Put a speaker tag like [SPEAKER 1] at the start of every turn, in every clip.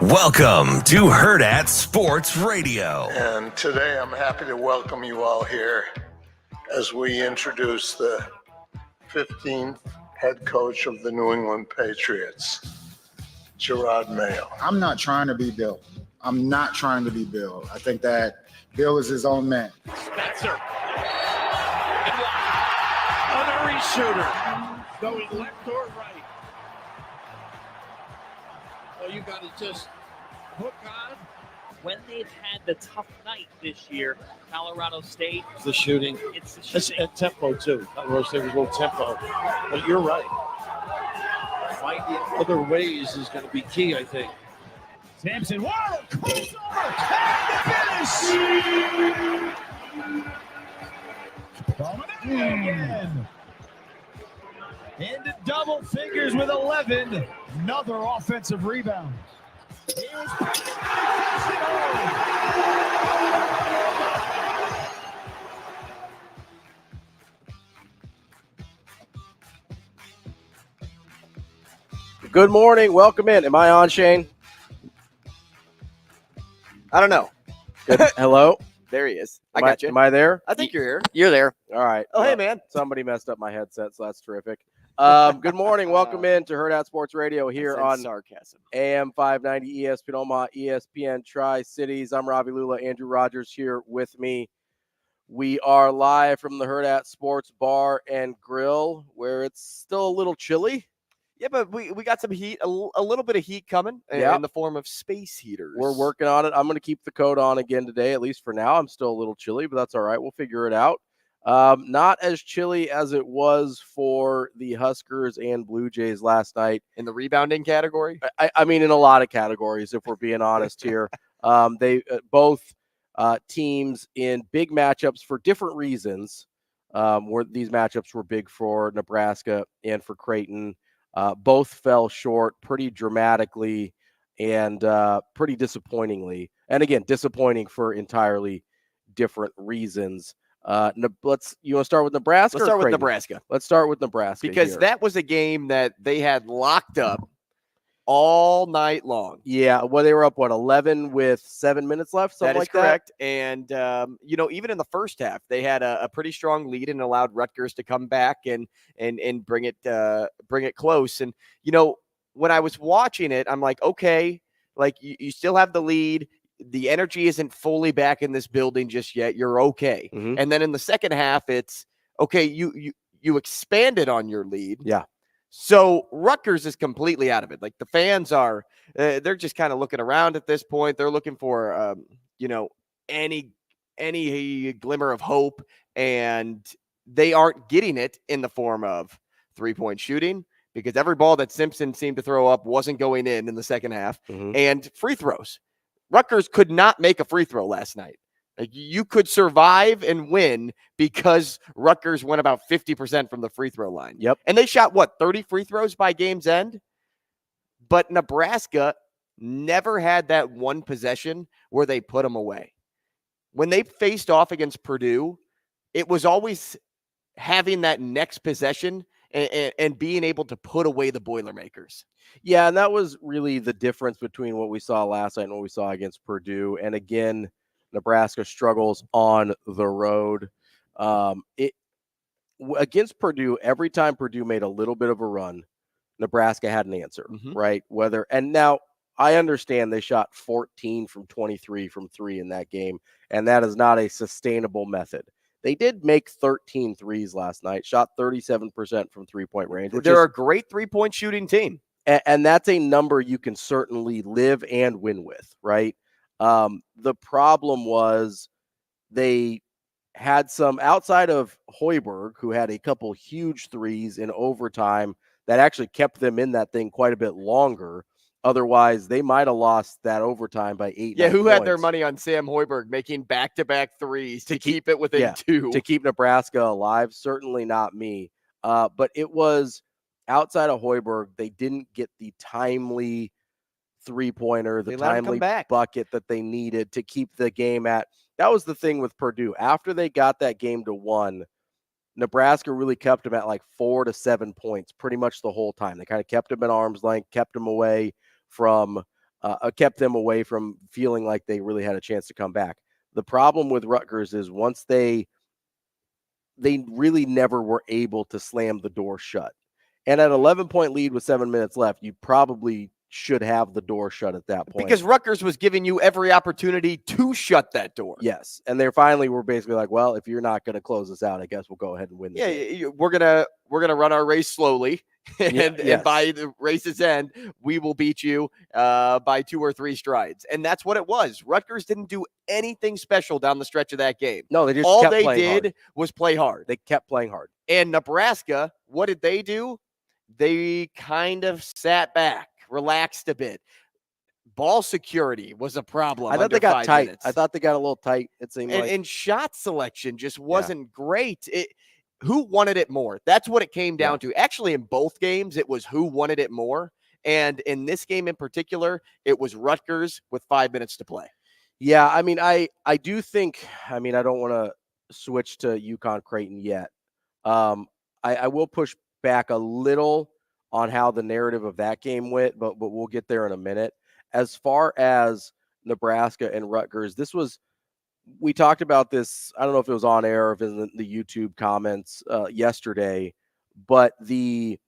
[SPEAKER 1] Welcome to Hurrdat Sports Radio.
[SPEAKER 2] And today I'm happy to welcome you all here as we introduce the 15th head coach of the New England Patriots, Hurrdat Mayo.
[SPEAKER 3] I'm not trying to be Bill. I think that Bill is his own man.
[SPEAKER 4] Spencer. Another shooter. Going left or right. Well, you got to just hook on.
[SPEAKER 5] When they've had the tough night this year, Colorado State.
[SPEAKER 4] It's the shooting.
[SPEAKER 5] It's the shooting.
[SPEAKER 4] And tempo, too. Colorado State was a little tempo. But you're right. Finding other ways is going to be key, I think.
[SPEAKER 6] Sampson, wow, crossover, and the finish! Coming in again. Into double figures with 11. Another offensive rebound. Here's
[SPEAKER 7] Good morning. Welcome in. Am I on, Shane?
[SPEAKER 8] I don't know.
[SPEAKER 7] Hello?
[SPEAKER 8] There he is.
[SPEAKER 7] I got you. Am I there?
[SPEAKER 8] I think you're here.
[SPEAKER 7] You're there. All right.
[SPEAKER 8] Oh, hey, man.
[SPEAKER 7] Somebody messed up my headset, so that's terrific. Good morning. Welcome in to Hurrdat Sports Radio here on
[SPEAKER 8] sarcasm.
[SPEAKER 7] AM 590 ESPN Omaha, ESPN Tri-Cities. I'm Ravi, Lulla, Andrew Rogers here with me. We are live from the Hurrdat Sports Bar and Grill, where it's still a little chilly.
[SPEAKER 8] Yeah, but we got some heat, a little bit of heat coming in the form of space heaters.
[SPEAKER 7] We're working on it. I'm going to keep the coat on again today, at least for now. I'm still a little chilly, but that's all right. We'll figure it out. Not as chilly as it was for the Huskers and Blue Jays last night.
[SPEAKER 8] In the rebounding category?
[SPEAKER 7] I mean, in a lot of categories, if we're being honest here. They both teams in big matchups for different reasons. Where these matchups were big for Nebraska and for Creighton. Both fell short pretty dramatically and pretty disappointingly. And again, disappointing for entirely different reasons. You want to start with Nebraska?
[SPEAKER 8] Let's start with Nebraska.
[SPEAKER 7] Let's start with Nebraska.
[SPEAKER 8] Because that was a game that they had locked up all night long.
[SPEAKER 7] Yeah, well, they were up, 11 with 7 minutes left? Something like that?
[SPEAKER 8] That is correct. And, even in the first half, they had a pretty strong lead and allowed Rutgers to come back and bring it close. And, when I was watching it, I'm like, okay, like you still have the lead. The energy isn't fully back in this building just yet. You're okay.
[SPEAKER 7] Mm-hmm.
[SPEAKER 8] And then in the second half, it's okay. You expanded on your lead.
[SPEAKER 7] Yeah.
[SPEAKER 8] So Rutgers is completely out of it. Like the fans are, they're just kind of looking around at this point. They're looking for, any glimmer of hope, and they aren't getting it in the form of 3-point shooting because every ball that Simpson seemed to throw up wasn't going in the second half, and free throws. Rutgers could not make a free throw last night. Like you could survive and win because Rutgers went about 50% from the free throw line.
[SPEAKER 7] Yep.
[SPEAKER 8] And they shot 30 free throws by game's end? But Nebraska never had that one possession where they put them away. When they faced off against Purdue, it was always having that next possession and being able to put away the Boilermakers.
[SPEAKER 7] Yeah, and that was really the difference between what we saw last night and what we saw against Purdue. And again, Nebraska struggles on the road. Against Purdue, every time Purdue made a little bit of a run, Nebraska had an answer, right? And now I understand they shot 14 from 23 from three in that game, and that is not a sustainable method. They did make 13 threes last night, shot 37% from three-point range.
[SPEAKER 8] They're a great three-point shooting team.
[SPEAKER 7] And that's a number you can certainly live and win with, right? The problem was they had some outside of Hoiberg, who had a couple huge threes in overtime that actually kept them in that thing quite a bit longer. Otherwise, they might have lost that overtime by 8.
[SPEAKER 8] Yeah, who
[SPEAKER 7] points.
[SPEAKER 8] had their money on Sam Hoiberg making back-to-back threes to keep it within 2?
[SPEAKER 7] To keep Nebraska alive? Certainly not me. But it was outside of Hoiberg, they didn't get the timely three-pointer, the timely bucket that they needed to keep the game at. That was the thing with Purdue. After they got that game to 1, Nebraska really kept them at like 4 to 7 points pretty much the whole time. They kind of kept them at arm's length, kept them away from kept them away from feeling like they really had a chance to come back. The problem with Rutgers is once they really never were able to slam the door shut. And at 11-point lead with 7 minutes left, you probably should have the door shut at that point.
[SPEAKER 8] Because Rutgers was giving you every opportunity to shut that door.
[SPEAKER 7] Yes. And they finally were basically like, well, if you're not going to close us out, I guess we'll go ahead and win this game.
[SPEAKER 8] We're gonna run our race slowly. And by the race's end, we will beat you by 2 or 3 strides. And that's what it was. Rutgers didn't do anything special down the stretch of that game.
[SPEAKER 7] No, they just
[SPEAKER 8] all
[SPEAKER 7] kept
[SPEAKER 8] they
[SPEAKER 7] playing
[SPEAKER 8] did
[SPEAKER 7] hard.
[SPEAKER 8] was play hard.
[SPEAKER 7] They kept playing hard.
[SPEAKER 8] And Nebraska, what did they do? They kind of sat back, relaxed a bit. Ball security was a problem.
[SPEAKER 7] I thought they got tight.
[SPEAKER 8] Minutes.
[SPEAKER 7] I thought they got a little tight. It seemed like.
[SPEAKER 8] And shot selection just wasn't great. Who wanted it more? That's what it came down to. Actually, in both games, it was who wanted it more. And in this game in particular, it was Rutgers with 5 minutes to play.
[SPEAKER 7] Yeah, I mean, I do think, I mean, I don't want to switch to UConn Creighton yet. I will push back a little on how the narrative of that game went, but we'll get there in a minute. As far as Nebraska and Rutgers, we talked about this. I don't know if it was on air or if it was in the YouTube comments yesterday, but the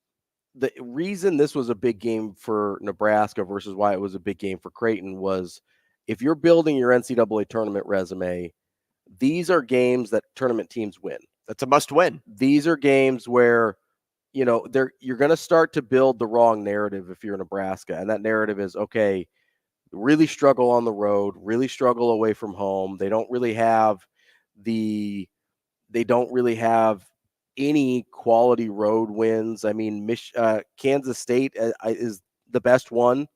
[SPEAKER 7] reason this was a big game for Nebraska versus why it was a big game for Creighton was if you're building your NCAA tournament resume, these are games that tournament teams win.
[SPEAKER 8] That's a must win.
[SPEAKER 7] These are games where, you're going to start to build the wrong narrative if you're Nebraska. And that narrative is, okay, really struggle on the road, really struggle away from home. They don't really have any quality road wins. I mean, Kansas State is the best one,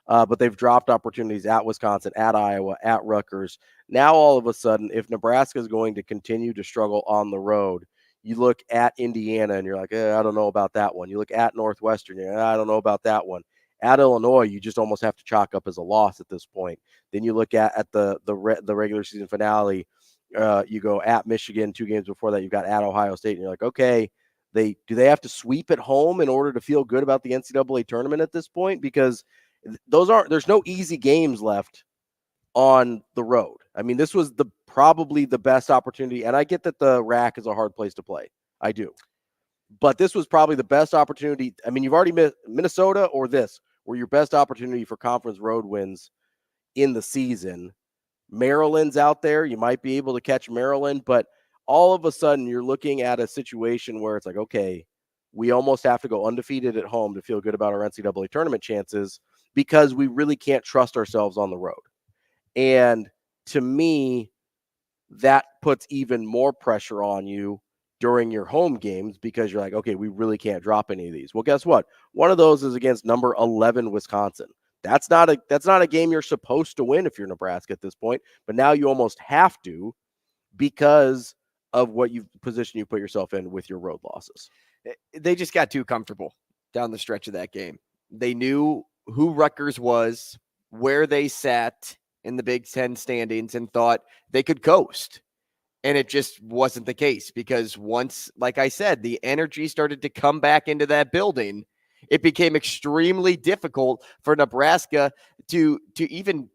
[SPEAKER 7] but they've dropped opportunities at Wisconsin, at Iowa, at Rutgers. Now, all of a sudden, if Nebraska is going to continue to struggle on the road, you look at Indiana and you're like, I don't know about that one. You look at Northwestern, you're like, I don't know about that one. At Illinois, you just almost have to chalk up as a loss at this point. Then you look at the regular season finale. You go at Michigan 2 games before that. You've got at Ohio State, and you're like, okay, do they have to sweep at home in order to feel good about the NCAA tournament at this point? Because there's no easy games left on the road. I mean, this was probably the best opportunity, and I get that the RAC is a hard place to play. I do. But this was probably the best opportunity. I mean, you've already missed Minnesota or this were your best opportunity for conference road wins in the season. Maryland's out there. You might be able to catch Maryland, but all of a sudden you're looking at a situation where it's like, okay, we almost have to go undefeated at home to feel good about our NCAA tournament chances because we really can't trust ourselves on the road. And to me, that puts even more pressure on you during your home games because you're like, okay, we really can't drop any of these. Well, guess what? One of those is against number 11 Wisconsin. That's not a game you're supposed to win if you're Nebraska at this point, but now you almost have to because of what position you put yourself in with your road losses.
[SPEAKER 8] They just got too comfortable down the stretch of that game. They knew who Rutgers was, where they sat in the Big Ten standings, and thought they could coast. And it just wasn't the case because once, like I said, the energy started to come back into that building, it became extremely difficult for Nebraska to even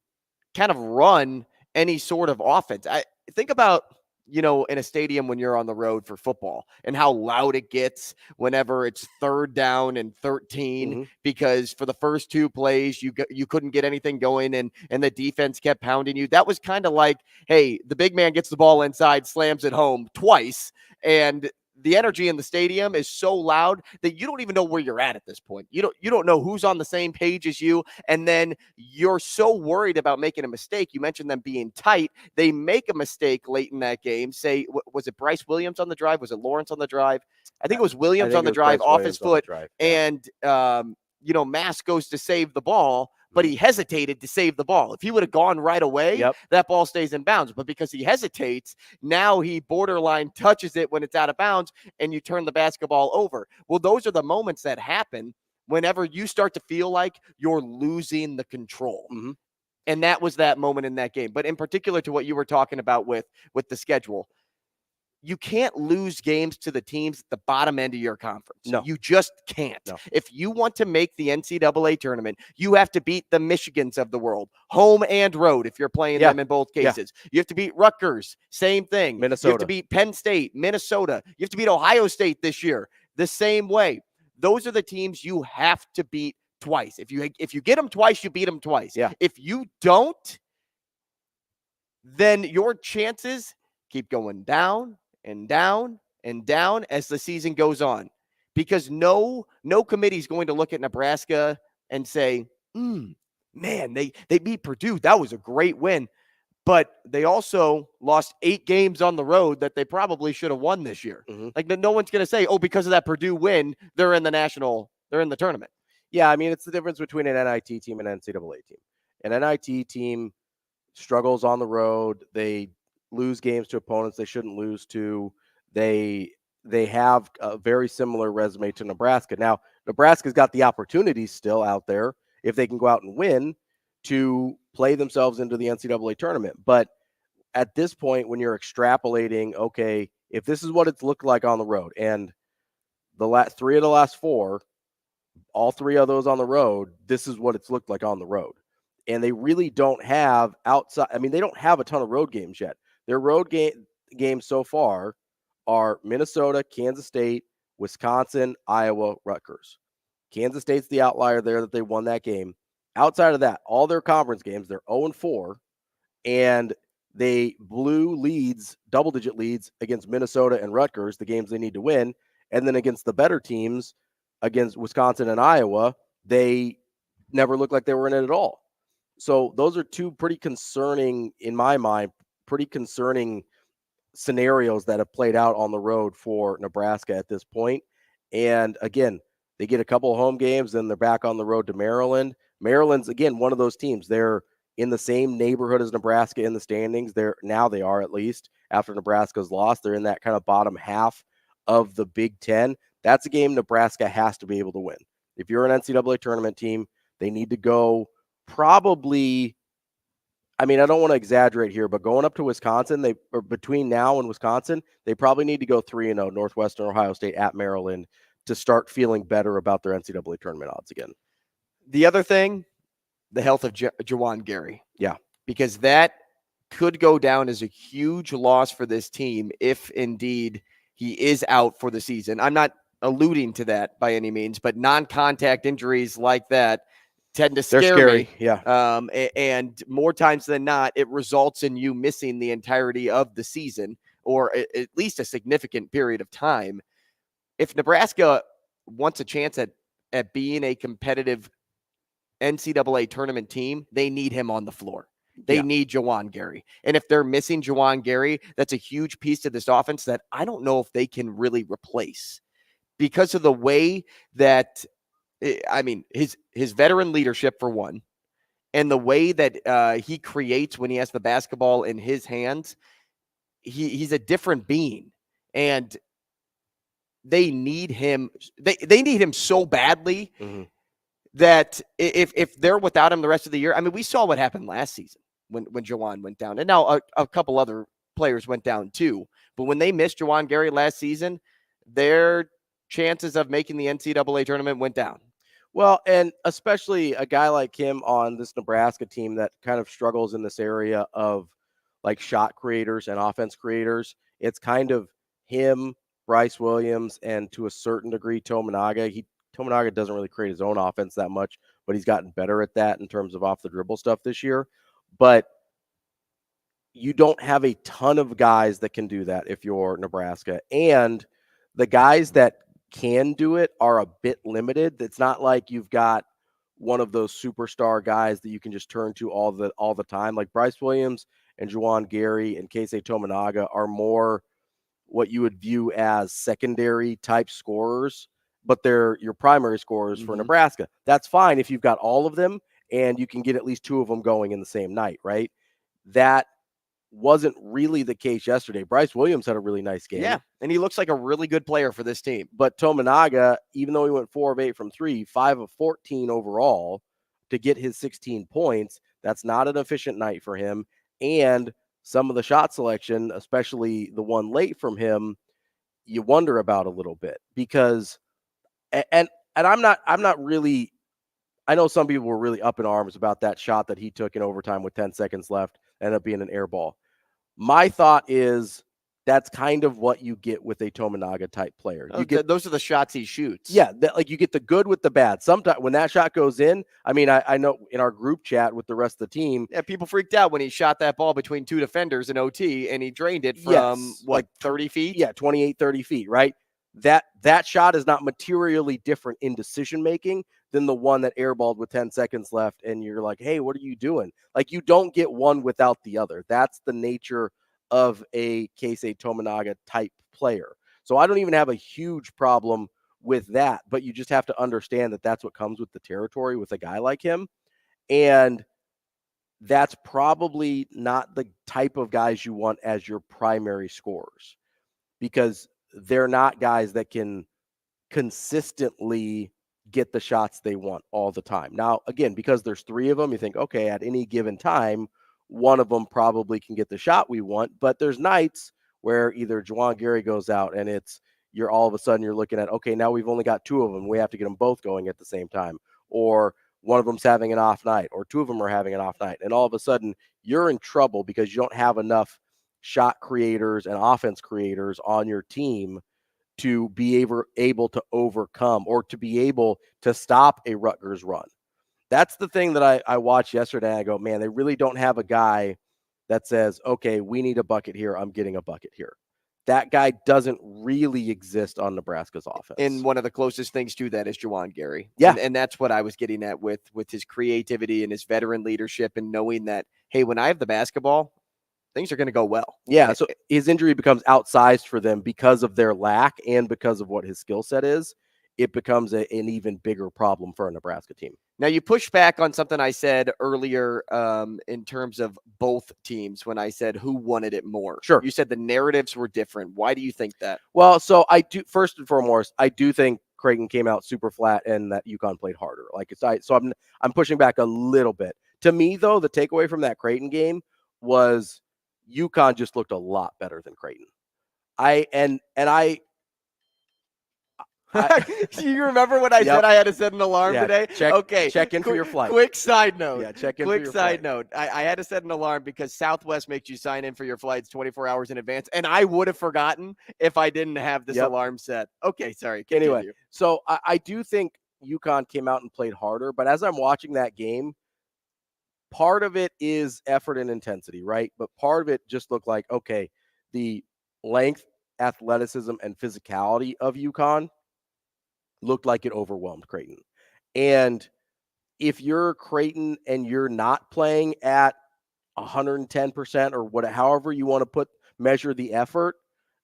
[SPEAKER 8] kind of run any sort of offense. I think about, in a stadium when you're on the road for football and how loud it gets whenever it's 3rd down and 13, because for the first 2 plays, you couldn't get anything going and the defense kept pounding you. That was kind of like, hey, the big man gets the ball inside, slams it home twice, and the energy in the stadium is so loud that you don't even know where you're at this point. You don't know who's on the same page as you. And then you're so worried about making a mistake. You mentioned them being tight. They make a mistake late in that game. Say, was it Bryce Williams on the drive? Was it Lawrence on the drive? I think it was Williams on the drive off his foot. And, Mass goes to save the ball, but he hesitated to save the ball. If he would have gone right away, that ball stays in bounds. But because he hesitates, now he borderline touches it when it's out of bounds, and you turn the basketball over. Well, those are the moments that happen whenever you start to feel like you're losing the control. And that was that moment in that game. But in particular to what you were talking about with the schedule, you can't lose games to the teams at the bottom end of your conference.
[SPEAKER 7] No.
[SPEAKER 8] You just can't.
[SPEAKER 7] No.
[SPEAKER 8] If you want to make the NCAA tournament, you have to beat the Michigans of the world, home and road, if you're playing them in both cases. You have to beat Rutgers, same thing.
[SPEAKER 7] Minnesota.
[SPEAKER 8] You have to beat Penn State, Minnesota. You have to beat Ohio State this year, the same way. Those are the teams you have to beat twice. If you get them twice, you beat them twice.
[SPEAKER 7] Yeah.
[SPEAKER 8] If you don't, then your chances keep going down and down and down as the season goes on, because no committee is going to look at Nebraska and say, man, they beat Purdue. That was a great win. But they also lost 8 games on the road that they probably should have won this year.
[SPEAKER 7] Mm-hmm.
[SPEAKER 8] Like, no one's going to say, oh, because of that Purdue win, they're in the tournament.
[SPEAKER 7] Yeah, I mean, it's the difference between an NIT team and an NCAA team. An NIT team struggles on the road. They lose games to opponents they shouldn't lose to. They have a very similar resume to Nebraska. Now, Nebraska's got the opportunities still out there, if they can go out and win, to play themselves into the NCAA tournament. But at this point, when you're extrapolating, okay, if this is what it's looked like on the road, and the 3 of the last 4, all 3 of those on the road, this is what it's looked like on the road. And they really don't have outside. I mean, they don't have a ton of road games yet. Their road games so far are Minnesota, Kansas State, Wisconsin, Iowa, Rutgers. Kansas State's the outlier there that they won that game. Outside of that, all their conference games, they're 0-4, and they blew leads, double-digit leads against Minnesota and Rutgers, the games they need to win. And then against the better teams, against Wisconsin and Iowa, they never looked like they were in it at all. So those are 2 pretty concerning, in my mind, pretty concerning scenarios that have played out on the road for Nebraska at this point. And again, they get a couple of home games, then they're back on the road to Maryland. Maryland's, again, one of those teams. They're in the same neighborhood as Nebraska in the standings. They are, at least, after Nebraska's lost. They're in that kind of bottom half of the Big Ten. That's a game Nebraska has to be able to win. If you're an NCAA tournament team, they need to go probably, I mean, I don't want to exaggerate here, but going up to Wisconsin, between now and Wisconsin, they probably need to go 3-0, Northwestern Ohio State at Maryland, to start feeling better about their NCAA tournament odds again.
[SPEAKER 8] The other thing, the health of Juwan Gary.
[SPEAKER 7] Yeah.
[SPEAKER 8] Because that could go down as a huge loss for this team if indeed he is out for the season. I'm not alluding to that by any means, but non-contact injuries like that tend to scare me.
[SPEAKER 7] Yeah.
[SPEAKER 8] And more times than not, it results in you missing the entirety of the season, or at least a significant period of time. If Nebraska wants a chance at being a competitive NCAA tournament team, they need him on the floor. They need Juwan Gary. And if they're missing Juwan Gary, that's a huge piece to this offense that I don't know if they can really replace, because of the way that, I mean, his veteran leadership, for one, and the way that he creates when he has the basketball in his hands. He's a different being, and they need him. They need him so badly that if they're without him the rest of the year, I mean, we saw what happened last season when Juwan went down, and now a couple other players went down too. But when they missed Juwan Gary last season, their chances of making the NCAA tournament went down.
[SPEAKER 7] Well, and especially a guy like him on this Nebraska team that kind of struggles in this area of like shot creators and offense creators. It's kind of him, Bryce Williams, and to a certain degree, Tominaga. Tominaga doesn't really create his own offense that much, but he's gotten better at that in terms of off the dribble stuff this year. But you don't have a ton of guys that can do that if you're Nebraska. And the guys that can do it are a bit limited. It's not like you've got one of those superstar guys that you can just turn to all the time. Like Bryce Williams and Juwan Gary and Keisei Tominaga are more what you would view as secondary type scorers, but they're your primary scorers for Nebraska. That's fine if you've got all of them and you can get at least 2 of them going in the same night, right? That wasn't really the case yesterday. Bryce Williams had a really nice game.
[SPEAKER 8] Yeah, and he looks like a really good player for this team.
[SPEAKER 7] But Tominaga, even though he went 4 of 8 from 3, 5 of 14 overall to get his 16 points, that's not an efficient night for him. And some of the shot selection, especially the one late from him, you wonder about a little bit because, and I'm not really, I know some people were really up in arms about that shot that he took in overtime with 10 seconds left, ended up being an air ball. My thought is that's kind of what you get with a Tominaga type player. You get
[SPEAKER 8] those are the shots he shoots.
[SPEAKER 7] Yeah, like you get the good with the bad. Sometimes when that shot goes in, I mean, I know in our group chat with the rest of the team,
[SPEAKER 8] people freaked out when he shot that ball between two defenders in OT and he drained it from 30 feet?
[SPEAKER 7] Yeah, 28, 30 feet, right? That shot is not materially different in decision making than the one that airballed with 10 seconds left. And you're like, hey, what are you doing? Like, you don't get one without the other. That's the nature of a Keisei Tominaga type player. So I don't even have a huge problem with that, but you just have to understand that that's what comes with the territory with a guy like him. And that's probably not the type of guys you want as your primary scorers, because they're not guys that can consistently get the shots they want all the time. Now, again, because there's three of them, you think, okay, at any given time, one of them probably can get the shot we want, but there's nights where either Juwan Gary goes out and you're all of a sudden you're looking at, okay, now we've only got two of them. We have to get them both going at the same time. Or one of them's having an off night, or two of them are having an off night. And all of a sudden you're in trouble because you don't have enough shot creators and offense creators on your team to be able to overcome or to be able to stop a Rutgers run. That's the thing that I watched yesterday. I go, man, they really don't have a guy that says, okay, we need a bucket here, I'm getting a bucket here. That guy doesn't really exist on Nebraska's offense.
[SPEAKER 8] And one of the closest things to that is Juwan Gary.
[SPEAKER 7] Yeah.
[SPEAKER 8] And that's what I was getting at with his creativity and his veteran leadership and knowing that, hey, when I have the basketball, things are going to go well.
[SPEAKER 7] Yeah, so his injury becomes outsized for them because of their lack and because of what his skill set is. It becomes an even bigger problem for a Nebraska team.
[SPEAKER 8] Now, you push back on something I said earlier in terms of both teams when I said who wanted it more.
[SPEAKER 7] Sure.
[SPEAKER 8] You said the narratives were different. Why do you think that?
[SPEAKER 7] Well, so I do, first and foremost, I do think Creighton came out super flat and that UConn played harder. So I'm pushing back a little bit. To me, though, the takeaway from that Creighton game was UConn just looked a lot better than Creighton.
[SPEAKER 8] You remember when I said I had to set an alarm today?
[SPEAKER 7] Check in for your flight.
[SPEAKER 8] Quick side note.
[SPEAKER 7] Yeah, check in for your flight.
[SPEAKER 8] Quick side note. I had to set an alarm because Southwest makes you sign in for your flights 24 hours in advance, and I would have forgotten if I didn't have this alarm set. Okay, sorry. Continue.
[SPEAKER 7] Anyway, so I do think UConn came out and played harder, but as I'm watching that game, part of it is effort and intensity, right? But part of it just looked like, okay, the length, athleticism, and physicality of UConn looked like it overwhelmed Creighton. And if you're Creighton and you're not playing at 110% or however you want to measure the effort,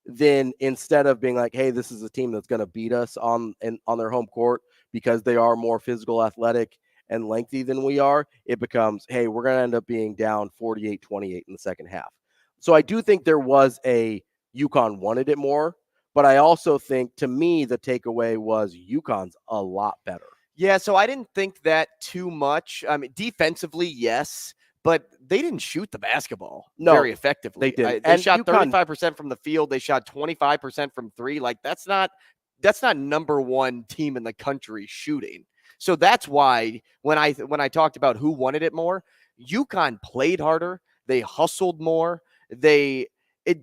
[SPEAKER 7] then instead of being like, hey, this is a team that's going to beat us on their home court because they are more physical, athletic, and lengthy than we are, it becomes, hey, we're going to end up being down 48-28 in the second half. So I do think there was UConn wanted it more. But I also think, to me, the takeaway was UConn's a lot better.
[SPEAKER 8] Yeah, so I didn't think that too much. I mean, defensively, yes, but they didn't shoot the basketball very effectively.
[SPEAKER 7] They did.
[SPEAKER 8] They shot 35% from the field. They shot 25% from three. Like, that's not number one team in the country shooting. So that's why when I talked about who wanted it more, UConn played harder. They hustled more.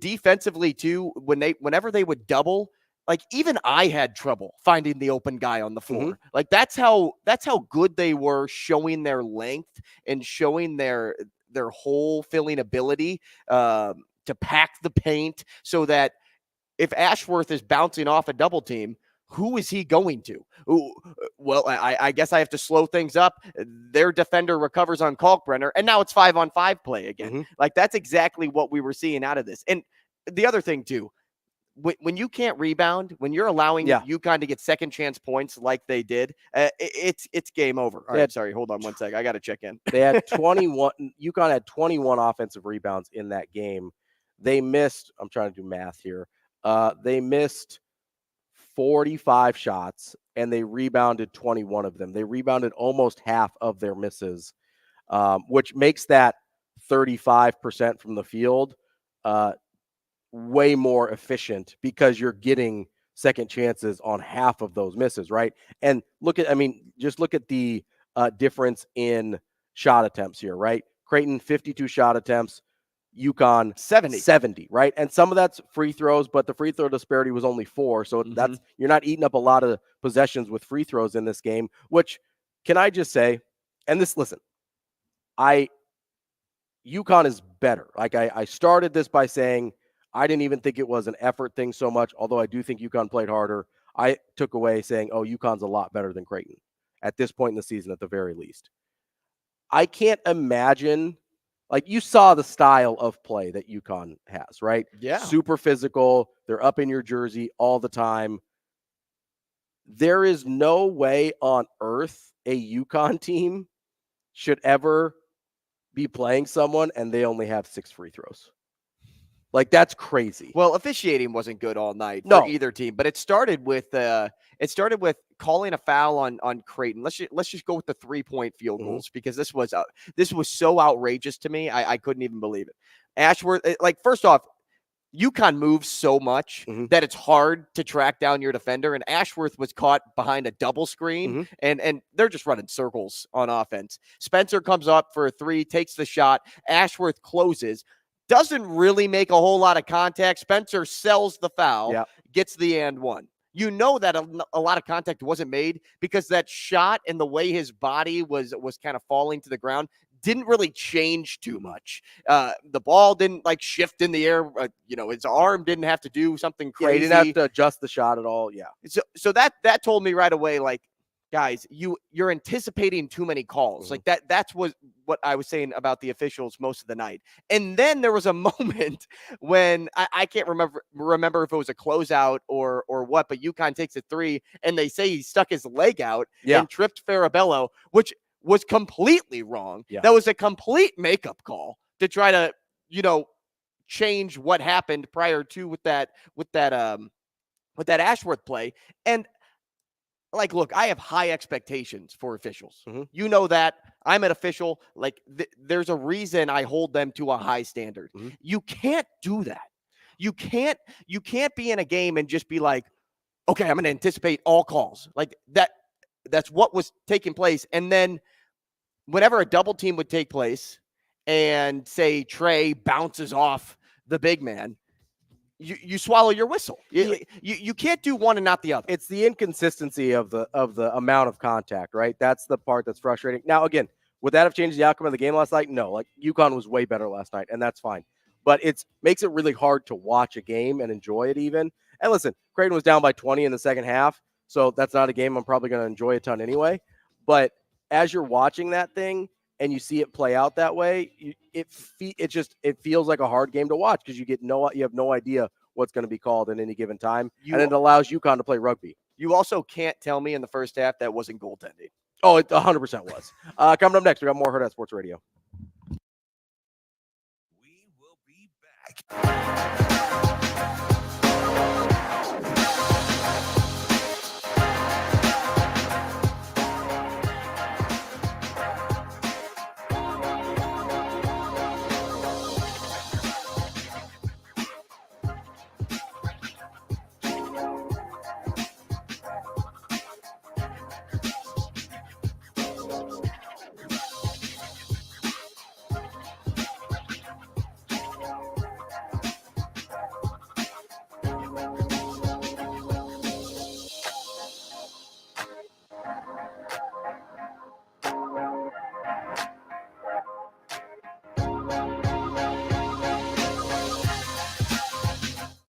[SPEAKER 8] Defensively too, whenever they would double, like even I had trouble finding the open guy on the floor.
[SPEAKER 7] Mm-hmm.
[SPEAKER 8] Like that's how good they were showing their length and showing their hole filling ability to pack the paint so that if Ashworth is bouncing off a double team, who is he going to? Well, I guess I have to slow things up. Their defender recovers on Kalkbrenner, and now it's 5-on-5 play again.
[SPEAKER 7] Mm-hmm.
[SPEAKER 8] Like, that's exactly what we were seeing out of this. And the other thing, too, when you can't rebound, when you're allowing UConn to get second chance points like they did, it's game over. All right, sorry, hold on one sec. I got to check in.
[SPEAKER 7] They had 21. UConn had 21 offensive rebounds in that game. They missed, I'm trying to do math here. They missed 45 shots, and they rebounded 21 of them. They rebounded almost half of their misses, which makes that 35% from the field, way more efficient because you're getting second chances on half of those misses, right? And just look at the difference in shot attempts here, right? Creighton, 52 shot attempts, UConn 70, right? And some of that's free throws, but the free throw disparity was only 4. So that's, you're not eating up a lot of possessions with free throws in this game, which, can I just say, and this, listen, UConn is better. Like I started this by saying I didn't even think it was an effort thing so much, although I do think UConn played harder. I took away saying, oh, UConn's a lot better than Creighton at this point in the season at the very least. I can't imagine, like, you saw the style of play that UConn has, right?
[SPEAKER 8] Yeah.
[SPEAKER 7] Super physical. They're up in your jersey all the time. There is no way on earth a UConn team should ever be playing someone and they only have 6 free throws. Like, that's crazy.
[SPEAKER 8] Well, officiating wasn't good all night for either team, but it started with calling a foul on Creighton. Let's just go with the 3-point field goals because this was so outrageous to me. I couldn't even believe it. Ashworth, like, first off, UConn moves so much that it's hard to track down your defender, and Ashworth was caught behind a double screen, and they're just running circles on offense. Spencer comes up for a 3, takes the shot. Ashworth closes. Doesn't really make a whole lot of contact. Spencer sells the foul, gets the and one. You know that a lot of contact wasn't made because that shot and the way his body was kind of falling to the ground didn't really change too much. The ball didn't like shift in the air. His arm didn't have to do something crazy.
[SPEAKER 7] He didn't have to adjust the shot at all. Yeah.
[SPEAKER 8] So that told me right away, like, guys, you're anticipating too many calls. Like that's what I was saying about the officials most of the night. And then there was a moment when I can't remember if it was a closeout or what, but UConn takes a 3 and they say he stuck his leg out and tripped Farabello, which was completely wrong. Yeah. That was a complete makeup call to try to, change what happened prior to with that Ashworth play. And like, look, I have high expectations for officials. You know that. I'm an official. Like, there's a reason I hold them to a high standard. You can't do that. You can't be in a game and just be like, okay, I'm going to anticipate all calls. Like, that's what was taking place. And then whenever a double team would take place and, say, Trey bounces off the big man, you swallow your whistle. You can't do one and not the other.
[SPEAKER 7] It's the inconsistency of the amount of contact, right? That's the part that's frustrating. Now, again, would that have changed the outcome of the game last night? No. Like, UConn was way better last night, and that's fine. But it makes it really hard to watch a game and enjoy it even. And listen, Creighton was down by 20 in the second half, so that's not a game I'm probably going to enjoy a ton anyway. But as you're watching that thing and you see it play out that way, it feels like a hard game to watch because you have no idea what's going to be called at any given time, and it allows UConn to play rugby.
[SPEAKER 8] You also can't tell me in the first half that wasn't goaltending.
[SPEAKER 7] Oh, it 100% was. Coming up next, we got more Hurrdat Sports Radio.
[SPEAKER 1] We will be back.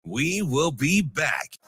[SPEAKER 1] We will be back.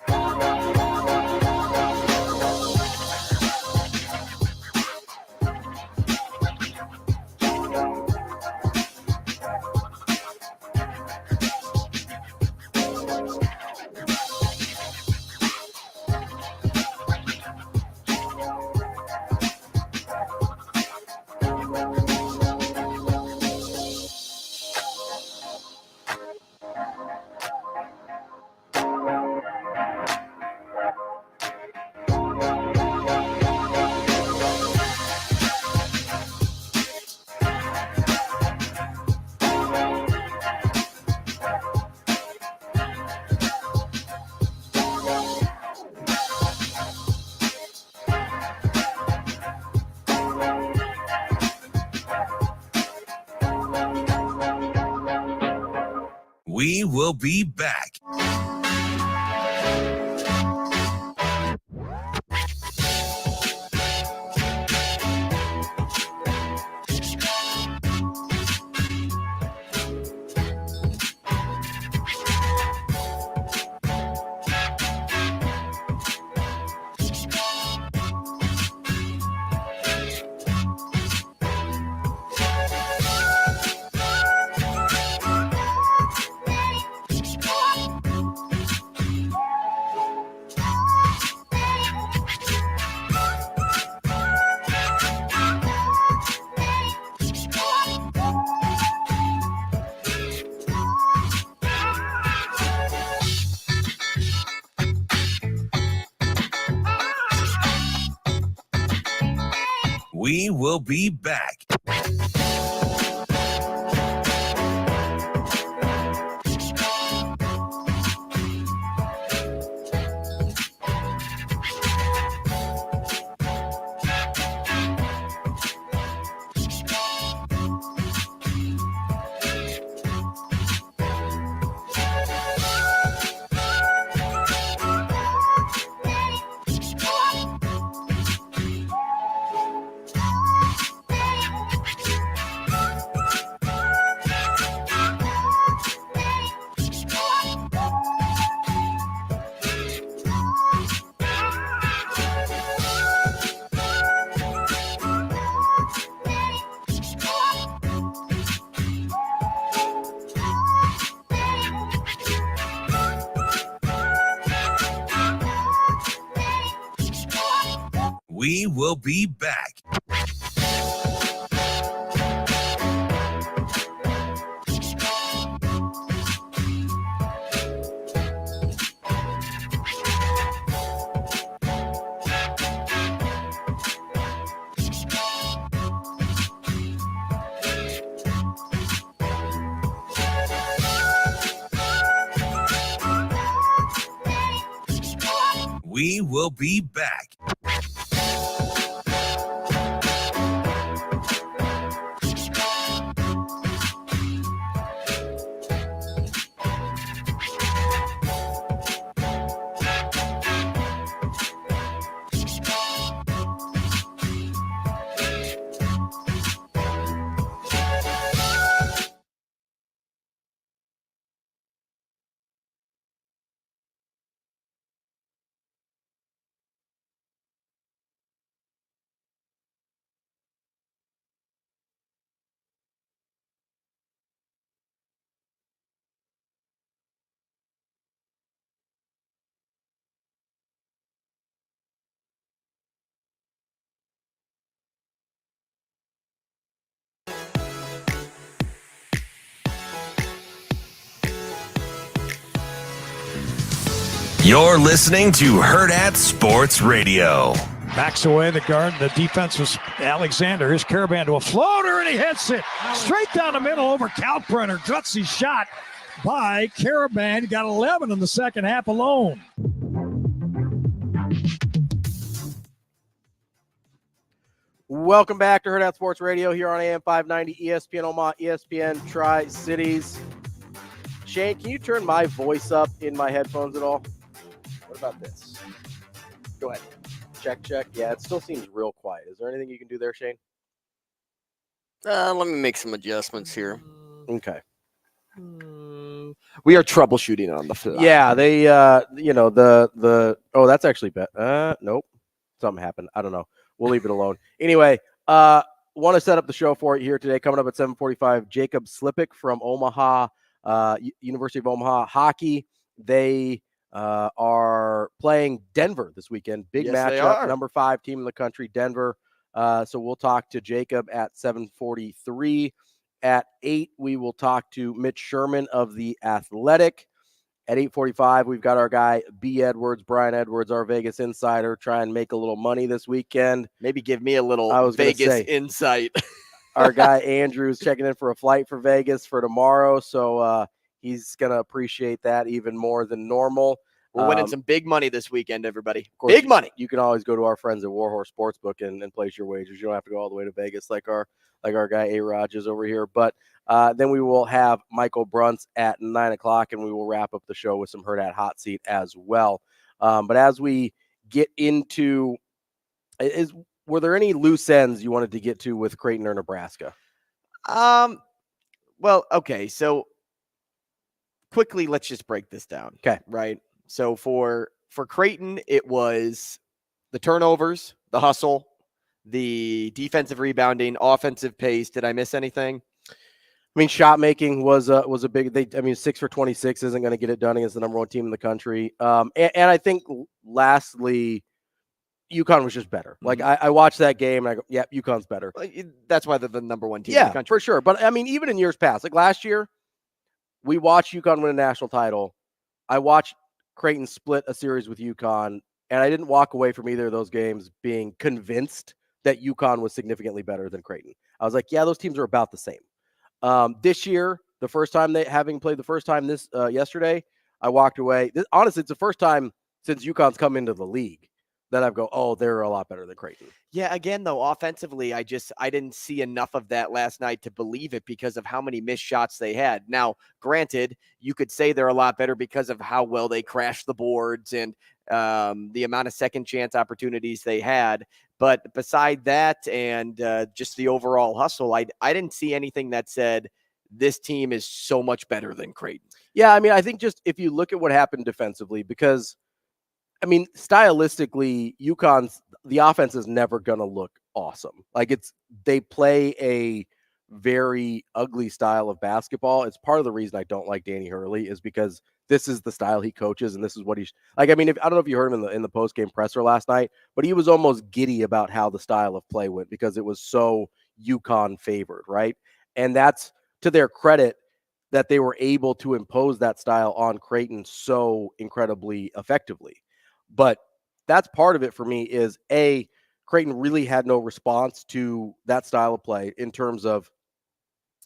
[SPEAKER 1] We will be back. We will be back. We will be back. We will be back. You're listening to Hurrdat Sports Radio.
[SPEAKER 6] Backs away the guard. The defense was Alexander. Here's Caravan to a floater, and he hits it straight down the middle over Kalkbrenner. Gutsy shot by Caravan. He got 11 in the second half alone.
[SPEAKER 7] Welcome back to Hurrdat Sports Radio here on AM 590, ESPN Omaha, ESPN Tri-Cities. Shane, can you turn my voice up in my headphones at all? What about this? Go ahead. Check. Yeah, it still seems real quiet. Is there anything you can do there, Shane?
[SPEAKER 8] Let me make some adjustments here.
[SPEAKER 7] Okay.
[SPEAKER 8] We are troubleshooting on the fly.
[SPEAKER 7] Yeah, they, that's actually better. Nope. Something happened. I don't know. We'll leave it alone. Anyway, want to set up the show for you here today. Coming up at 7:45, Jacob Slippic from Omaha, University of Omaha hockey. They are playing Denver this weekend. Big matchup. Number 5 team in the country, Denver. So we'll talk to Jacob at 7:43. At 8, we will talk to Mitch Sherman of The Athletic. At 8:45, we've got our guy, Brian Edwards, our Vegas insider, try and make a little money this weekend.
[SPEAKER 8] Maybe give me a little Vegas insight.
[SPEAKER 7] Our guy, Andrew's checking in for a flight for Vegas for tomorrow, so he's going to appreciate that even more than normal.
[SPEAKER 8] We're winning some big money this weekend, everybody. Big money.
[SPEAKER 7] You can always go to our friends at Warhorse Sportsbook and place your wagers. You don't have to go all the way to Vegas like our like our guy A. Rogers over here. But then we will have Michael Bruntz at 9 o'clock, and we will wrap up the show with some Hurrdat Hot Seat as well. But as we get into, were there any loose ends you wanted to get to with Creighton or Nebraska?
[SPEAKER 8] Well, okay, so quickly, let's just break this down.
[SPEAKER 7] Okay.
[SPEAKER 8] Right. So for Creighton, it was the turnovers, the hustle, the defensive rebounding, offensive pace. Did I miss anything?
[SPEAKER 7] I mean, shot making was a big. 6 for 26 isn't going to get it done against the number one team in the country. And I think lastly, UConn was just better. Like I watched that game and I go, yeah, UConn's better.
[SPEAKER 8] That's why they're the number one team in the country.
[SPEAKER 7] For sure. But I mean, even in years past, like last year, we watched UConn win a national title. I watched Creighton split a series with UConn, and I didn't walk away from either of those games being convinced that UConn was significantly better than Creighton. I was like, yeah, those teams are about the same. This year, the first time having played the first time yesterday, I walked away. Honestly, it's the first time since UConn's come into the league that I go, oh, they're a lot better than Creighton.
[SPEAKER 8] Yeah, again, though, offensively, I didn't see enough of that last night to believe it because of how many missed shots they had. Now, granted, you could say they're a lot better because of how well they crashed the boards and the amount of second chance opportunities they had. But beside that and just the overall hustle, I didn't see anything that said this team is so much better than Creighton.
[SPEAKER 7] Yeah, I mean, I think just if you look at what happened defensively, because I mean, stylistically, UConn's the offense is never going to look awesome. Like they play a very ugly style of basketball. It's part of the reason I don't like Danny Hurley is because this is the style he coaches and this is what he's like. I mean, I don't know if you heard him in the post-game presser last night, but he was almost giddy about how the style of play went because it was so UConn favored, right? And that's to their credit that they were able to impose that style on Creighton so incredibly effectively. But that's part of it for me is Creighton really had no response to that style of play in terms of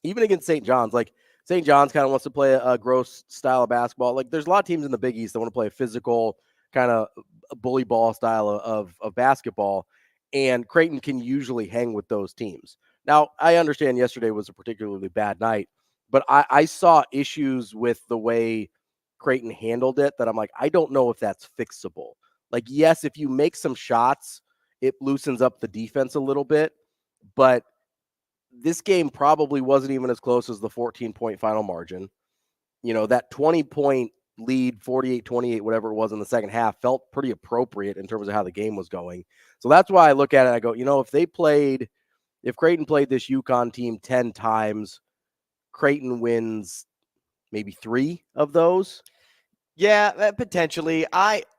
[SPEAKER 7] even against St. John's. Like St. John's kind of wants to play a gross style of basketball. Like there's a lot of teams in the Big East that want to play a physical kind of bully ball style of basketball, and Creighton can usually hang with those teams. Now, I understand yesterday was a particularly bad night, but I saw issues with the way Creighton handled it that I'm like, I don't know if that's fixable. Like, yes, if you make some shots, it loosens up the defense a little bit, but this game probably wasn't even as close as the 14-point final margin. You know, that 20-point lead, 48-28, whatever it was in the second half, felt pretty appropriate in terms of how the game was going. So that's why I look at it, I go, you know, if Creighton played this UConn team 10 times, Creighton wins maybe 3 of those.
[SPEAKER 8] Yeah, potentially.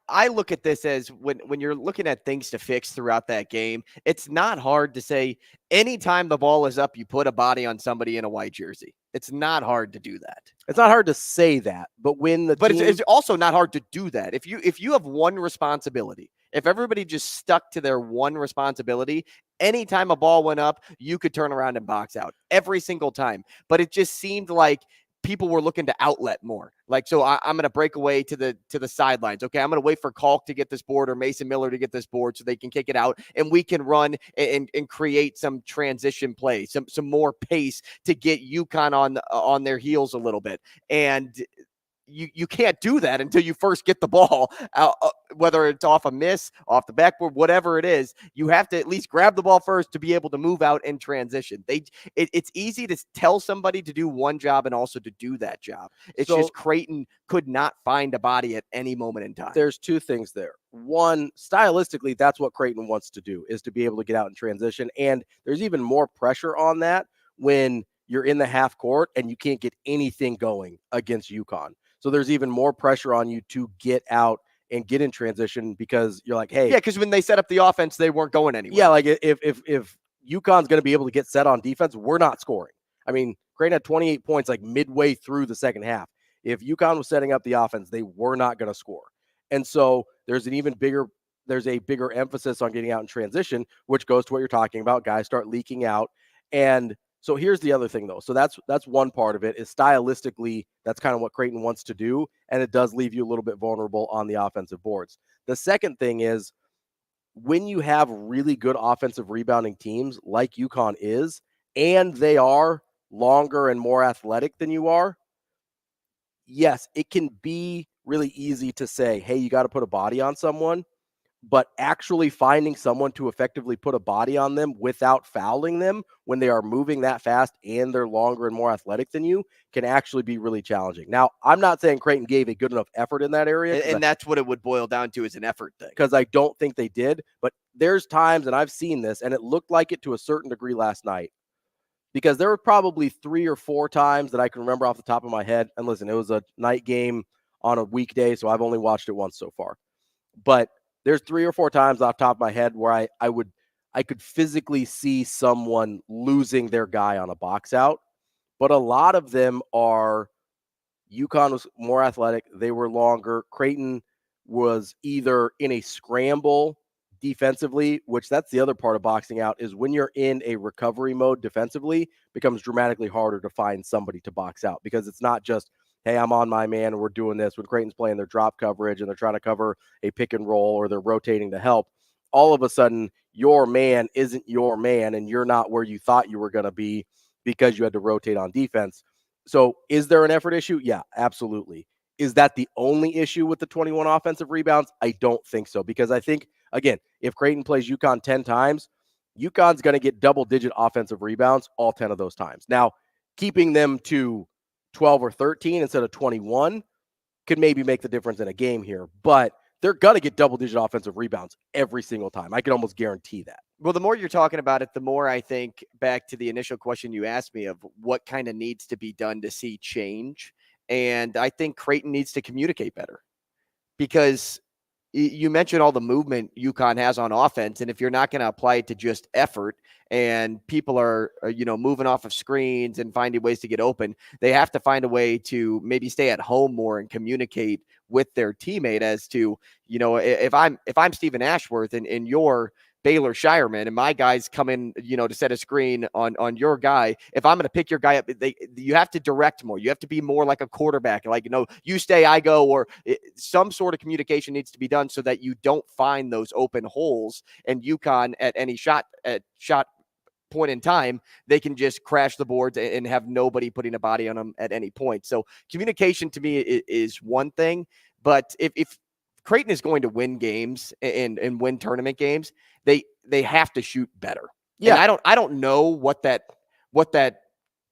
[SPEAKER 8] I look at this as when you're looking at things to fix throughout that game, it's not hard to say anytime the ball is up, you put a body on somebody in a white jersey. It's not hard to do that.
[SPEAKER 7] It's not hard to say that, but
[SPEAKER 8] it's also not hard to do that. If you have one responsibility, if everybody just stuck to their one responsibility, anytime a ball went up, you could turn around and box out every single time. But it just seemed like people were looking to outlet more. Like, so I'm going to break away to the sidelines. Okay, I'm going to wait for Kalk to get this board or Mason Miller to get this board so they can kick it out and we can run and create some transition play, some more pace to get UConn on their heels a little bit. And you can't do that until you first get the ball out, whether it's off a miss, off the backboard, whatever it is. You have to at least grab the ball first to be able to move out and transition. It's easy to tell somebody to do one job and also to do that job. It's just Creighton could not find a body at any moment in time.
[SPEAKER 7] There's 2 things there. One, stylistically, that's what Creighton wants to do, is to be able to get out and transition. And there's even more pressure on that when you're in the half court and you can't get anything going against UConn. So there's even more pressure on you to get out and get in transition because you're like, hey.
[SPEAKER 8] Yeah, because when they set up the offense, they weren't going anywhere.
[SPEAKER 7] Yeah, like if UConn's going to be able to get set on defense, we're not scoring. I mean, Creighton had 28 points like midway through the second half. If UConn was setting up the offense, they were not going to score. And so there's a bigger emphasis on getting out in transition, which goes to what you're talking about. Guys start leaking out. And so here's the other thing, though. So that's one part of it is stylistically, that's kind of what Creighton wants to do, and it does leave you a little bit vulnerable on the offensive boards. The second thing is when you have really good offensive rebounding teams like UConn is, and they are longer and more athletic than you are, yes, it can be really easy to say, hey, you got to put a body on someone, but actually finding someone to effectively put a body on them without fouling them when they are moving that fast and they're longer and more athletic than you can actually be really challenging. Now, I'm not saying Creighton gave a good enough effort in that area.
[SPEAKER 8] And that's what it would boil down to, is an effort thing.
[SPEAKER 7] Because I don't think they did, but there's times, and I've seen this, and it looked like it to a certain degree last night, because there were probably 3 or 4 times that I can remember off the top of my head. And listen, it was a night game on a weekday, so I've only watched it once so far. But there's 3 or 4 times off the top of my head where I could physically see someone losing their guy on a box out. But a lot of them are, UConn was more athletic. They were longer. Creighton was either in a scramble defensively, which that's the other part of boxing out, is when you're in a recovery mode defensively, it becomes dramatically harder to find somebody to box out, because it's not just, hey, I'm on my man and we're doing this. When Creighton's playing their drop coverage and they're trying to cover a pick and roll, or they're rotating to help, all of a sudden your man isn't your man and you're not where you thought you were going to be because you had to rotate on defense. So is there an effort issue? Yeah, absolutely. Is that the only issue with the 21 offensive rebounds? I don't think so, because I think, again, if Creighton plays UConn 10 times, UConn's going to get double-digit offensive rebounds all 10 of those times. Now, keeping them to 12 or 13 instead of 21 could maybe make the difference in a game here, but they're going to get double-digit offensive rebounds every single time. I can almost guarantee that.
[SPEAKER 8] Well, the more you're talking about it, the more I think back to the initial question you asked me of what kind of needs to be done to see change. And I think Creighton needs to communicate better, because you mentioned all the movement UConn has on offense. And if you're not going to apply it to just effort, and people are, moving off of screens and finding ways to get open, they have to find a way to maybe stay at home more and communicate with their teammate as to, if I'm Stephen Ashworth and you're Baylor Shireman and my guys come in, to set a screen on your guy, if I'm going to pick your guy up, you have to direct more. You have to be more like a quarterback, like, you stay, I go, or some sort of communication needs to be done so that you don't find those open holes. And UConn at any shot point in time, they can just crash the boards and have nobody putting a body on them at any point. So communication to me is one thing, but if Creighton is going to win games and win tournament games, they have to shoot better. Yeah. And I don't know what that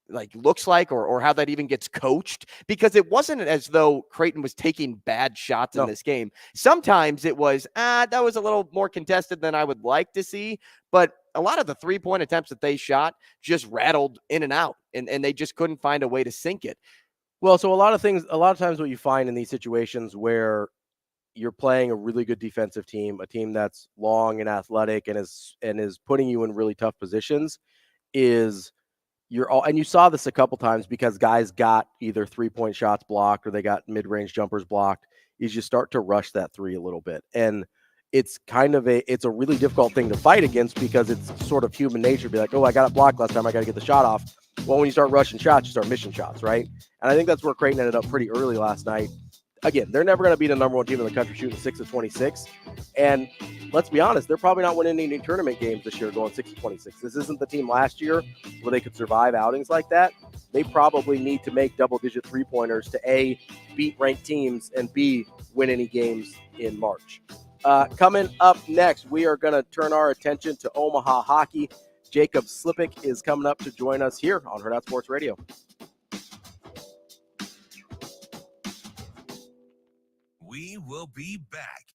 [SPEAKER 8] like looks like or how that even gets coached, because it wasn't as though Creighton was taking bad shots in this game. Sometimes it was, that was a little more contested than I would like to see, but a lot of the 3-point attempts that they shot just rattled in and out, and they just couldn't find a way to sink it.
[SPEAKER 7] Well, so a lot of times what you find in these situations where you're playing a really good defensive team, a team that's long and athletic and is putting you in really tough positions, is and you saw this a couple times because guys got either 3-point shots blocked or they got mid-range jumpers blocked, is you start to rush that 3 a little bit. And it's it's a really difficult thing to fight against, because it's sort of human nature to be like, oh, I got it blocked last time, I got to get the shot off. Well, when you start rushing shots, you start missing shots, right? And I think that's where Creighton ended up pretty early last night. Again, they're never going to be the number 1 team in the country shooting 6 of 26. And let's be honest, they're probably not winning any tournament games this year going 6 of 26. This isn't the team last year where they could survive outings like that. They probably need to make double-digit 3-pointers to A, beat ranked teams, and B, win any games in March. Coming up next, we are going to turn our attention to Omaha hockey. Jacob Slippic is coming up to join us here on Hurrdat Sports Radio.
[SPEAKER 1] We will be back.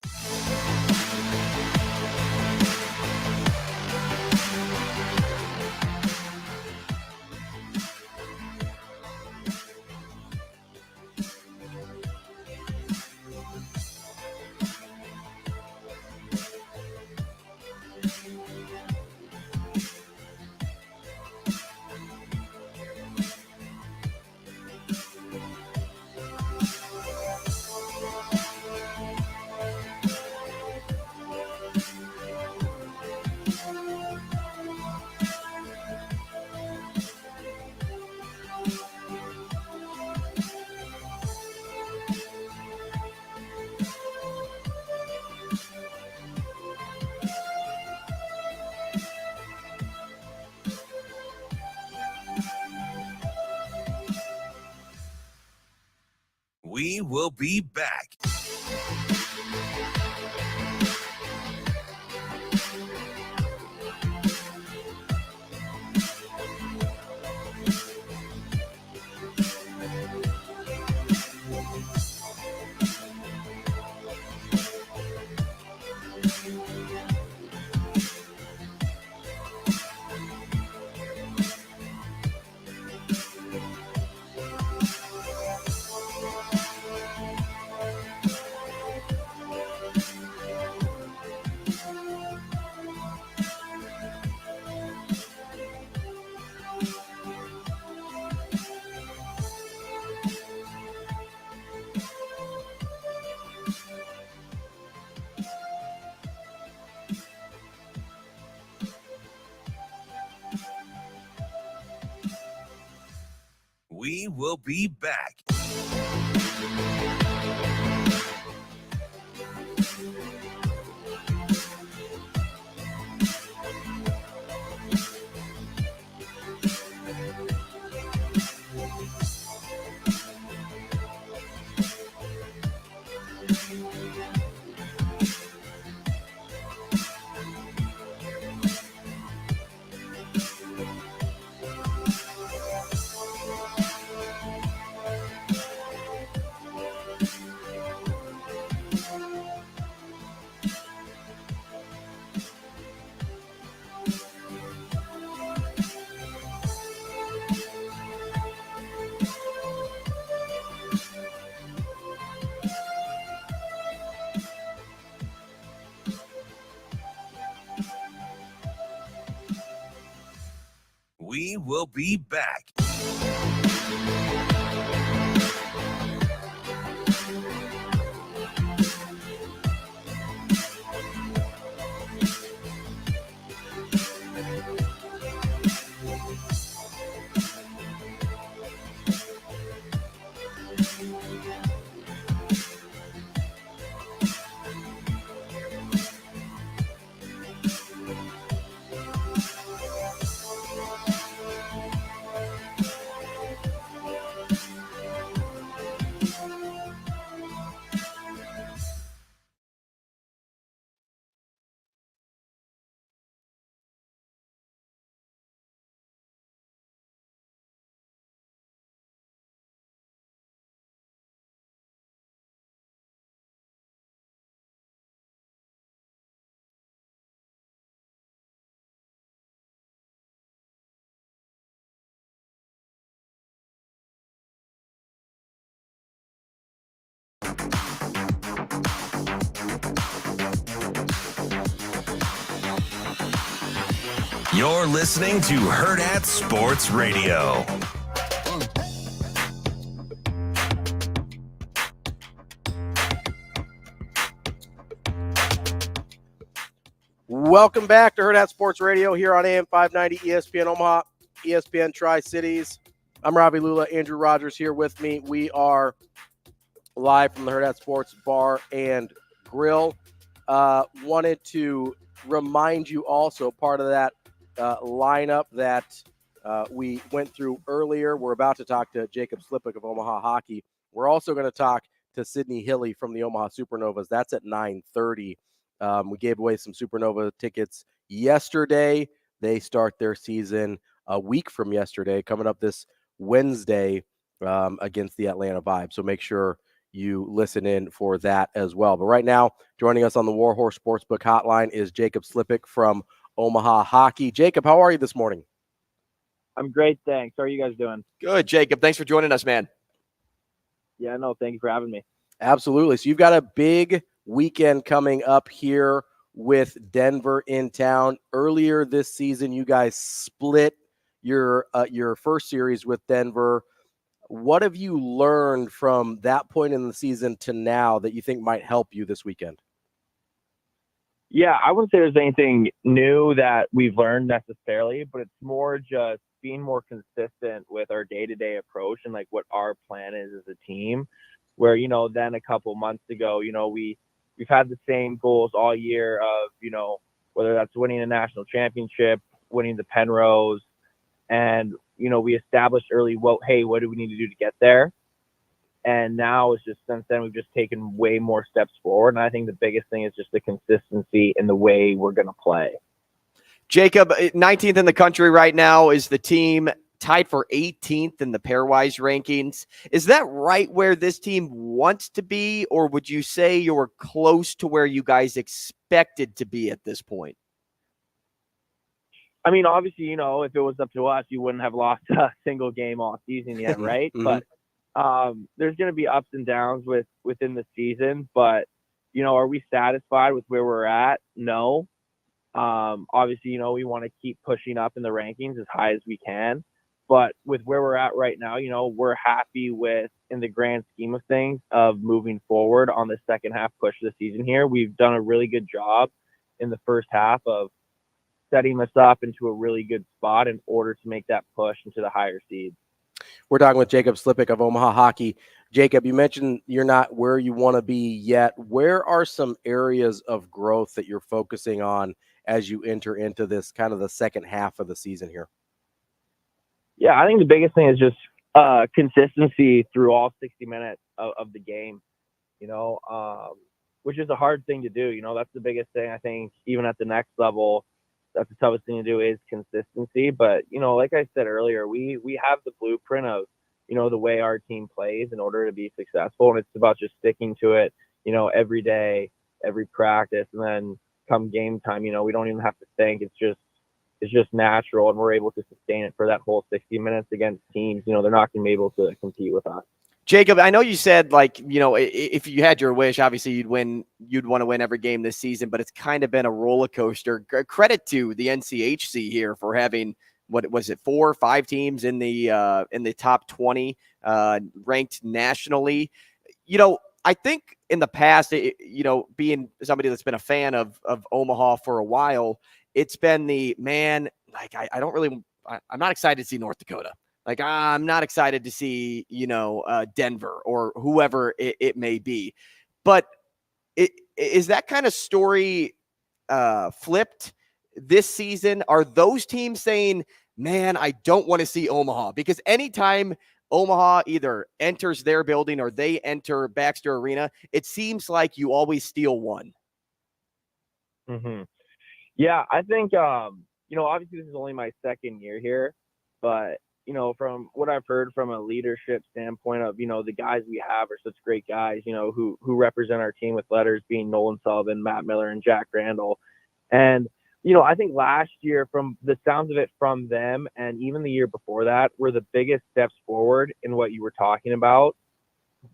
[SPEAKER 1] will be back. We will be back. We will be back. You're listening to Hurrdat Sports Radio.
[SPEAKER 7] Welcome back to Hurrdat Sports Radio here on AM 590 ESPN Omaha, ESPN Tri-Cities. I'm Ravi, Lulla, Andrew Rogers here with me. We are live from the Hurrdat Sports Bar and Grill. Wanted to remind you also, part of that lineup that we went through earlier. We're about to talk to Jacob Slippic of Omaha Hockey. We're also going to talk to Sydney Hilly from the Omaha Supernovas. That's at 9:30. We gave away some Supernova tickets yesterday. They start their season a week from yesterday, coming up this Wednesday against the Atlanta Vibe. So make sure you listen in for that as well. But right now, joining us on the Warhorse Sportsbook Hotline is Jacob Slippic from Omaha Hockey. Jacob, how are you this morning?
[SPEAKER 9] I'm great, thanks. How are you guys doing?
[SPEAKER 8] Good, Jacob. Thanks for joining us, man.
[SPEAKER 9] Yeah, no, thank you for having me.
[SPEAKER 7] Absolutely. So you've got a big weekend coming up here with Denver in town. Earlier this season, you guys split your first series with Denver. What have you learned from that point in the season to now that you think might help you this weekend?
[SPEAKER 9] Yeah, I wouldn't say there's anything new that we've learned necessarily, but it's more just being more consistent with our day-to-day approach and like what our plan is as a team. Where, then a couple months ago, we've had the same goals all year of, whether that's winning a national championship, winning the Penrose, and, we established early, what do we need to do to get there? And now it's just since then we've just taken way more steps forward. And I think the biggest thing is just the consistency in the way we're going to play.
[SPEAKER 8] Jacob, 19th in the country right now is the team, tied for 18th in the pairwise rankings. Is that right where this team wants to be, or would you say you're close to where you guys expected to be at this point?
[SPEAKER 9] I mean, obviously, you know, if it was up to us, you wouldn't have lost a single game all season yet, right? But there's going to be ups and downs within the season. But, you know, are we satisfied with where we're at? No. Obviously, you know, we want to keep pushing up in the rankings as high as we can. But with where we're at right now, you know, we're happy with, in the grand scheme of things, of moving forward on the second half push of the season here. We've done a really good job in the first half of setting us up into a really good spot in order to make that push into the higher seeds.
[SPEAKER 7] We're talking with Jacob Slippic of Omaha Hockey. Jacob, you mentioned you're not where you want to be yet. Where are some areas of growth that you're focusing on as you enter into this kind of the second half of the season here?
[SPEAKER 9] Yeah, I think the biggest thing is just consistency through all 60 minutes of the game, you know, which is a hard thing to do. You know, that's the biggest thing. I think even at the next level, that's the toughest thing to do is consistency. But, you know, like I said earlier, we have the blueprint of, you know, the way our team plays in order to be successful. And it's about just sticking to it, you know, every day, every practice. And then come game time, you know, we don't even have to think. It's just natural, and we're able to sustain it for that whole 60 minutes against teams. You know, they're not going to be able to compete with us.
[SPEAKER 8] Jacob, I know you said, like, you know, if you had your wish, obviously you'd want to win every game this season, but it's kind of been a roller coaster. Credit to the NCHC here for having, what was it, 4 or 5 teams in the top 20 ranked nationally. You know, I think in the past, you know, being somebody that's been a fan of Omaha for a while, it's been I'm not excited to see North Dakota. Like, I'm not excited to see, you know, Denver or whoever it may be. But is that kind of story flipped this season? Are those teams saying, man, I don't want to see Omaha? Because anytime Omaha either enters their building or they enter Baxter Arena, it seems like you always steal one.
[SPEAKER 9] Mm-hmm. Yeah, I think, you know, obviously this is only my second year here, but, you know, from what I've heard from a leadership standpoint of, you know, the guys we have are such great guys, you know, who represent our team with letters, being Nolan Sullivan, Matt Miller, and Jack Randall. And, you know, I think last year, from the sounds of it from them, and even the year before that, were the biggest steps forward in what you were talking about,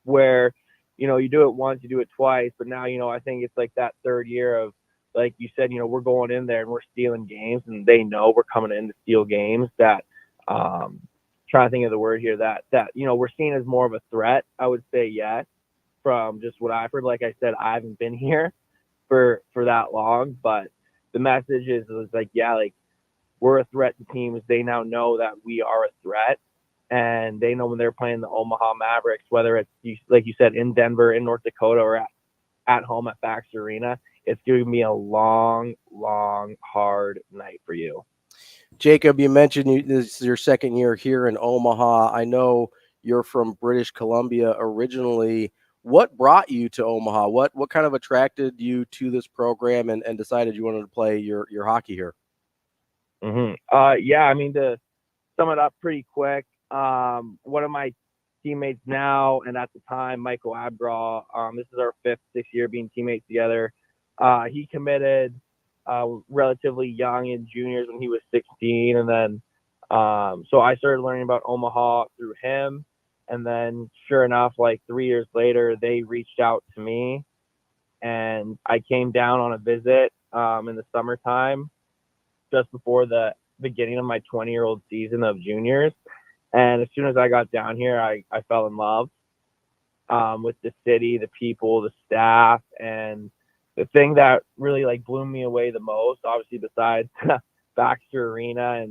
[SPEAKER 9] where, you know, you do it once, you do it twice, but now, you know, I think it's like that third year of, like you said, you know, we're going in there and we're stealing games, and they know we're coming in to steal games. That, trying to think of the word here, that, you know, we're seen as more of a threat, I would say, yes, from just what I've heard. Like I said, I haven't been here for that long, but the message is like, yeah, like, we're a threat to teams. They now know that we are a threat, and they know when they're playing the Omaha Mavericks, whether it's, like you said, in Denver, in North Dakota, or at home at Baxter Arena, it's going to be a long, long, hard night for you.
[SPEAKER 7] Jacob, you mentioned this is your second year here in Omaha. I know you're from British Columbia originally. What brought you to Omaha? What kind of attracted you to this program and decided you wanted to play your hockey here?
[SPEAKER 9] Mm-hmm. Yeah, I mean, to sum it up pretty quick, one of my teammates now, and at the time, Michael Abgraw, this is our 5th, 6th year being teammates together. He committed relatively young in juniors when he was 16. And then, so I started learning about Omaha through him. And then sure enough, like 3 years later, they reached out to me, and I came down on a visit in the summertime, just before the beginning of my 20-year-old season of juniors. And as soon as I got down here, I fell in love with the city, the people, the staff. And the thing that really like blew me away the most, obviously besides Baxter Arena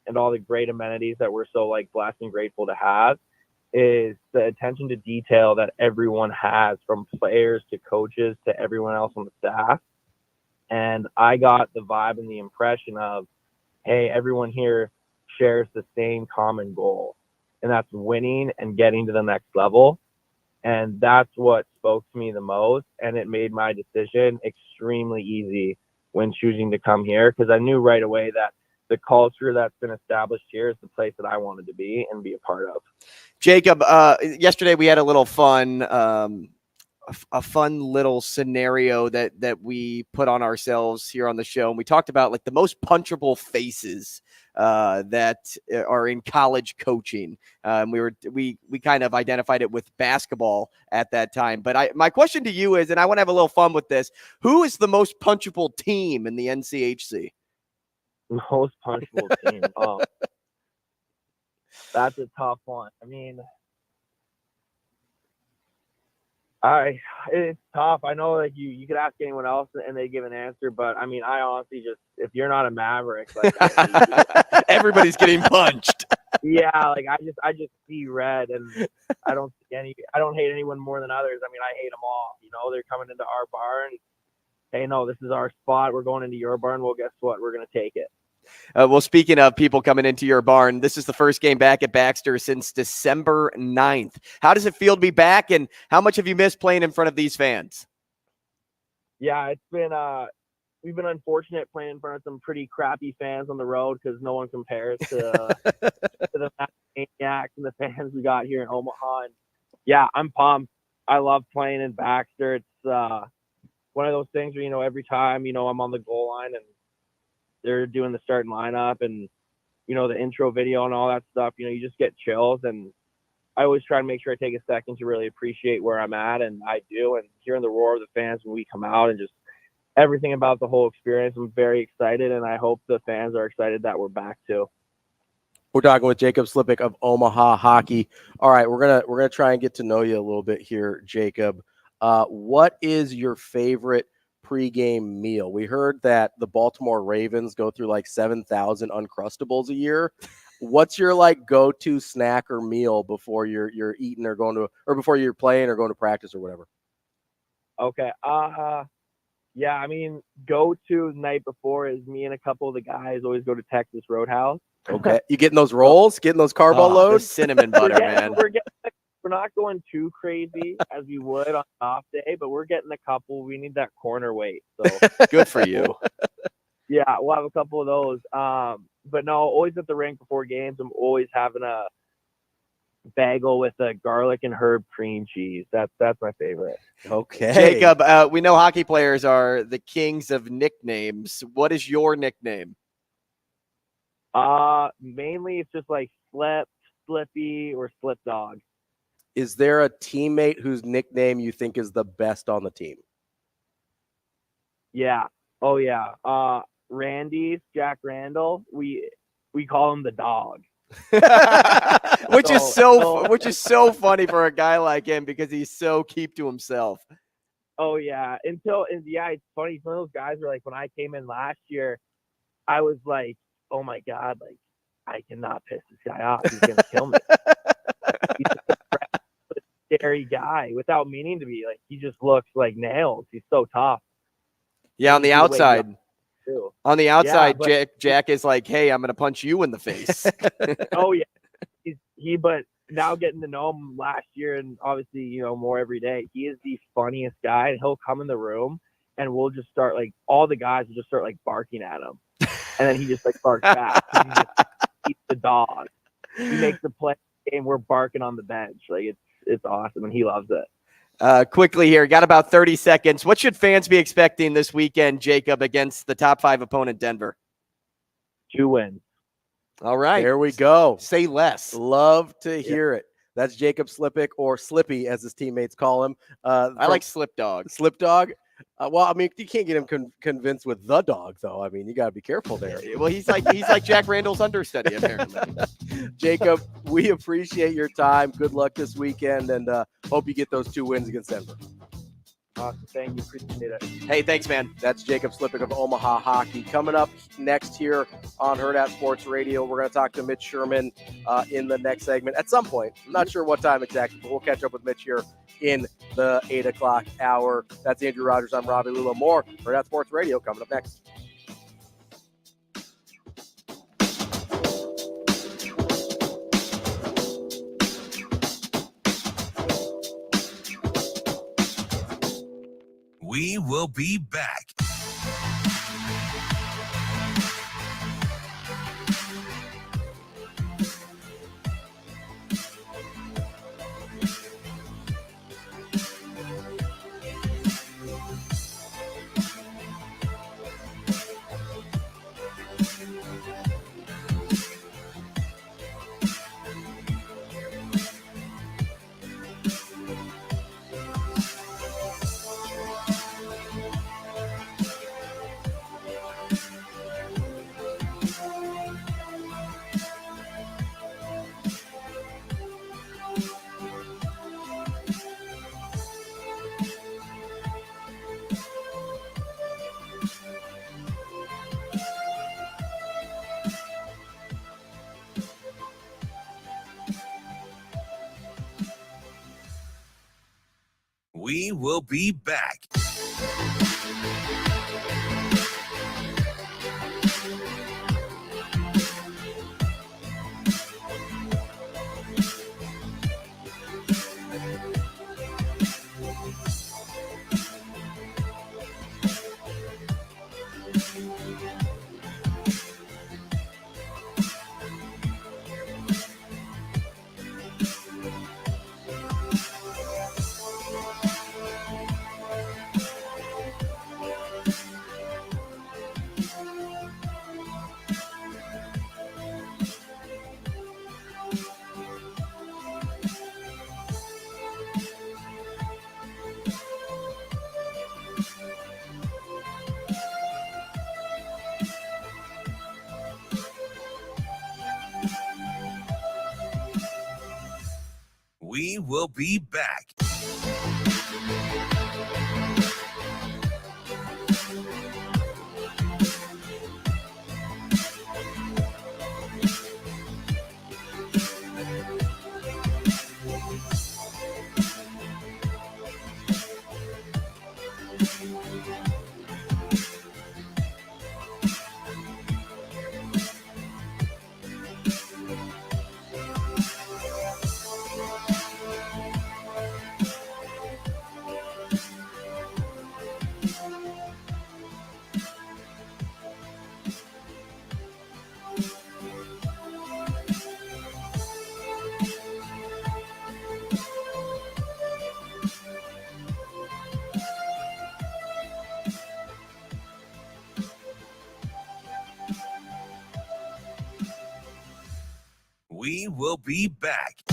[SPEAKER 9] and all the great amenities that we're so like blessed and grateful to have, is the attention to detail that everyone has, from players to coaches to everyone else on the staff. And I got the vibe and the impression of, hey, everyone here shares the same common goal, and that's winning and getting to the next level. And that's what spoke to me the most. And it made my decision extremely easy when choosing to come here, because I knew right away that the culture that's been established here is the place that I wanted to be and be a part of.
[SPEAKER 8] Jacob, yesterday we had a little fun, a fun little scenario that we put on ourselves here on the show. And we talked about like the most punchable faces that are in college coaching. We kind of identified it with basketball at that time. But my question to you is, and I want to have a little fun with this, who is the most punchable team in the NCHC?
[SPEAKER 9] Most punchable team. That's a tough one. I mean, it's tough. I know like you could ask anyone else and they give an answer, but I mean, I honestly just, if you're not a Maverick, like
[SPEAKER 8] everybody's getting punched.
[SPEAKER 9] Yeah, like I just see red, and I don't hate anyone more than others. I mean, I hate them all. You know, they're coming into our barn. Hey, no, this is our spot. We're going into your barn. Well, guess what? We're gonna take it.
[SPEAKER 8] Well, speaking of people coming into your barn, this is the first game back at Baxter since December 9th. How does it feel to be back, and how much have you missed playing in front of these fans?
[SPEAKER 9] Yeah, it's been we've been unfortunate playing in front of some pretty crappy fans on the road, because no one compares to the Maniacs and the fans we got here in Omaha. And yeah, I'm pumped. I love playing in Baxter. It's one of those things where, you know, every time, you know, I'm on the goal line and they're doing the starting lineup and, you know, the intro video and all that stuff, you know, you just get chills. And I always try to make sure I take a second to really appreciate where I'm at, and I do. And hearing the roar of the fans when we come out and just everything about the whole experience, I'm very excited, and I hope the fans are excited that we're back too.
[SPEAKER 7] We're talking with Jacob Slippic of Omaha Hockey. All right, we're gonna try and get to know you a little bit here, Jacob. What is your favorite pregame meal? We heard that the Baltimore Ravens go through like 7,000 Uncrustables a year. What's your like go-to snack or meal before you're eating or going to, or before you're playing or going to practice or whatever?
[SPEAKER 9] Okay. Yeah, I mean, go-to the night before is me and a couple of the guys always go to Texas Roadhouse.
[SPEAKER 7] Okay. You getting those rolls, getting those carbo loads?
[SPEAKER 8] Cinnamon butter, man.
[SPEAKER 9] We're not going too crazy as we would on an off day, but we're getting a couple. We need that corner weight. So
[SPEAKER 8] good for you.
[SPEAKER 9] Yeah, we'll have a couple of those. But no, always at the rink before games, I'm always having a bagel with a garlic and herb cream cheese. That's my favorite.
[SPEAKER 7] Okay.
[SPEAKER 8] Jacob, we know hockey players are the kings of nicknames. What is your nickname?
[SPEAKER 9] Mainly it's just like Slip, Slippi, or Slip Dog.
[SPEAKER 7] Is there a teammate whose nickname you think is the best on the team?
[SPEAKER 9] Yeah. Oh yeah. Randy's Jack Randall. We call him the dog.
[SPEAKER 8] which is so funny for a guy like him, because he's so keep to himself.
[SPEAKER 9] Oh yeah. And yeah, it's funny. Some of those guys were like, when I came in last year, I was like, oh my God, like I cannot piss this guy off. He's gonna kill me. He's just a scary guy without meaning to be. Like he just looks like nails. He's so tough.
[SPEAKER 8] Yeah, on the outside. On the outside,
[SPEAKER 9] yeah,
[SPEAKER 8] Jack is like, hey, I'm gonna punch you in the face.
[SPEAKER 9] Oh yeah. But now getting to know him last year, and obviously, you know, more every day, he is the funniest guy. And he'll come in the room and we'll just start like, all the guys will just start like barking at him. And then he just like barks back. He's the dog. He makes the play game. We're barking on the bench. Like it's awesome, and he loves it.
[SPEAKER 8] Quickly here, got about 30 seconds. What should fans be expecting this weekend, Jacob, against the top 5 opponent, Denver?
[SPEAKER 9] 2 wins.
[SPEAKER 8] All right.
[SPEAKER 7] There we go.
[SPEAKER 8] Say less.
[SPEAKER 7] Love to hear it. That's Jacob Slippic, or Slippi, as his teammates call him.
[SPEAKER 8] I like Slip Dog.
[SPEAKER 7] Slip Dog. Well, I mean, you can't get him convinced with the dog, though. I mean, you got to be careful there.
[SPEAKER 8] Well, he's like Jack Randall's understudy, apparently.
[SPEAKER 7] Jacob, we appreciate your time. Good luck this weekend, and hope you get those 2 wins against Denver.
[SPEAKER 9] Awesome. Thank you. Appreciate it.
[SPEAKER 8] Hey, thanks, man.
[SPEAKER 7] That's Jacob Slippic of Omaha Hockey. Coming up next here on Hurrdat Sports Radio, we're going to talk to Mitch Sherman in the next segment at some point. I'm not sure what time exactly, but we'll catch up with Mitch here in the 8 o'clock hour. That's Andrew Rogers. I'm Ravi. Lulla. More Hurrdat Sports Radio coming up next.
[SPEAKER 1] We will be back. We will be back. We will be back. We will be back.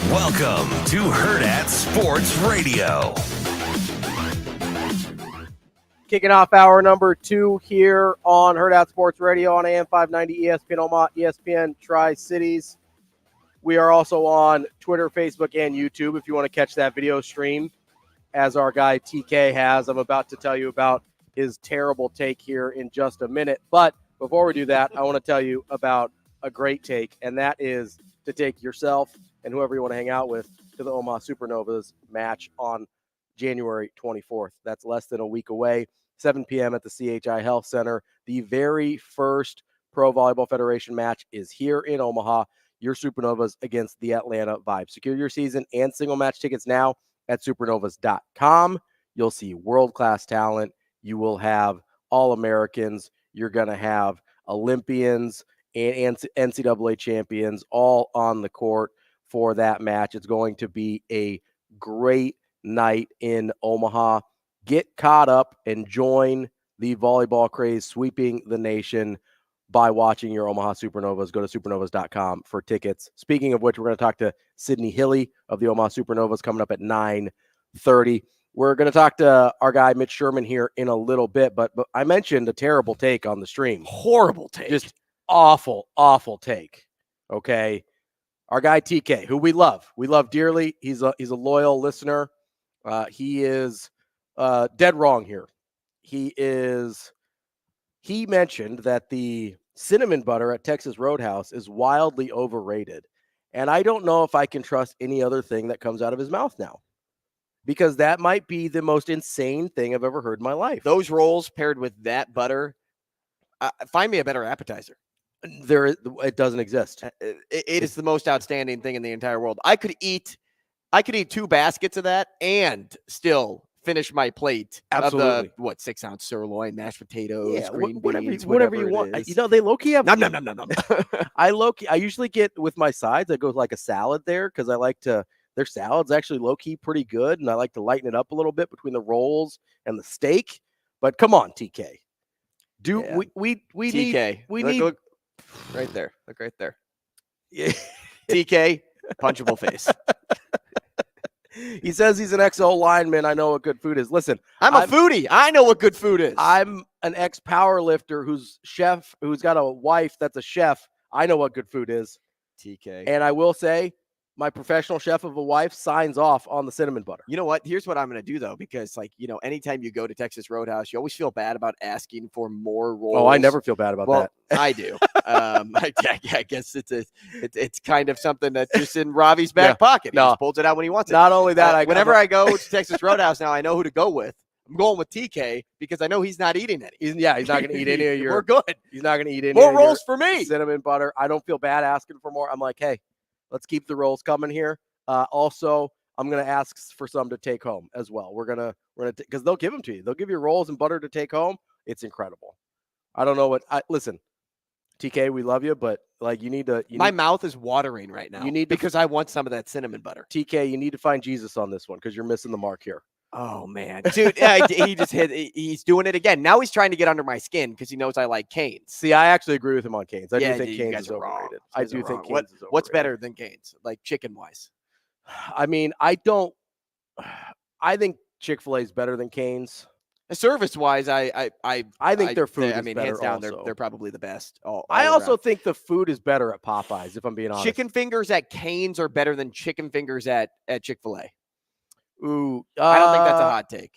[SPEAKER 1] Welcome to Hurrdat Sports Radio.
[SPEAKER 7] Kicking off hour number 2 here on Hurrdat Sports Radio on AM 590 ESPN Omaha, ESPN Tri-Cities. We are also on Twitter, Facebook, and YouTube if you want to catch that video stream, as our guy TK has. I'm about to tell you about his terrible take here in just a minute. But before we do that, I want to tell you about a great take, and that is to take yourself and whoever you want to hang out with to the Omaha Supernovas match on January 24th. That's less than a week away, 7 p.m. at the CHI Health Center. The very first Pro Volleyball Federation match is here in Omaha. your Supernovas against the Atlanta Vibe. Secure your season and single match tickets now at supernovas.com. You'll see world-class talent. You will have All-Americans. You're going to have Olympians and NCAA champions all on the court for that match. It's going to be a great night in Omaha. Get caught up and join the volleyball craze sweeping the nation by watching your Omaha Supernovas. Go to supernovas.com for tickets. Speaking of which, we're going to talk to Sydney Hilly of the Omaha Supernovas coming up at 9:30. We're going to talk to our guy Mitch Sherman here in a little bit, but I mentioned a terrible take on the stream.
[SPEAKER 8] Horrible take.
[SPEAKER 7] Just awful take. Okay. Our guy TK, who we love dearly. He's a loyal listener. He is dead wrong here. He mentioned that the cinnamon butter at Texas Roadhouse is wildly overrated. And I don't know if I can trust any other thing that comes out of his mouth now, because that might be the most insane thing I've ever heard in my life.
[SPEAKER 8] Those rolls paired with that butter, find me a better appetizer.
[SPEAKER 7] It doesn't exist.
[SPEAKER 8] It is the most outstanding thing in the entire world. I could eat 2 baskets of that and still finish my plate.
[SPEAKER 7] Absolutely.
[SPEAKER 8] Of the 6-ounce sirloin, mashed potatoes, green beans,
[SPEAKER 7] whatever you want. They low-key have.
[SPEAKER 8] Nom.
[SPEAKER 7] I usually get with my sides. I go with like a salad there because I like to. Their salad's actually low-key pretty good, and I like to lighten it up a little bit between the rolls and the steak. But come on, TK. We
[SPEAKER 8] TK.
[SPEAKER 7] need
[SPEAKER 8] look right there. Look right there.
[SPEAKER 7] Yeah.
[SPEAKER 8] TK, punchable face.
[SPEAKER 7] He says he's an ex-O lineman. I know what good food is. Listen,
[SPEAKER 8] I'm a foodie. I know what good food is.
[SPEAKER 7] I'm an ex-power lifter who's got a wife that's a chef. I know what good food is.
[SPEAKER 8] TK.
[SPEAKER 7] And I will say, my professional chef of a wife signs off on the cinnamon butter.
[SPEAKER 8] You know what? Here's what I'm going to do, though, because, anytime you go to Texas Roadhouse, you always feel bad about asking for more rolls.
[SPEAKER 7] Oh, I never feel bad about that.
[SPEAKER 8] I do. I guess it's kind of something that's just in Ravi's back pocket. He just pulls it out when he wants it.
[SPEAKER 7] Not only that,
[SPEAKER 8] whenever I go to Texas Roadhouse now, I know who to go with. I'm going with TK because I know he's not eating any.
[SPEAKER 7] He's not going to eat any of your.
[SPEAKER 8] We're good.
[SPEAKER 7] He's not going to eat any
[SPEAKER 8] more
[SPEAKER 7] of
[SPEAKER 8] rolls
[SPEAKER 7] your
[SPEAKER 8] for me.
[SPEAKER 7] Cinnamon butter. I don't feel bad asking for more. I'm like, hey, let's keep the rolls coming here. Also, I'm going to ask for some to take home as well. We're going to because they'll give them to you. They'll give you rolls and butter to take home. It's incredible. I don't know listen, TK, we love you, but you need to.
[SPEAKER 8] My mouth is watering right now. Because I want some of that cinnamon butter.
[SPEAKER 7] TK, you need to find Jesus on this one because you're missing the mark here.
[SPEAKER 8] Oh man, dude, he just he's doing it again. Now he's trying to get under my skin because he knows I like Canes.
[SPEAKER 7] See, I actually agree with him on Canes. I do think Canes is overrated.
[SPEAKER 8] Wrong.
[SPEAKER 7] I do think Canes is overrated.
[SPEAKER 8] What's better than Canes, like chicken wise?
[SPEAKER 7] I mean, I think Chick-fil-A is better than Canes.
[SPEAKER 8] Service wise, I
[SPEAKER 7] think their food is better.
[SPEAKER 8] Hands down,
[SPEAKER 7] also.
[SPEAKER 8] They're probably the best.
[SPEAKER 7] I also think the food is better at Popeyes, if I'm being honest.
[SPEAKER 8] Chicken fingers at Canes are better than chicken fingers at Chick-fil-A.
[SPEAKER 7] Ooh,
[SPEAKER 8] I don't think that's a hot take.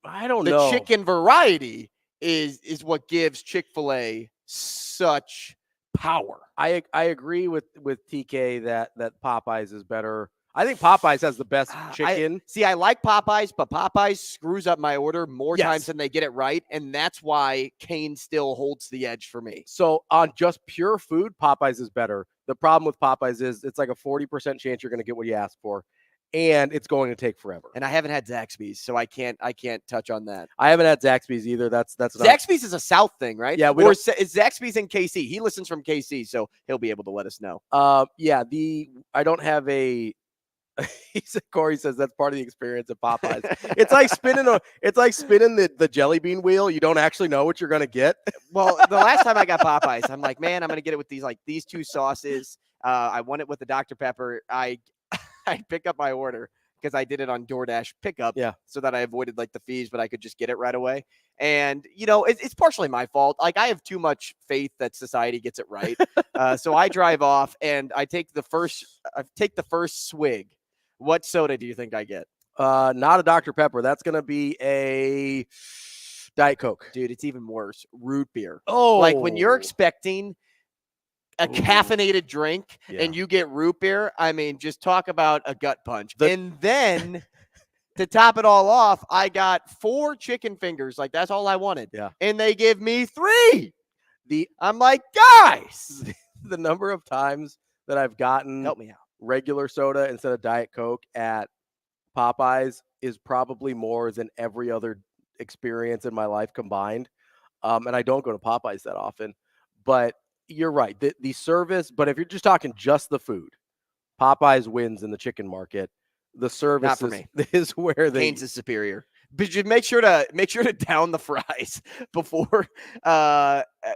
[SPEAKER 7] I don't know.
[SPEAKER 8] The chicken variety is what gives Chick-fil-A such power.
[SPEAKER 7] I agree with TK that Popeyes is better. I think Popeyes has the best chicken.
[SPEAKER 8] I like Popeyes, but Popeyes screws up my order more times than they get it right, and that's why Canes still holds the edge for me.
[SPEAKER 7] So on just pure food, Popeyes is better. The problem with Popeyes is it's like a 40% chance you're going to get what you ask for, and it's going to take forever.
[SPEAKER 8] And I haven't had Zaxby's, so I can't touch on that.
[SPEAKER 7] I haven't had Zaxby's either. That's
[SPEAKER 8] Zaxby's is a South thing, right?
[SPEAKER 7] Yeah,
[SPEAKER 8] is Zaxby's in KC? He listens from KC, so he'll be able to let us know.
[SPEAKER 7] I don't have a. Corey says that's part of the experience at Popeyes. It's like spinning the jelly bean wheel. You don't actually know what you're gonna get.
[SPEAKER 8] Well, the last time I got Popeyes, I'm like, man, I'm gonna get it with these 2 sauces. I want it with the Dr. Pepper. I pick up my order because I did it on DoorDash pickup, so that I avoided the fees, but I could just get it right away. And it's partially my fault. I have too much faith that society gets it right. So I drive off and I take the first swig. What soda do you think I get?
[SPEAKER 7] Not a Dr. Pepper. That's going to be a Diet Coke.
[SPEAKER 8] Dude, it's even worse. Root beer.
[SPEAKER 7] Oh.
[SPEAKER 8] When you're expecting a caffeinated drink and you get root beer, I mean, just talk about a gut punch. And then to top it all off, I got 4 chicken fingers. That's all I wanted.
[SPEAKER 7] Yeah.
[SPEAKER 8] And they give me 3. I'm like, guys.
[SPEAKER 7] The number of times that I've gotten
[SPEAKER 8] Help me out.
[SPEAKER 7] regular soda instead of Diet Coke at Popeyes is probably more than every other experience in my life combined. And I don't go to Popeyes that often, but you're right. The service, but if you're just talking just the food, Popeyes wins in the chicken market. The service
[SPEAKER 8] Not for me.
[SPEAKER 7] is where
[SPEAKER 8] Canes is superior. But you make sure to down the fries before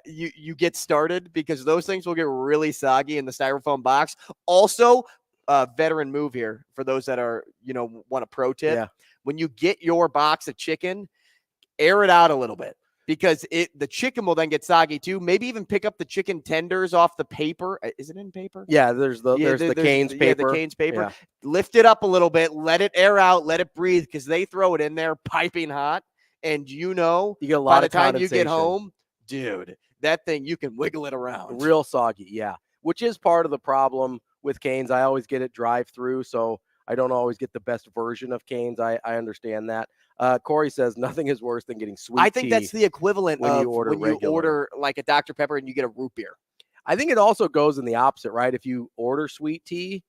[SPEAKER 8] you get started, because those things will get really soggy in the styrofoam box. Also, veteran move here for those that are, want a pro tip.
[SPEAKER 7] Yeah.
[SPEAKER 8] When you get your box of chicken, air it out a little bit, because the chicken will then get soggy too. Maybe even pick up the chicken tenders off the paper. Is it in paper?
[SPEAKER 7] Yeah, there's the Canes paper.
[SPEAKER 8] Yeah, the Canes paper.
[SPEAKER 7] Yeah.
[SPEAKER 8] Lift it up a little bit, let it air out, let it breathe, because they throw it in there piping hot. And
[SPEAKER 7] You get a lot
[SPEAKER 8] by the
[SPEAKER 7] of
[SPEAKER 8] time you get
[SPEAKER 7] condensation.
[SPEAKER 8] home, dude, that thing, you can wiggle it around.
[SPEAKER 7] Real soggy, yeah. Which is part of the problem with Canes. I always get it drive-through, so I don't always get the best version of Canes. I understand that. Corey says nothing is worse than getting sweet tea.
[SPEAKER 8] I think that's the equivalent
[SPEAKER 7] when
[SPEAKER 8] of
[SPEAKER 7] you order
[SPEAKER 8] when you
[SPEAKER 7] regular.
[SPEAKER 8] order like a Dr. Pepper and you get a root beer.
[SPEAKER 7] I think it also goes in the opposite, right? If you order sweet tea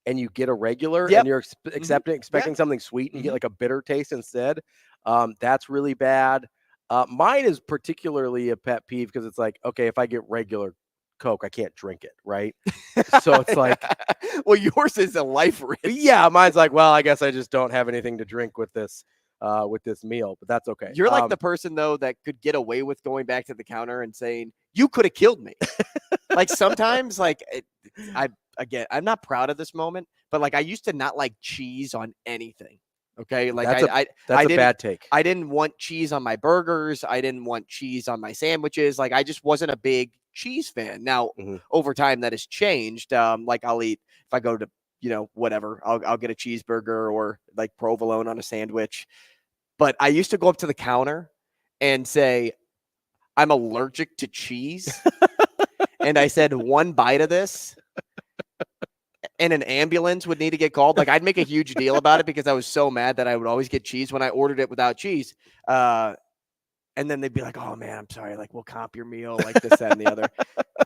[SPEAKER 7] and you get a regular
[SPEAKER 8] Yep.
[SPEAKER 7] and you're expecting something sweet and you get like a bitter taste instead, that's really bad. Mine is particularly a pet peeve because it's like, okay, if I get regular Coke, I can't drink it, right? So it's like,
[SPEAKER 8] well, yours is a life risk.
[SPEAKER 7] yeah, mine's like, well, I guess I just don't have anything to drink with this meal, but that's okay.
[SPEAKER 8] You're like the person though that could get away with going back to the counter and saying, "You could have killed me." Like sometimes, like I'm not proud of this moment, but like I used to not like cheese on anything. Okay, like
[SPEAKER 7] that's a bad take.
[SPEAKER 8] I didn't want cheese on my burgers. I didn't want cheese on my sandwiches. Like I just wasn't a big cheese fan. Now over time that has changed. Like I'll eat if I go to whatever, I'll get a cheeseburger or like provolone on a sandwich. But I used to go up to the counter and say, "I'm allergic to cheese," and I said, "1 bite of this." And an ambulance would need to get called. Like I'd make a huge deal about it because I was so mad that I would always get cheese when I ordered it without cheese. And then they'd be like, "Oh man, I'm sorry. Like we'll comp your meal, like this, that, and the other."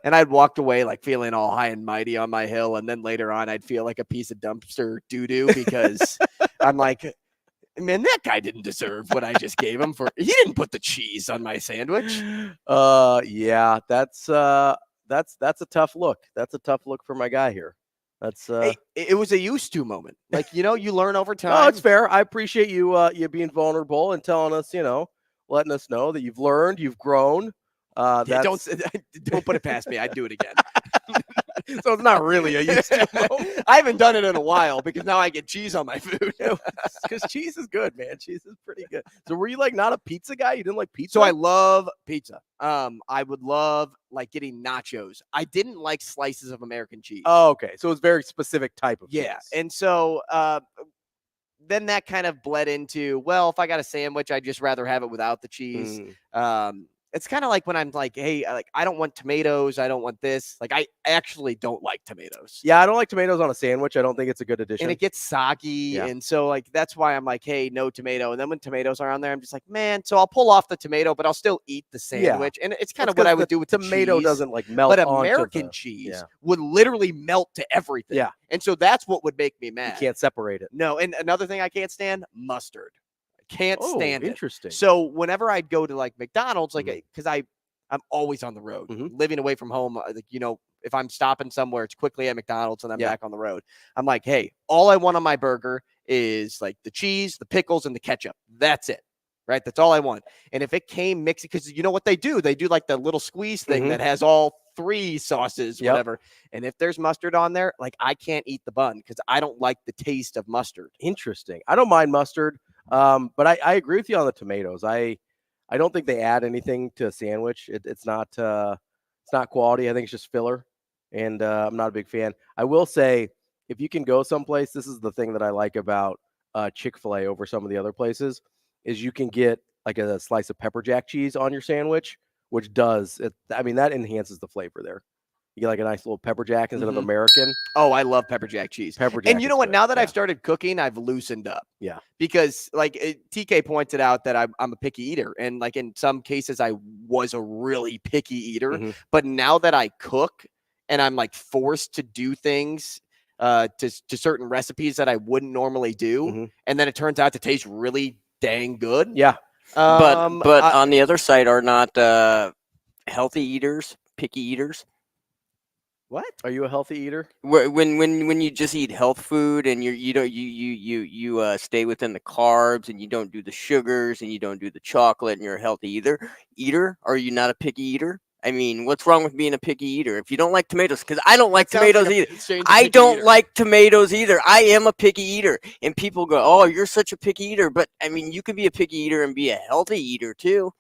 [SPEAKER 8] And I'd walked away like feeling all high and mighty on my hill. And then later on, I'd feel like a piece of dumpster doo-doo because I'm like, man, that guy didn't deserve what I just gave him he didn't put the cheese on my sandwich.
[SPEAKER 7] Yeah, that's a tough look. That's a tough look for my guy here. That's
[SPEAKER 8] it was a used to moment. Like, you learn over time.
[SPEAKER 7] No, it's fair. I appreciate you being vulnerable and telling us, letting us know that you've learned, you've grown.
[SPEAKER 8] Don't put it past me. I'd do it again.
[SPEAKER 7] So it's not really a used to moment.
[SPEAKER 8] I haven't done it in a while because now I get cheese on my food.
[SPEAKER 7] Because cheese is good, man. Cheese is pretty good. So were you like not a pizza guy? You didn't like pizza?
[SPEAKER 8] So I love pizza. I would love like getting nachos. I didn't like slices of American cheese.
[SPEAKER 7] Oh, okay. So it's very specific type of cheese.
[SPEAKER 8] And so then that kind of bled into, well, if I got a sandwich, I'd just rather have it without the cheese. It's kind of like when I'm like, hey, like I don't want tomatoes. I don't want this. Like I actually don't like tomatoes.
[SPEAKER 7] Yeah, I don't like tomatoes on a sandwich. I don't think it's a good addition.
[SPEAKER 8] And it gets soggy. Yeah. And so like that's why I'm like, hey, no tomato. And then when tomatoes are on there, I'm just like, man, so I'll pull off the tomato, but I'll still eat the sandwich. Yeah. And it's kind of what I would do with
[SPEAKER 7] tomato
[SPEAKER 8] cheese.
[SPEAKER 7] Doesn't like melt.
[SPEAKER 8] But American cheese would literally melt to everything.
[SPEAKER 7] Yeah.
[SPEAKER 8] And so that's what would make me mad.
[SPEAKER 7] You can't separate it.
[SPEAKER 8] No. And another thing I can't stand, mustard. Can't stand it.
[SPEAKER 7] Interesting.
[SPEAKER 8] So whenever I'd go to like McDonald's, like because I'm always on the road, living away from home. Like, if I'm stopping somewhere, it's quickly at McDonald's and I'm back on the road. I'm like, hey, all I want on my burger is like the cheese, the pickles, and the ketchup. That's it. Right. That's all I want. And if it came mixed, because you know what they do? They do like the little squeeze thing that has all 3 sauces, whatever. And if there's mustard on there, like I can't eat the bun because I don't like the taste of mustard.
[SPEAKER 7] Interesting. I don't mind mustard. But I agree with you on the tomatoes. I don't think they add anything to a sandwich. It's not quality. I think it's just filler, and I'm not a big fan. I will say, if you can go someplace, this is the thing that I like about Chick-fil-A over some of the other places, is you can get like a slice of pepper jack cheese on your sandwich, which does it. I mean, that enhances the flavor there. You get like a nice little pepper jack instead of American.
[SPEAKER 8] Oh, I love pepper jack cheese.
[SPEAKER 7] Pepper jack.
[SPEAKER 8] And you know what? Now that I've started cooking, I've loosened up.
[SPEAKER 7] Yeah.
[SPEAKER 8] Because like TK pointed out that I'm a picky eater. And like in some cases, I was a really picky eater. But now that I cook and I'm like forced to do things to certain recipes that I wouldn't normally do, and then it turns out to taste really dang good.
[SPEAKER 7] Yeah.
[SPEAKER 10] But on the other side are not healthy eaters, picky eaters.
[SPEAKER 8] What?
[SPEAKER 7] Are you a healthy eater?
[SPEAKER 10] When you just eat health food and you stay within the carbs and you don't do the sugars and you don't do the chocolate and you're a healthy eater, are you not a picky eater? I mean, what's wrong with being a picky eater? If you don't like tomatoes, because I don't like tomatoes either. I don't like tomatoes either. I am a picky eater. And people go, oh, you're such a picky eater. But, I mean, you could be a picky eater and be a healthy eater, too.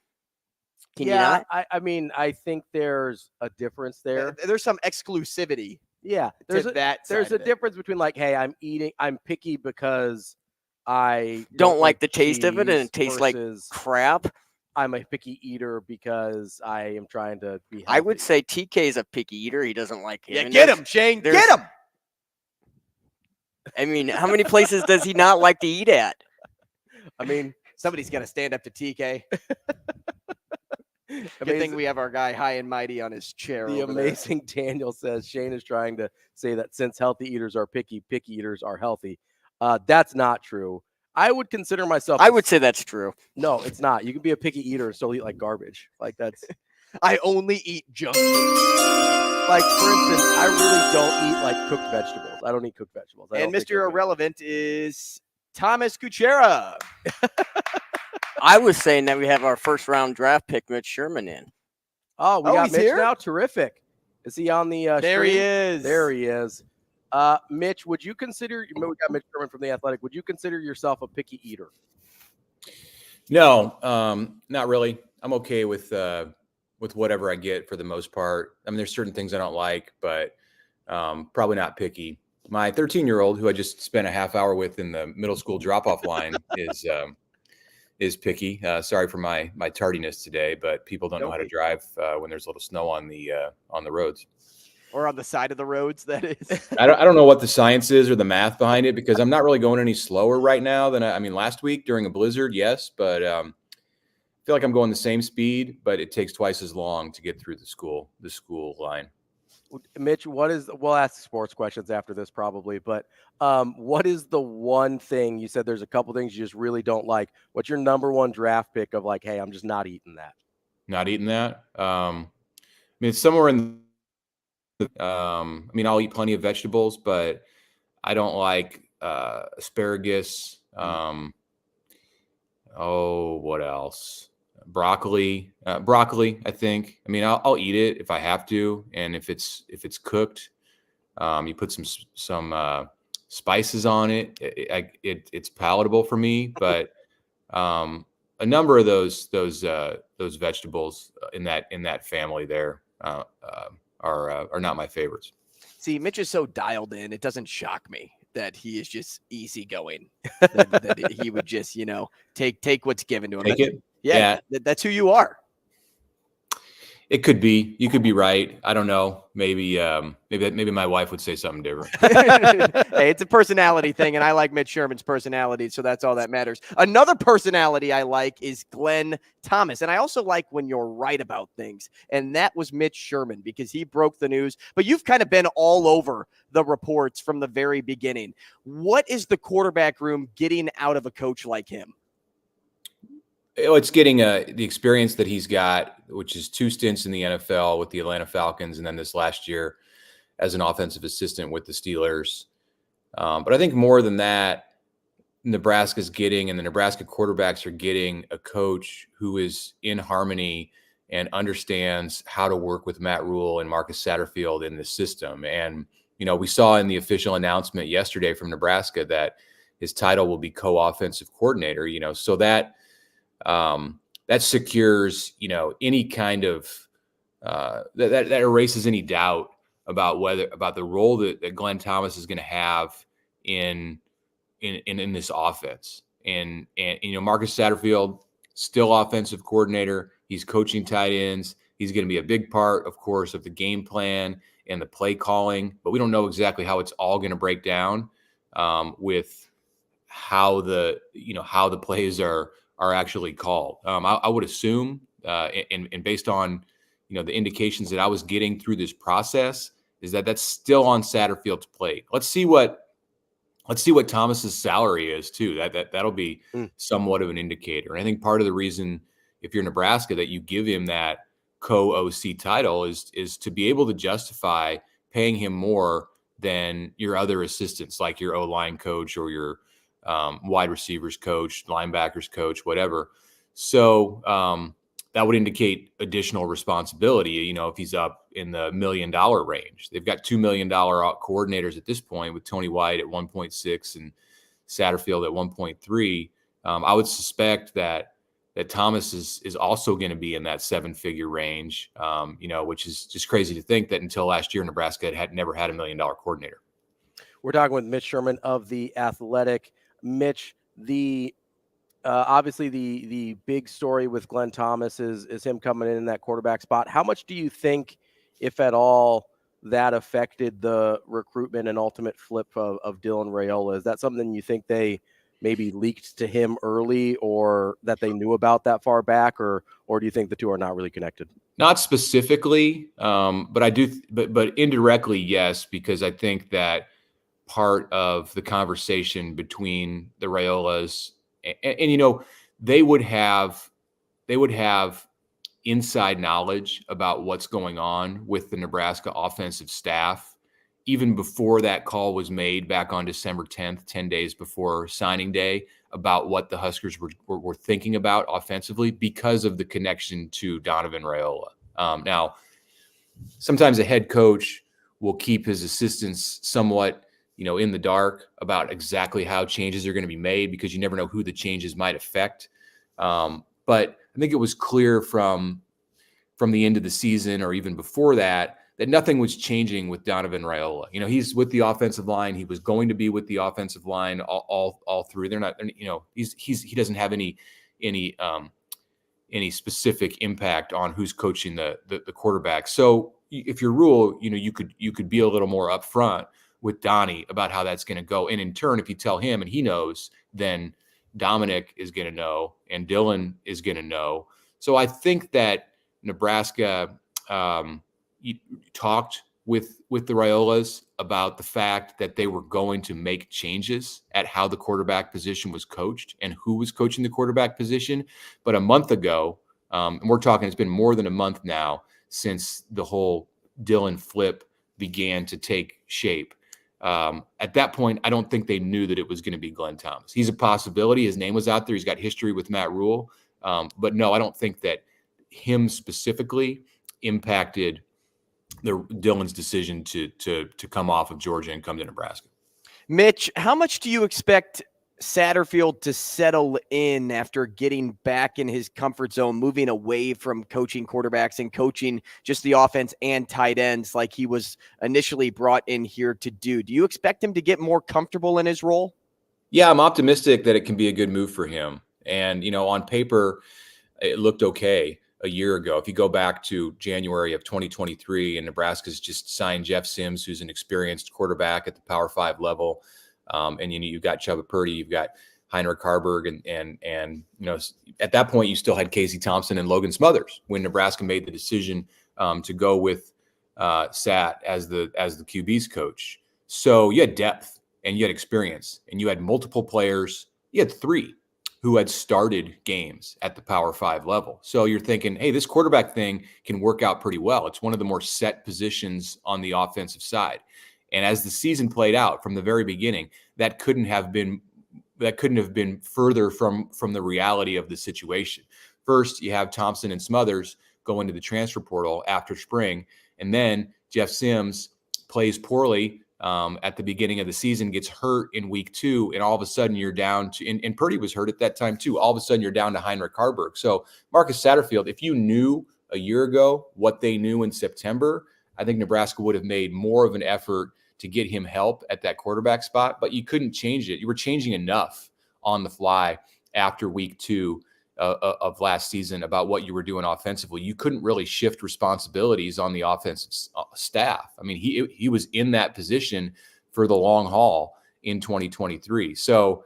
[SPEAKER 10] Can you not?
[SPEAKER 7] I mean, I think there's a difference there.
[SPEAKER 8] There's some exclusivity.
[SPEAKER 7] Yeah. There's a difference between like, hey, I'm picky because I
[SPEAKER 10] don't like the taste of it and it tastes like crap.
[SPEAKER 7] I'm a picky eater because I am trying to be healthy.
[SPEAKER 10] I would say TK is a picky eater. He doesn't like him.
[SPEAKER 8] Yeah, get him, Shane. Get him.
[SPEAKER 10] I mean, how many places does he not like to eat at?
[SPEAKER 8] I mean, somebody's got to stand up to TK. Good thing we have our guy high and mighty on his chair.
[SPEAKER 7] The amazing Daniel says Shane is trying to say that since healthy eaters are picky, picky eaters are healthy. That's not true. I would consider myself.
[SPEAKER 10] I would say that's true.
[SPEAKER 7] No, it's not. You can be a picky eater and still eat like garbage. Like that's.
[SPEAKER 8] I only eat junk food.
[SPEAKER 7] Like for instance, I really don't eat like cooked vegetables. I don't eat cooked vegetables.
[SPEAKER 8] And Mr. Irrelevant is Thomas Kuchera.
[SPEAKER 10] I was saying that we have our first round draft pick, Mitch Sherman, in.
[SPEAKER 7] Oh, we got
[SPEAKER 8] he's
[SPEAKER 7] Mitch
[SPEAKER 8] here?
[SPEAKER 7] now. Terrific. Is he on the
[SPEAKER 8] There
[SPEAKER 7] stream?
[SPEAKER 8] he is.
[SPEAKER 7] There he is. Mitch, would you consider, we got Mitch Sherman from The Athletic, would you consider yourself a picky eater?
[SPEAKER 11] No, not really. I'm okay with whatever I get for the most part. I mean, there's certain things I don't like, but probably not picky. My 13-year-old, who I just spent a half hour with in the middle school drop-off line, is picky. Sorry for my tardiness today, but people don't know how to drive when there's a little snow on the roads.
[SPEAKER 8] Or on the side of the roads, that is.
[SPEAKER 11] I don't know what the science is or the math behind it, because I'm not really going any slower right now than I mean, last week during a blizzard, yes, but I feel like I'm going the same speed, but it takes twice as long to get through the school line.
[SPEAKER 7] Mitch, we'll ask the sports questions after this probably, but what is the one thing you said there's a couple things you just really don't like? What's your number one draft pick of like, hey, I'm just not eating that?
[SPEAKER 11] Not eating that? I mean, it's somewhere in I mean, I'll eat plenty of vegetables, but I don't like asparagus. What else? Broccoli, I think. I mean, I'll eat it if I have to, and if it's cooked, you put some spices on it. It's palatable for me. But a number of those vegetables in that family there are not my favorites.
[SPEAKER 8] See, Mitch is so dialed in, it doesn't shock me that he is just easygoing. that he would just, take what's given to him.
[SPEAKER 11] Take it?
[SPEAKER 8] Yeah. That's who you are.
[SPEAKER 11] It could be. You could be right. I don't know. Maybe my wife would say something different.
[SPEAKER 8] Hey, it's a personality thing, and I like Mitch Sherman's personality, so that's all that matters. Another personality I like is Glenn Thomas, and I also like when you're right about things, and that was Mitch Sherman because he broke the news. But you've kind of been all over the reports from the very beginning. What is the quarterback room getting out of a coach like him?
[SPEAKER 11] It's getting the experience that he's got, which is 2 stints in the NFL with the Atlanta Falcons, and then this last year as an offensive assistant with the Steelers. But I think more than that, Nebraska's getting, and the Nebraska quarterbacks are getting, a coach who is in harmony and understands how to work with Matt Rule and Marcus Satterfield in the system. And, we saw in the official announcement yesterday from Nebraska that his title will be co-offensive coordinator, so that secures, any kind of that erases any doubt about the role that Glenn Thomas is going to have in this offense. And Marcus Satterfield, still offensive coordinator. He's coaching tight ends. He's going to be a big part, of course, of the game plan and the play calling. But we don't know exactly how it's all going to break down with how the plays are actually called. I would assume, and based on the indications that I was getting through this process, is that that's still on Satterfield's plate. Let's see what Thomas's salary is too. That'll be somewhat of an indicator. And I think part of the reason, if you're Nebraska, that you give him that co-OC title is to be able to justify paying him more than your other assistants, like your O-line coach or your wide receivers coach, linebackers coach, whatever. So that would indicate additional responsibility, if he's up in the $1 million range. They've got $2 million coordinators at this point, with Tony White at 1.6 and Satterfield at 1.3. I would suspect that Thomas is also going to be in that 7-figure range, which is just crazy to think that until last year, Nebraska had never had $1 million coordinator.
[SPEAKER 7] We're talking with Mitch Sherman of The Athletic. Mitch, obviously the big story with Glenn Thomas is him coming in that quarterback spot. How much do you think, if at all, that affected the recruitment and ultimate flip of Dylan Raiola? Is that something you think they maybe leaked to him early, or that they knew about that far back, or do you think the two are not really connected?
[SPEAKER 11] Not specifically, but I do, but indirectly, yes, because I think that part of the conversation between the Raiolas and they would have inside knowledge about what's going on with the Nebraska offensive staff even before that call was made back on December 10th, 10 days before signing day, about what the Huskers were thinking about offensively because of the connection to Donovan Raiola. Now, sometimes a head coach will keep his assistants somewhat, in the dark about exactly how changes are going to be made, because you never know who the changes might affect. But I think it was clear from the end of the season, or even before that nothing was changing with Donovan Raiola. He's with the offensive line. He was going to be with the offensive line all through. They're not, he doesn't have any specific impact on who's coaching the quarterback. So if your rule, you could be a little more upfront with Donnie about how that's going to go. And in turn, if you tell him and he knows, then Dominic is going to know and Dylan is going to know. So I think that Nebraska talked with the Raiolas about the fact that they were going to make changes at how the quarterback position was coached and who was coaching the quarterback position. But a month ago, and we're talking, it's been more than a month now since the whole Dylan flip began to take shape. At that point, I don't think they knew that it was going to be Glenn Thomas. He's a possibility. His name was out there. He's got history with Matt Rule. But no, I don't think that him specifically impacted Dylan's decision to come off of Georgia and come to Nebraska.
[SPEAKER 8] Mitch, how much do you expect Satterfield to settle in after getting back in his comfort zone, moving away from coaching quarterbacks and coaching just the offense and tight ends like he was initially brought in here to do? Do you expect him to get more comfortable in his role?
[SPEAKER 11] Yeah, I'm optimistic that it can be a good move for him. And, on paper, it looked okay a year ago. If you go back to January of 2023, and Nebraska's just signed Jeff Sims, who's an experienced quarterback at the Power 5 level. And you've got Chubba Purdy, you've got Heinrich Harburg, and at that point you still had Casey Thompson and Logan Smothers when Nebraska made the decision to go with Sat as the QB's coach. So you had depth and you had experience, and you had multiple players. You had 3 who had started games at the Power 5 level. So you're thinking, hey, this quarterback thing can work out pretty well. It's one of the more set positions on the offensive side. And as the season played out from the very beginning, that couldn't have been further from the reality of the situation. First, you have Thompson and Smothers go into the transfer portal after spring, and then Jeff Sims plays poorly at the beginning of the season, gets hurt in week 2, and all of a sudden you're down to, and Purdy was hurt at that time too. All of a sudden you're down to Heinrich Harburg. So Marcus Satterfield, if you knew a year ago what they knew in September, I think Nebraska would have made more of an effort to get him help at that quarterback spot, but you couldn't change it. You were changing enough on the fly after week 2 of last season about what you were doing offensively. You couldn't really shift responsibilities on the offensive staff. I mean, he was in that position for the long haul in 2023. So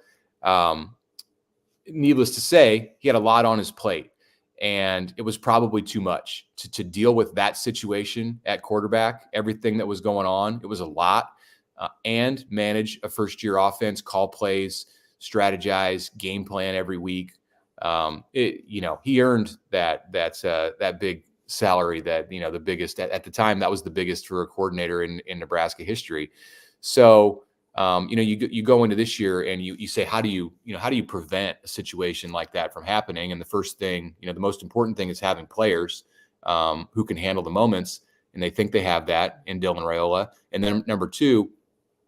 [SPEAKER 11] needless to say, he had a lot on his plate. And it was probably too much to deal with that situation at quarterback, everything that was going on. It was a lot. And manage a first-year offense, call plays, strategize, game plan every week. He earned that big salary that, the biggest at the time, that was the biggest for a coordinator in Nebraska history. So, you go into this year and you say, how do you prevent a situation like that from happening? And the first thing, the most important thing is having players who can handle the moments. And they think they have that in Dylan Raiola. And then number two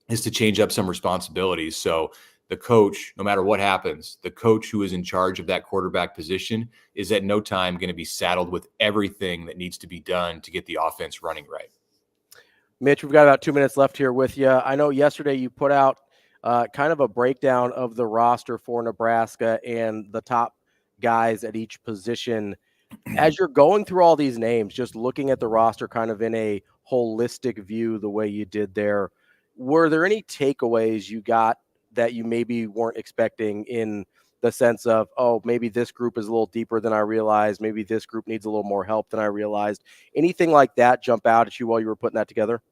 [SPEAKER 11] is to change up some responsibilities. So the coach, no matter what happens, the coach who is in charge of that quarterback position is at no time going to be saddled with everything that needs to be done to get the offense running right.
[SPEAKER 7] Mitch, we've got about 2 minutes left here with you. I know yesterday you put out kind of a breakdown of the roster for Nebraska and the top guys at each position. As you're going through all these names, just looking at the roster kind of in a holistic view, the way you did there, were there any takeaways you got that you maybe weren't expecting, in the sense of, oh, maybe this group is a little deeper than I realized, maybe this group needs a little more help than I realized? Anything like that jump out at you while you were putting that together?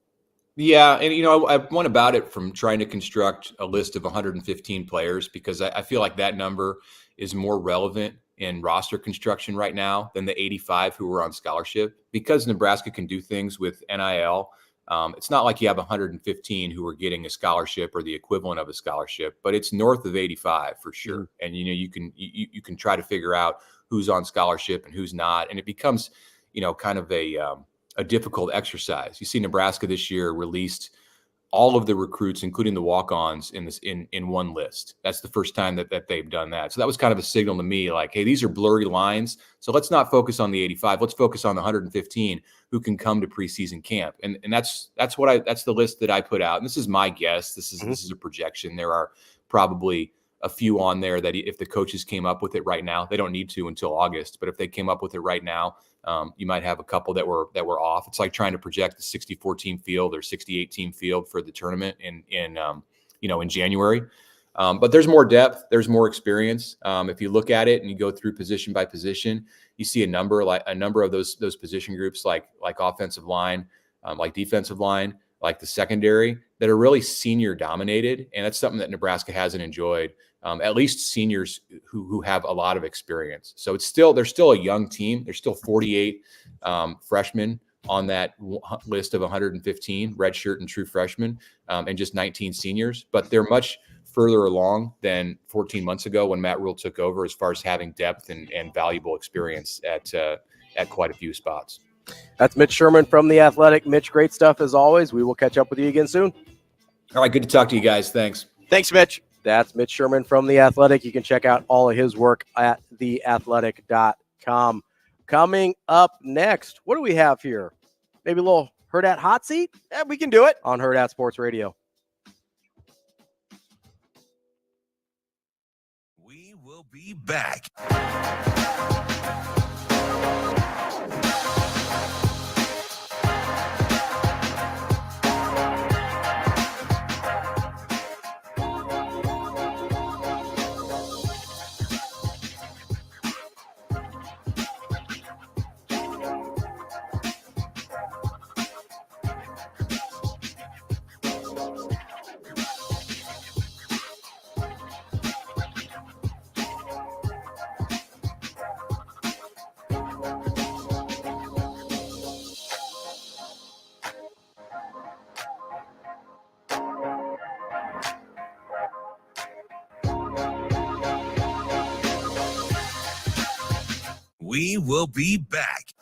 [SPEAKER 11] Yeah, and I went about it from trying to construct a list of 115 players, because I feel like that number is more relevant in roster construction right now than the 85 who were on scholarship, because Nebraska can do things with NIL. It's not like you have 115 who are getting a scholarship or the equivalent of a scholarship, but it's north of 85 for sure. And you can try to figure out who's on scholarship and who's not, and it becomes kind of a difficult exercise. You see, Nebraska this year released all of the recruits, including the walk-ons, in one list. That's the first time that they've done that. So that was kind of a signal to me, like, hey, these are blurry lines. So let's not focus on the 85. Let's focus on the 115 who can come to preseason camp. And that's the list that I put out. And this is my guess. This is a projection. There are probably a few on there that if the coaches came up with it right now, they don't need to until August, but if they came up with it right now, you might have a couple that were off. It's like trying to project the 64 team field or 68 team field for the tournament in January. But there's more depth, there's more experience. If you look at it and you go through position by position, you see a number of those position groups, like offensive line, like defensive line, like the secondary, that are really senior dominated. And that's something that Nebraska hasn't enjoyed, at least seniors who have a lot of experience. So they're still a young team. There's still 48 freshmen on that list of 115 redshirt and true freshmen, and just 19 seniors, but they're much further along than 14 months ago when Matt Rule took over, as far as having depth and valuable experience at quite a few spots.
[SPEAKER 7] That's Mitch Sherman from The Athletic. Mitch, great stuff as always. We will catch up with you again soon.
[SPEAKER 11] All right, good to talk to you guys. Thanks.
[SPEAKER 8] Thanks, Mitch.
[SPEAKER 7] That's Mitch Sherman from The Athletic. You can check out all of his work at theathletic.com. Coming up next, what do we have here? Maybe a little Hurrdat hot seat?
[SPEAKER 8] Yeah, we can do it
[SPEAKER 7] on Hurrdat Sports Radio.
[SPEAKER 1] We will be back. We will be back.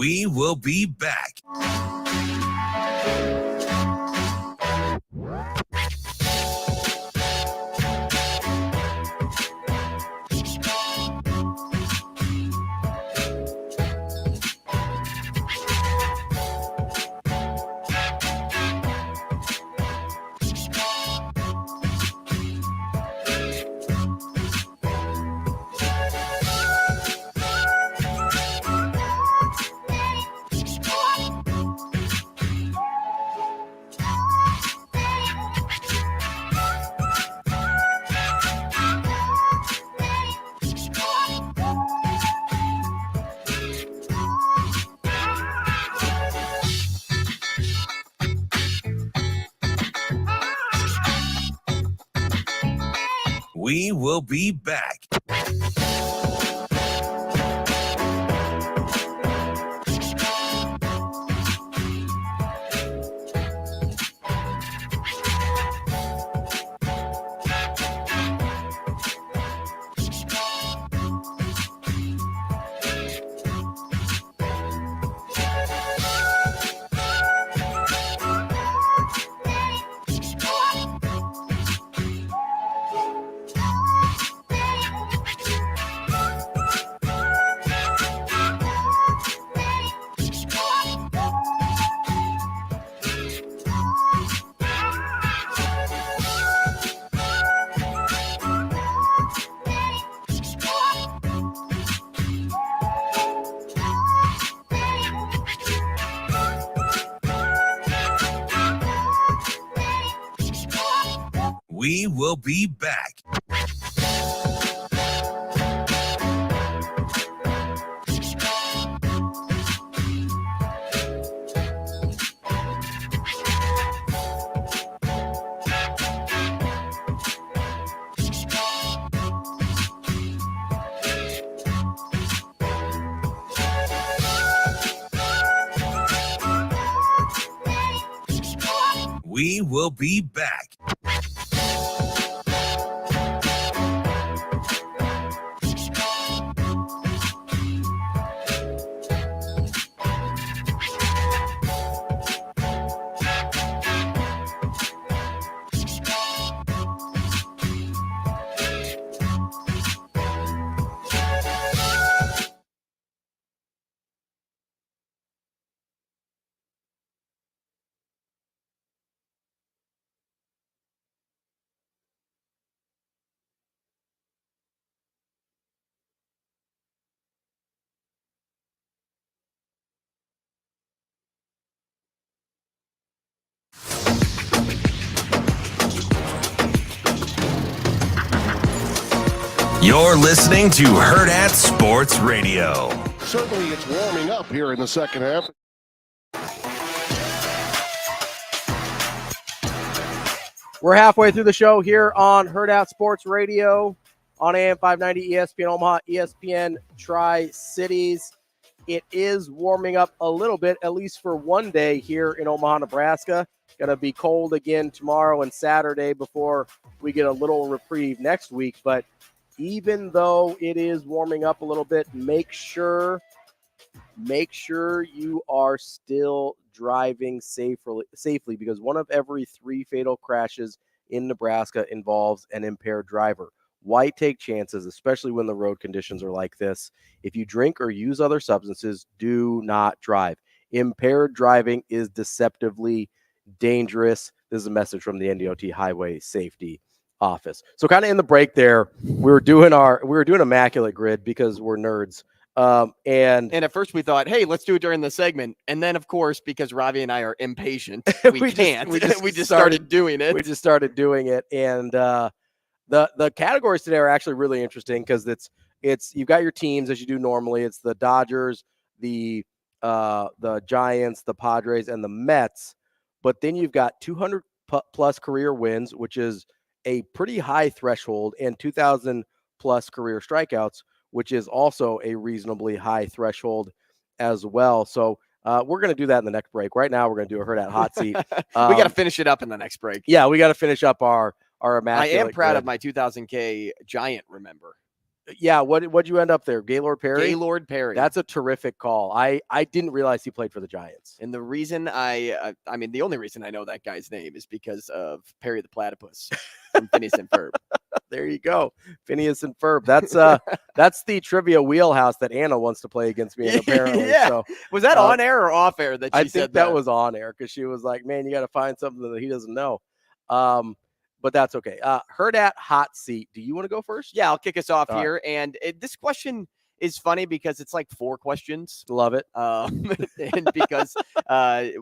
[SPEAKER 1] We will be back. We will be back. We will be back. We will be back. You're listening to Hurrdat Sports Radio.
[SPEAKER 12] Certainly it's warming up here in the second half.
[SPEAKER 7] We're halfway through the show here on Hurrdat Sports Radio on AM 590 ESPN Omaha, ESPN Tri-Cities. It is warming up a little bit, at least for one day here in Omaha, Nebraska. Going to be cold again tomorrow and Saturday before we get a little reprieve next week. But even though it is warming up a little bit, make sure you are still driving safely because one of every 3 fatal crashes in Nebraska involves an impaired driver. Why take chances, especially when the road conditions are like this? If you drink or use other substances, do not drive. Impaired driving is deceptively dangerous. This is a message from the NDOT Highway Safety Office. So kind of in the break there, we were doing immaculate grid because we're nerds. And
[SPEAKER 8] at first we thought, hey, let's do it during the segment. And then, of course, because Ravi and I are impatient, we just started doing it.
[SPEAKER 7] We just started doing it. And the categories today are actually really interesting because it's you've got your teams as you do normally. It's the Dodgers, the Giants, the Padres, and the Mets. But then you've got 200 plus career wins, which is a pretty high threshold, and 2,000 plus career strikeouts, which is also a reasonably high threshold as well. So we're going to do that in the next break. Right now, we're going to do a Hurrdat hot seat.
[SPEAKER 8] We got to finish it up in the next break.
[SPEAKER 7] Yeah, we got to finish up our immaculate
[SPEAKER 8] I am proud
[SPEAKER 7] grid.
[SPEAKER 8] of my 2,000K Giant, remember.
[SPEAKER 7] Yeah, what'd you end up there? Gaylord Perry?
[SPEAKER 8] Gaylord Perry.
[SPEAKER 7] That's a terrific call. I didn't realize he played for the Giants.
[SPEAKER 8] And the reason the only reason I know that guy's name is because of Perry the Platypus from Phineas and Ferb.
[SPEAKER 7] There you go. Phineas and Ferb. That's the trivia wheelhouse that Anna wants to play against me in, apparently.
[SPEAKER 8] Yeah.
[SPEAKER 7] So
[SPEAKER 8] was that on air or off air that she
[SPEAKER 7] I
[SPEAKER 8] said
[SPEAKER 7] think that was on air because she was like, man, you got to find something that he doesn't know. But that's okay. Hurrdat hot seat. Do you want to go first?
[SPEAKER 8] Yeah, I'll kick us off
[SPEAKER 7] All
[SPEAKER 8] here. And this question is funny because it's like 4 questions.
[SPEAKER 7] Love it.
[SPEAKER 8] And because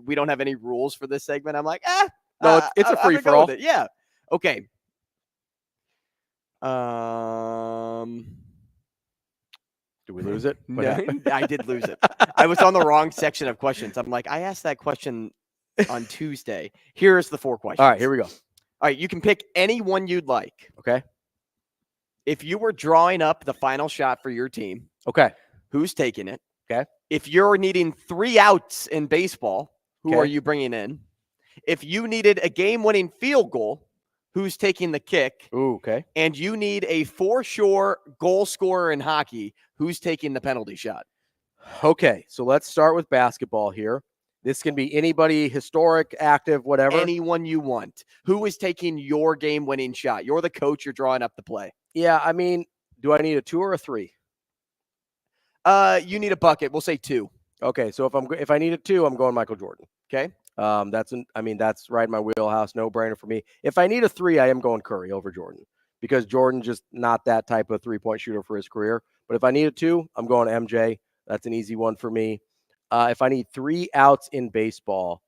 [SPEAKER 8] we don't have any rules for this segment, I'm like,
[SPEAKER 7] no, it's a free for all.
[SPEAKER 8] Yeah. Okay.
[SPEAKER 7] Did we lose it?
[SPEAKER 8] No, I did lose it. I was on the wrong section of questions. I'm like, I asked that question on Tuesday. Here's the 4 questions.
[SPEAKER 7] All right, here we go.
[SPEAKER 8] All right, you can pick any one you'd like.
[SPEAKER 7] Okay.
[SPEAKER 8] If you were drawing up the final shot for your team,
[SPEAKER 7] okay,
[SPEAKER 8] who's taking it?
[SPEAKER 7] Okay.
[SPEAKER 8] If you're needing 3 outs in baseball, who
[SPEAKER 7] Okay.
[SPEAKER 8] are you bringing in? If you needed a game-winning field goal, who's taking the kick?
[SPEAKER 7] Ooh, okay.
[SPEAKER 8] And you need a for-sure goal scorer in hockey, who's taking the penalty shot?
[SPEAKER 7] Okay, so let's start with basketball here. This can be anybody, historic, active, whatever.
[SPEAKER 8] Anyone you want. Who is taking your game-winning shot? You're the coach. You're drawing up the play.
[SPEAKER 7] Yeah, I mean, do I need a 2 or a 3?
[SPEAKER 8] You need a bucket. We'll say 2.
[SPEAKER 7] Okay, so if I need a 2, I'm going Michael Jordan.
[SPEAKER 8] Okay.
[SPEAKER 7] That's right in my wheelhouse. No brainer for me. If I need a 3, I am going Curry over Jordan because Jordan's just not that type of 3-point shooter for his career. But if I need a 2, I'm going MJ. That's an easy one for me. If I need 3 outs in baseball,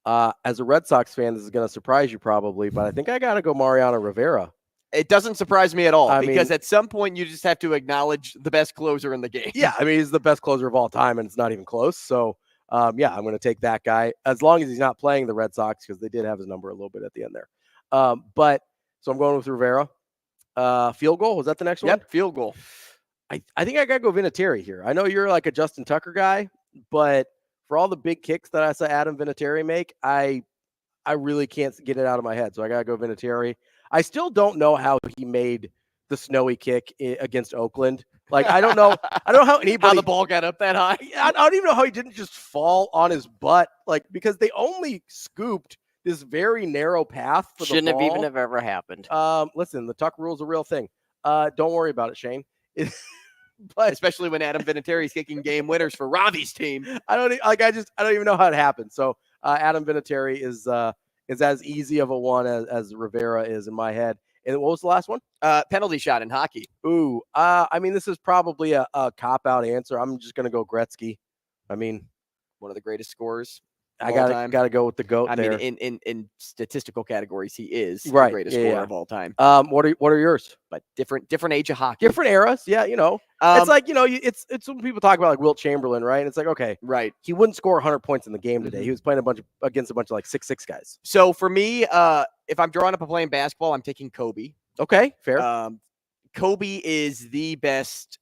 [SPEAKER 7] as a Red Sox fan, this is going to surprise you probably, but I think I got to go Mariano Rivera.
[SPEAKER 8] It doesn't surprise me at all because
[SPEAKER 7] mean,
[SPEAKER 8] at some point you just have to acknowledge the best closer in the game.
[SPEAKER 7] Yeah, I mean, he's the best closer of all time, and it's not even close. So, yeah, I'm going to take that guy as long as he's not playing the Red Sox because they did have his number a little bit at the end there. But so I'm going with Rivera. Field goal, was that the next one?
[SPEAKER 8] Yep, field goal.
[SPEAKER 7] I think I got to go Vinatieri here. I know you're like a Justin Tucker guy, but for all the big kicks that I saw Adam Vinatieri make, I really can't get it out of my head. So I got to go Vinatieri. I still don't know how he made the snowy kick against Oakland. Like, I don't know how anybody.
[SPEAKER 8] How the ball got up that high.
[SPEAKER 7] I don't even know how he didn't just fall on his butt. Like, because they only scooped this very narrow path for
[SPEAKER 10] Shouldn't
[SPEAKER 7] the ball.
[SPEAKER 10] have even have ever happened.
[SPEAKER 7] Listen, the Tuck rule is a real thing. Don't worry about it, Shane. But
[SPEAKER 8] especially when Adam Vinatieri's kicking game winners for Ravi's team.
[SPEAKER 7] I don't even know how it happened. So Adam Vinatieri is as easy of a one as Rivera is in my head. And what was the last one?
[SPEAKER 8] Penalty shot in hockey.
[SPEAKER 7] Ooh, I mean, this is probably a cop-out answer. I'm just gonna go Gretzky. I mean,
[SPEAKER 8] one of the greatest scorers.
[SPEAKER 7] I gotta go with the GOAT there.
[SPEAKER 8] I mean, in statistical categories, he is the
[SPEAKER 7] right.
[SPEAKER 8] greatest scorer of all time.
[SPEAKER 7] What are yours?
[SPEAKER 8] But different age of hockey,
[SPEAKER 7] different eras. Yeah, it's like it's when people talk about like Wilt Chamberlain, right? And it's like, okay,
[SPEAKER 8] right.
[SPEAKER 7] He wouldn't score 100 points in the game today. He was playing against a bunch of like 6'6" guys.
[SPEAKER 8] So for me, if I'm drawing up a play in basketball, I'm taking Kobe.
[SPEAKER 7] Okay, fair.
[SPEAKER 8] Kobe is the best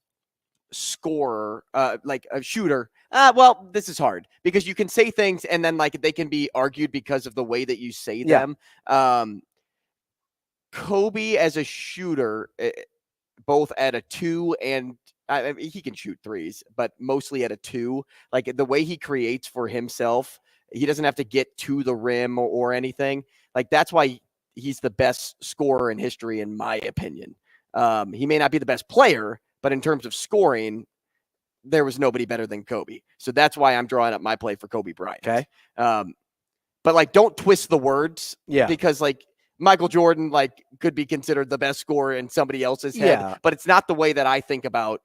[SPEAKER 8] scorer, like a shooter. Well, this is hard because you can say things and then like they can be argued because of the way that you say them. Kobe as a shooter, both at a 2 and he can shoot threes, but mostly at a 2. Like the way he creates for himself, he doesn't have to get to the rim or anything. Like that's why he's the best scorer in history, in my opinion. He may not be the best player, but in terms of scoring, there was nobody better than Kobe. So that's why I'm drawing up my play for Kobe Bryant.
[SPEAKER 7] Okay.
[SPEAKER 8] But like, don't twist the words.
[SPEAKER 7] Yeah.
[SPEAKER 8] Because like Michael Jordan, like could be considered the best scorer in somebody else's head,
[SPEAKER 7] Yeah.
[SPEAKER 8] but it's not the way that I think about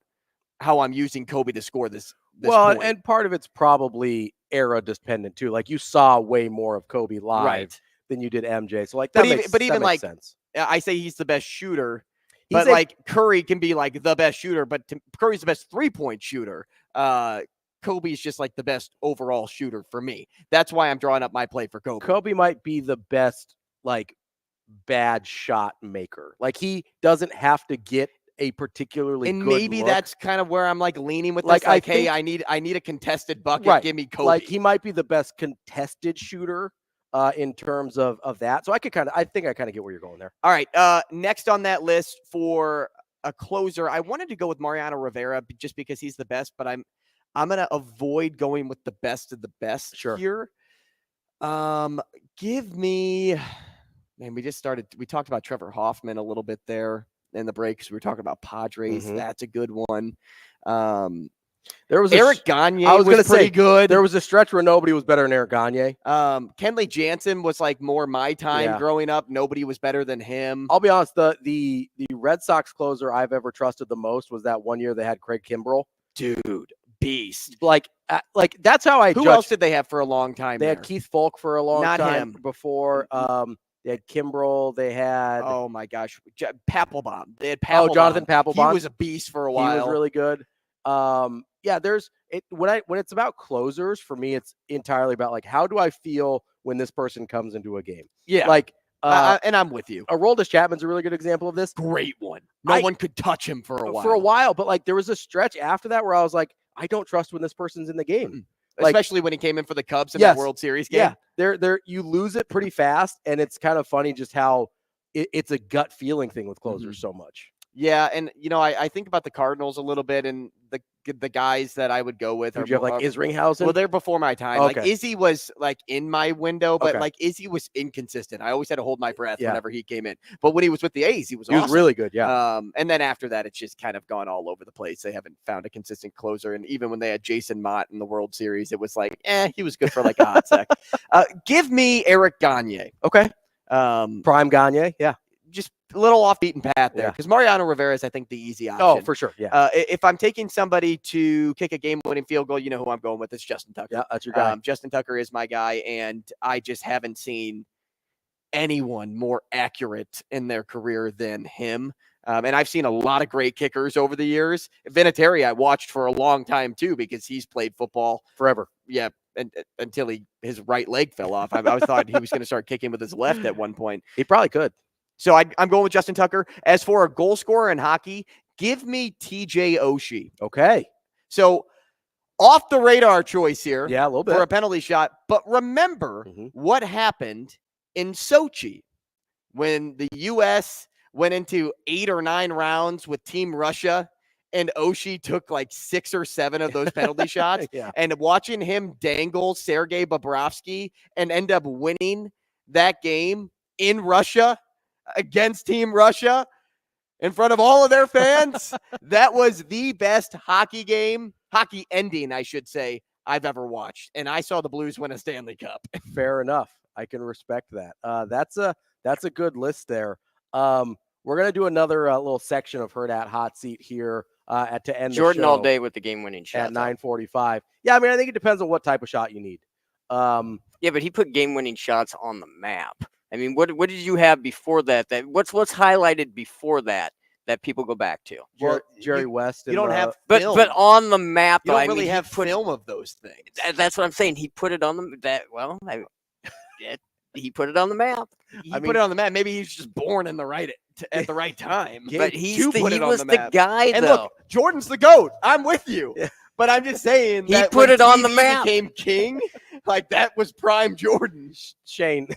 [SPEAKER 8] how I'm using Kobe to score this
[SPEAKER 7] well,
[SPEAKER 8] point.
[SPEAKER 7] and part of it's probably era dependent too. Like you saw way more of Kobe live
[SPEAKER 8] Right.
[SPEAKER 7] than you did MJ. So like that
[SPEAKER 8] but even
[SPEAKER 7] makes
[SPEAKER 8] like
[SPEAKER 7] sense.
[SPEAKER 8] I say he's the best shooter.
[SPEAKER 7] He's
[SPEAKER 8] But like Curry can be like the best shooter, but Curry's the best 3-point shooter. Kobe's just like the best overall shooter for me. That's why I'm drawing up my play for Kobe.
[SPEAKER 7] Kobe might be the best like bad shot maker. Like he doesn't have to get a particularly
[SPEAKER 8] and
[SPEAKER 7] good
[SPEAKER 8] maybe
[SPEAKER 7] look.
[SPEAKER 8] that's kind of where I'm like leaning with
[SPEAKER 7] Like,
[SPEAKER 8] this. Like,
[SPEAKER 7] I
[SPEAKER 8] hey,
[SPEAKER 7] think-
[SPEAKER 8] I need a contested bucket.
[SPEAKER 7] Right.
[SPEAKER 8] Give me Kobe.
[SPEAKER 7] Like he might be the best contested shooter in terms of that. So I think I kind of get where you're going there.
[SPEAKER 8] All right. Next on that list for a closer, I wanted to go with Mariano Rivera just because he's the best, but I'm going to avoid going with the best of the best here. Give me, man, we talked about Trevor Hoffman a little bit there in the break because we were talking about Padres. That's a good one.
[SPEAKER 7] There was
[SPEAKER 8] Eric Gagne.
[SPEAKER 7] I was going to say
[SPEAKER 8] good.
[SPEAKER 7] There was a stretch where nobody was better than Eric Gagne.
[SPEAKER 8] Kenley Jansen was like more my time growing up. Nobody was better than him.
[SPEAKER 7] I'll be honest. The Red Sox closer I've ever trusted the most was that one year they had Craig Kimbrell.
[SPEAKER 8] Dude, beast.
[SPEAKER 7] Like that's how I.
[SPEAKER 8] Who else did they have for a long time?
[SPEAKER 7] They had Keith Folk for a long
[SPEAKER 8] Not
[SPEAKER 7] time
[SPEAKER 8] him.
[SPEAKER 7] before. They had Kimbrell. They had
[SPEAKER 8] oh my gosh, Papelbon. They had Papelbon.
[SPEAKER 7] Oh, Jonathan Papelbon.
[SPEAKER 8] He was a beast for a while.
[SPEAKER 7] He was really good. Yeah, when it's about closers, for me, it's entirely about like, how do I feel when this person comes into a game?
[SPEAKER 8] Yeah.
[SPEAKER 7] Like,
[SPEAKER 8] and I'm with you.
[SPEAKER 7] Aroldis Chapman's a really good example of this.
[SPEAKER 8] Great one. No one could touch him for a while.
[SPEAKER 7] For a while, but like there was a stretch after that where I was like, I don't trust when this person's in the game. Like,
[SPEAKER 8] especially when he came in for the Cubs in that World Series game.
[SPEAKER 7] Yeah, you lose it pretty fast, and it's kind of funny just how it's a gut feeling thing with closers so much.
[SPEAKER 8] Yeah, and I think about the Cardinals a little bit, and the guys that I would go with
[SPEAKER 7] Did you have like Isringhausen?
[SPEAKER 8] Well, they're before my time.
[SPEAKER 7] Okay.
[SPEAKER 8] Like Izzy was like in my window, but like Izzy was inconsistent. I always had to hold my breath whenever he came in. But when he was with the A's, he was awesome.
[SPEAKER 7] really good. Yeah.
[SPEAKER 8] And then after that, it's just kind of gone all over the place. They haven't found a consistent closer, and even when they had Jason Mott in the World Series, it was like, he was good for like a hot sec. Give me Eric Gagne.
[SPEAKER 7] Okay. Prime Gagne. Yeah.
[SPEAKER 8] Just a little off beaten path there because Mariano Rivera is, I think, the easy option.
[SPEAKER 7] Oh, for sure. Yeah.
[SPEAKER 8] If I'm taking somebody to kick a game-winning field goal, you know who I'm going with. It's Justin Tucker.
[SPEAKER 7] Yeah, that's your guy.
[SPEAKER 8] Justin Tucker is my guy, and I just haven't seen anyone more accurate in their career than him. And I've seen a lot of great kickers over the years. Vinatieri I watched for a long time too because he's played football
[SPEAKER 7] forever.
[SPEAKER 8] Yeah, and until his right leg fell off. I thought he was going to start kicking with his left at one point.
[SPEAKER 7] He probably could.
[SPEAKER 8] So I'm going with Justin Tucker. As for a goal scorer in hockey, give me TJ Oshie.
[SPEAKER 7] Okay.
[SPEAKER 8] So off the radar choice here.
[SPEAKER 7] Yeah, a little bit.
[SPEAKER 8] For a penalty shot. But remember what happened in Sochi when the U.S. went into 8 or 9 rounds with Team Russia and Oshie took like 6 or 7 of those penalty shots.
[SPEAKER 7] Yeah.
[SPEAKER 8] And watching him dangle Sergei Bobrovsky and end up winning that game in Russia against Team Russia in front of all of their fans. That was the best hockey ending, I should say, I've ever watched. And I saw the Blues win a Stanley Cup.
[SPEAKER 7] Fair enough. I can respect that. That's a good list there. We're going to do another little section of Hurrdat Hot Seat here to end
[SPEAKER 10] Jordan
[SPEAKER 7] the show
[SPEAKER 10] all day with the game-winning shot.
[SPEAKER 7] at 9:45. Yeah, I mean, I think it depends on what type of shot you need.
[SPEAKER 10] Yeah, but he put game-winning shots on the map. I mean, what did you have before that? What's highlighted before that people go back to?
[SPEAKER 7] Well, Jerry West.
[SPEAKER 8] You don't have
[SPEAKER 10] but
[SPEAKER 8] film.
[SPEAKER 10] but on the map,
[SPEAKER 8] You don't
[SPEAKER 10] I
[SPEAKER 8] really
[SPEAKER 10] mean,
[SPEAKER 8] have film of those things.
[SPEAKER 10] That's what I'm saying. He put it on he put it on the map.
[SPEAKER 8] He put it on the map. Maybe he's just born in at the right time.
[SPEAKER 10] But he was
[SPEAKER 8] the
[SPEAKER 10] the guy,
[SPEAKER 8] and
[SPEAKER 10] though.
[SPEAKER 8] look, Jordan's the GOAT. I'm with you. Yeah. But I'm just saying
[SPEAKER 10] He
[SPEAKER 8] that
[SPEAKER 10] put
[SPEAKER 8] when
[SPEAKER 10] it on the
[SPEAKER 8] TV
[SPEAKER 10] map.
[SPEAKER 8] became king, like that was prime Jordan.
[SPEAKER 7] Shane.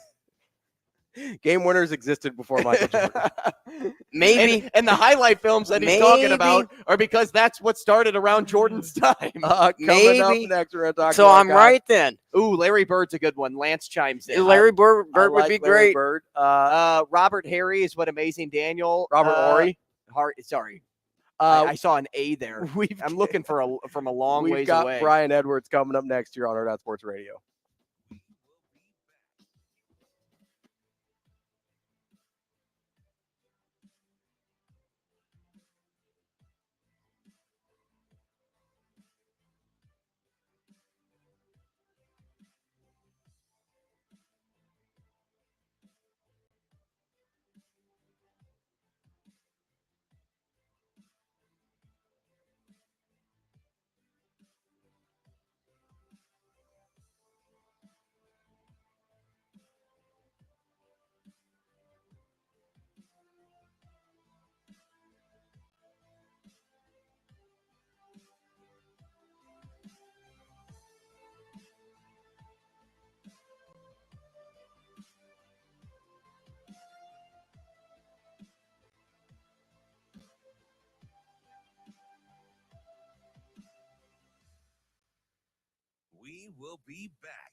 [SPEAKER 7] Game winners existed before Michael Jordan.
[SPEAKER 10] Maybe.
[SPEAKER 8] And the highlight films that he's talking about are because that's what started around Jordan's time.
[SPEAKER 7] Coming up next, we're going to talk
[SPEAKER 10] So
[SPEAKER 7] about
[SPEAKER 10] I'm right then.
[SPEAKER 8] Ooh, Larry Bird's a good one. Lance chimes in.
[SPEAKER 10] Larry Bird
[SPEAKER 7] I
[SPEAKER 10] would
[SPEAKER 7] like
[SPEAKER 10] be
[SPEAKER 7] Larry
[SPEAKER 10] great.
[SPEAKER 7] Bird.
[SPEAKER 8] Robert Harry is what Amazing Daniel.
[SPEAKER 7] Robert Horry.
[SPEAKER 8] Sorry. I saw an A there. I'm looking from a long
[SPEAKER 7] We've
[SPEAKER 8] ways
[SPEAKER 7] got
[SPEAKER 8] away.
[SPEAKER 7] Brian Edwards coming up next year on Hurrdat Sports Radio.
[SPEAKER 1] We will be back.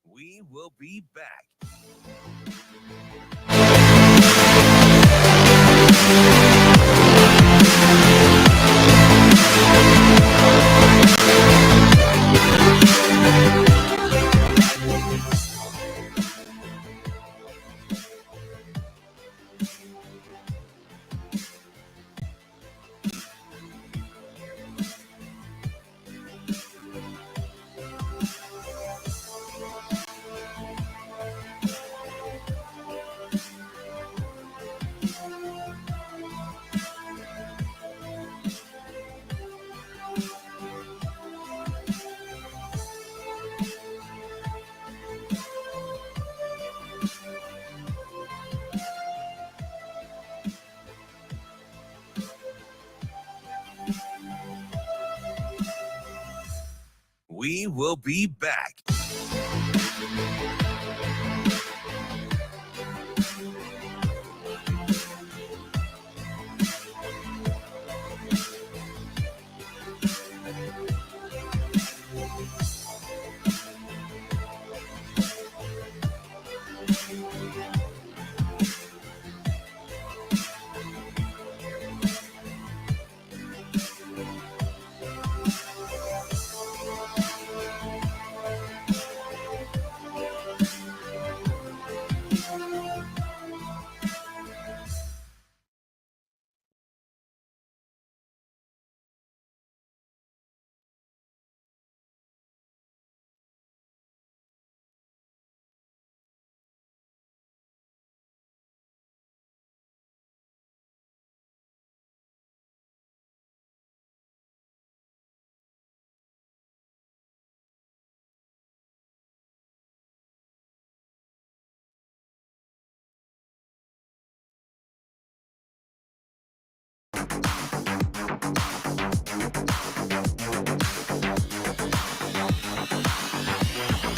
[SPEAKER 1] We will be back. We will be back.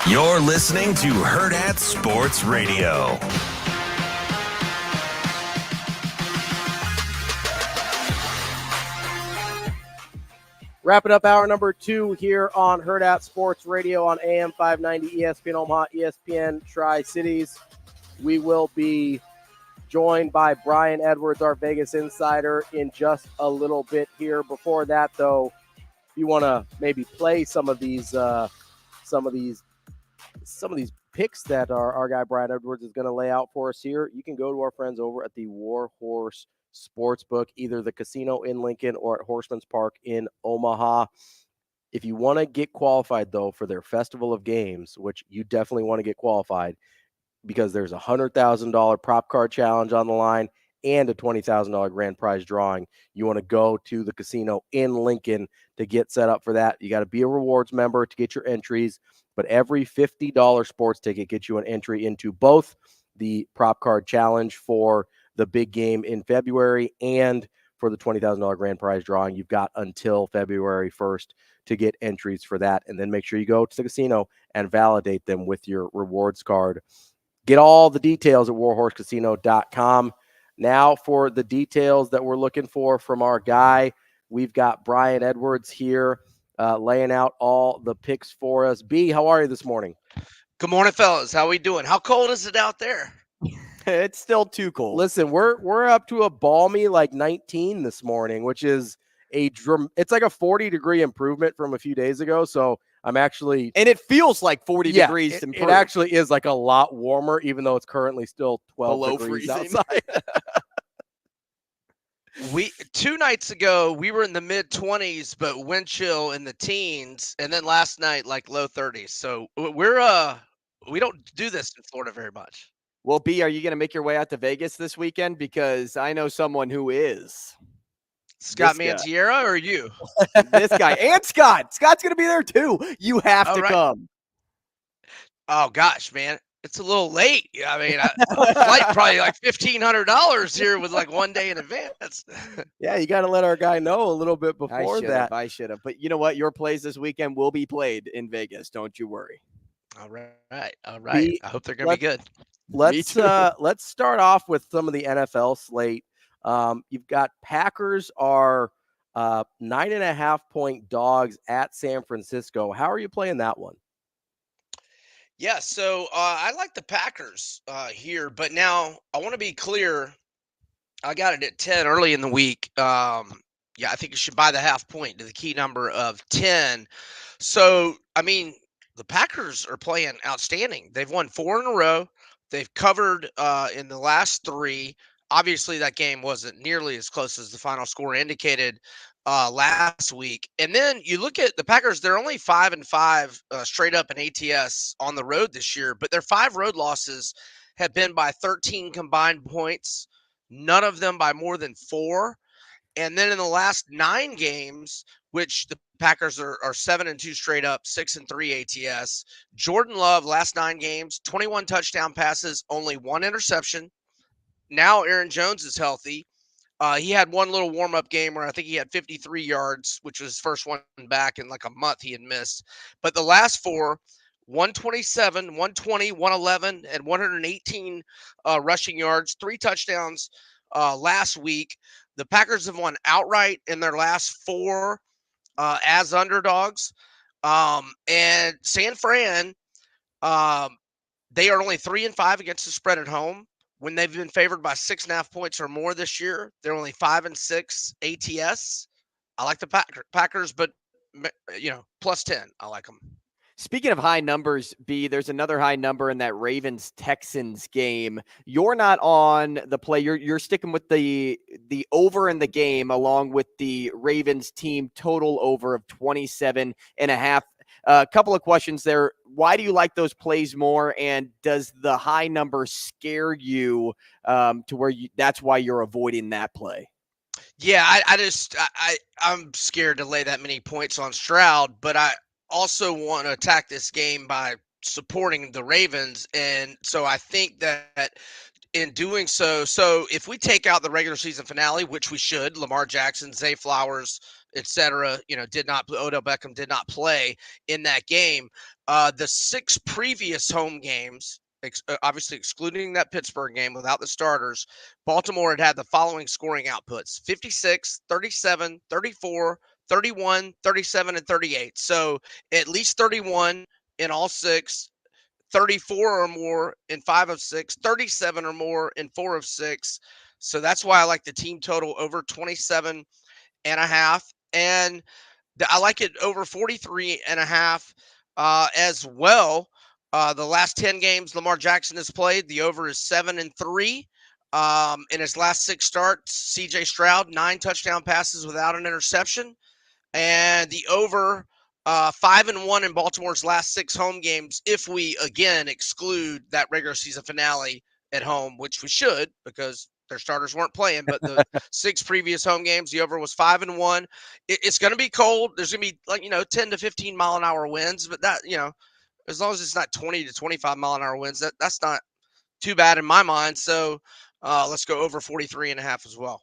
[SPEAKER 1] You're listening to Hurrdat Sports Radio.
[SPEAKER 7] Wrapping up hour number 2 here on Hurrdat Sports Radio on AM 590, ESPN Omaha, ESPN Tri-Cities. We will be joined by Brian Edwards, our Vegas insider, in just a little bit here. Before that, though, if you want to maybe play some of these picks that our guy Brian Edwards is going to lay out for us here, you can go to our friends over at the War Horse Sportsbook, either the casino in Lincoln or at Horseman's Park in Omaha. If you want to get qualified, though, for their Festival of Games, which you definitely want to get qualified because there's a $100,000 prop card challenge on the line and a $20,000 grand prize drawing, you want to go to the casino in Lincoln to get set up for that. You got to be a rewards member to get your entries, but every $50 sports ticket gets you an entry into both the prop card challenge for the big game in February and for the $20,000 grand prize drawing. You've got until February 1st to get entries for that, and then make sure you go to the casino and validate them with your rewards card. Get all the details at warhorsecasino.com. Now for the details that we're looking for from our guy, we've got Brian Edwards here laying out all the picks for us. B, how are you this morning?
[SPEAKER 13] Good morning, fellas. How we doing? How cold is it out there?
[SPEAKER 8] It's still too cold.
[SPEAKER 7] Listen, we're up to a balmy 19 this morning, which is it's like a 40-degree improvement from a few days ago. So I'm actually,
[SPEAKER 8] and it feels like 40 degrees.
[SPEAKER 7] It actually is like a lot warmer, even though it's currently still 12
[SPEAKER 8] below
[SPEAKER 7] degrees
[SPEAKER 8] freezing
[SPEAKER 7] outside.
[SPEAKER 13] 2 nights ago we were in the mid 20s, but wind chill in the teens, and then last night like low 30s. So we don't do this in Florida very much.
[SPEAKER 8] Well, B, are you going to make your way out to Vegas this weekend? Because I know someone who is.
[SPEAKER 13] Scott Manziera or you?
[SPEAKER 8] This guy and Scott. Scott's going to be there too. You have to come.
[SPEAKER 13] Oh gosh, man. It's a little late. I mean, flight probably like $1,500 here with like 1 day in advance.
[SPEAKER 7] Yeah, you got to let our guy know a little bit before that.
[SPEAKER 8] I should have. But you know what? Your plays this weekend will be played in Vegas. Don't you worry.
[SPEAKER 13] All right. I hope they're going to be good.
[SPEAKER 7] Let's start off with some of the NFL slate. You've got Packers are 9.5-point dogs at San Francisco. How are you playing that one?
[SPEAKER 13] Yeah, so I like the Packers here, but now I want to be clear. I got it at 10 early in the week. I think you should buy the half point to the key number of 10. So, I mean, the Packers are playing outstanding. They've won 4 in a row. They've covered in the last 3. Obviously, that game wasn't nearly as close as the final score indicated last week. And then you look at the Packers, they're only 5-5 straight up in ATS on the road this year, but their 5 road losses have been by 13 combined points, none of them by more than 4. And then in the last 9 games, which the Packers are 7-2 straight up, 6-3 ATS. Jordan Love, last 9 games, 21 touchdown passes, only 1 interception. Now Aaron Jones is healthy. He had one little warm-up game where I think he had 53 yards, which was his first one back in like a month he had missed. But the last 4, 127, 120, 111, and 118 rushing yards, 3 touchdowns last week. The Packers have won outright in their last 4 as underdogs. And San Fran, they are only 3-5 against the spread at home. When they've been favored by 6.5 points or more this year, they're only 5-6 ATS. I like the Packers, but plus 10. I like them.
[SPEAKER 8] Speaking of high numbers, B, there's another high number in that Ravens-Texans game. You're not on the play. You're sticking with the over in the game, along with the Ravens team total over of 27.5. A couple of questions there. Why do you like those plays more? And does the high number scare you to where that's why you're avoiding that play?
[SPEAKER 13] Yeah, I'm scared to lay that many points on Stroud, but I also want to attack this game by supporting the Ravens. And so I think that in doing so if we take out the regular season finale, which we should, Lamar Jackson, Zay Flowers, etc., Odell Beckham did not play in that game. The 6 previous home games, obviously excluding that Pittsburgh game without the starters, Baltimore had the following scoring outputs: 56, 37, 34, 31, 37, and 38. So at least 31 in all 6, 34 or more in 5 of 6, 37 or more in 4 of 6. So that's why I like the team total over 27.5. And I like it over 43.5 as well. The last 10 games Lamar Jackson has played, the over is 7-3. In his last 6 starts, CJ Stroud, 9 touchdown passes without an interception. And the over 5-1 in Baltimore's last 6 home games, if we again exclude that regular season finale at home, which we should because their starters weren't playing. But the 6 previous home games, the over was 5-1. It's going to be cold. There's going to be 10 to 15 mile an hour winds, but that as long as it's not 20 to 25 mile an hour winds, that's not too bad in my mind. So let's go over 43.5 as well.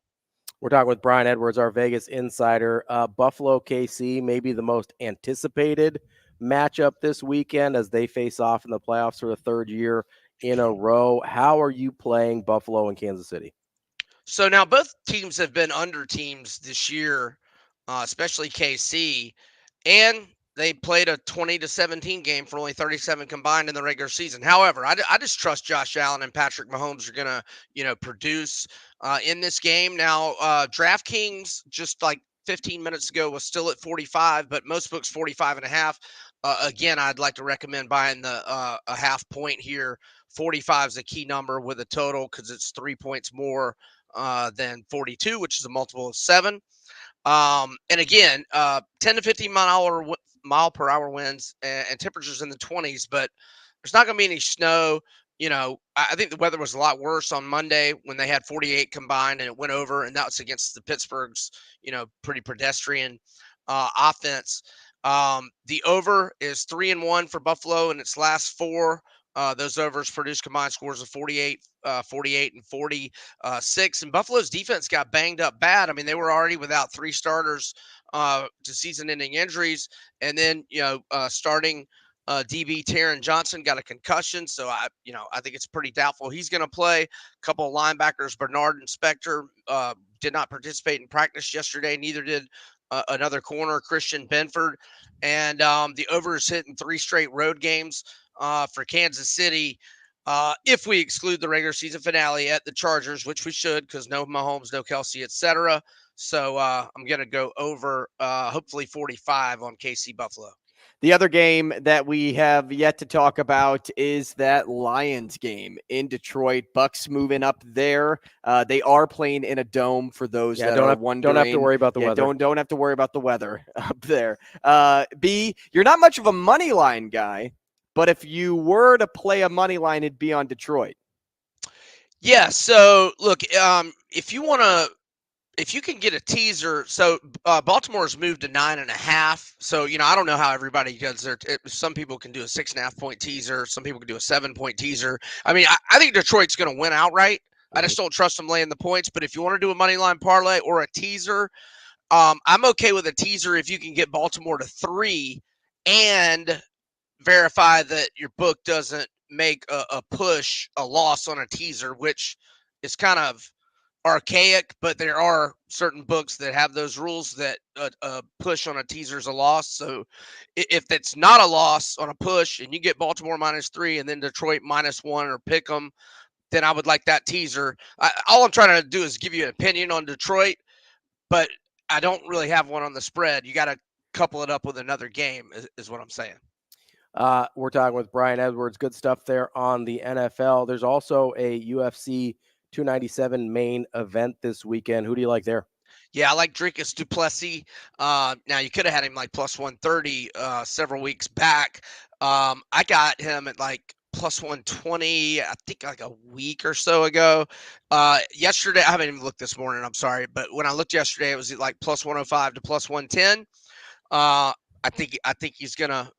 [SPEAKER 7] We're talking with Brian Edwards, our Vegas insider. Buffalo KC, maybe the most anticipated matchup this weekend as they face off in the playoffs for the 3rd year in a row. How are you playing Buffalo and Kansas City?
[SPEAKER 13] So now both teams have been under teams this year, especially KC, and they played a 20-17 game for only 37 combined in the regular season. However, I just trust Josh Allen and Patrick Mahomes are going to, produce in this game. Now, DraftKings just like 15 minutes ago was still at 45, but most books 45.5. again, I'd like to recommend buying the a half point here. 45 is a key number with a total because it's 3 points more than 42, which is a multiple of 7. And again, 10 to 15 mile per hour winds and temperatures in the 20s, but there's not going to be any snow. I think the weather was a lot worse on Monday when they had 48 combined and it went over, and that was against the Pittsburgh's, pretty pedestrian offense. The over is 3-1 for Buffalo in its last 4. Those overs produced combined scores of 48, 48, and 46. And Buffalo's defense got banged up bad. I mean, they were already without 3 starters to season-ending injuries, and then starting DB Taron Johnson got a concussion, so I think it's pretty doubtful he's going to play. A couple of linebackers, Bernard and Spector, did not participate in practice yesterday. Neither did another corner, Christian Benford. And the over is hitting 3 straight road games for Kansas City. If we exclude the regular season finale at the Chargers, which we should, because no Mahomes, no Kelsey, etc. So I'm going to go over hopefully 45 on KC Buffalo.
[SPEAKER 8] The other game that we have yet to talk about is that Lions game in Detroit. Bucks moving up there. They are playing in a dome for those that are wondering.
[SPEAKER 7] Don't have to worry about the weather.
[SPEAKER 8] Don't have to worry about the weather up there. B, you're not much of a money line guy, but if you were to play a money line, it'd be on Detroit.
[SPEAKER 13] Yeah. So look, if you can get a teaser, so Baltimore's moved to 9.5. So, I don't know how everybody does some people can do a 6.5 point teaser. Some people can do a 7-point teaser. I mean, I think Detroit's going to win outright. I just don't trust them laying the points. But if you want to do a money line parlay or a teaser, I'm okay with a teaser if you can get Baltimore to 3 and verify that your book doesn't make a loss on a teaser, which is kind of archaic, but there are certain books that have those rules that a push on a teaser is a loss. So if it's not a loss on a push and you get Baltimore -3 and then Detroit -1 or pick them, then I would like that teaser. All I'm trying to do is give you an opinion on Detroit, but I don't really have one on the spread. You got to couple it up with another game is what I'm saying.
[SPEAKER 7] We're talking with Brian Edwards. Good stuff there on the NFL. There's also a UFC 297 main event this weekend. Who do you like there?
[SPEAKER 13] Yeah, I like Dricus du Plessis. Now, you could have had him like +130 several weeks back. I got him at like +120, I think like a week or so ago. Yesterday, I haven't even looked this morning, I'm sorry. But when I looked yesterday, it was like +105 to +110. I think he's going to,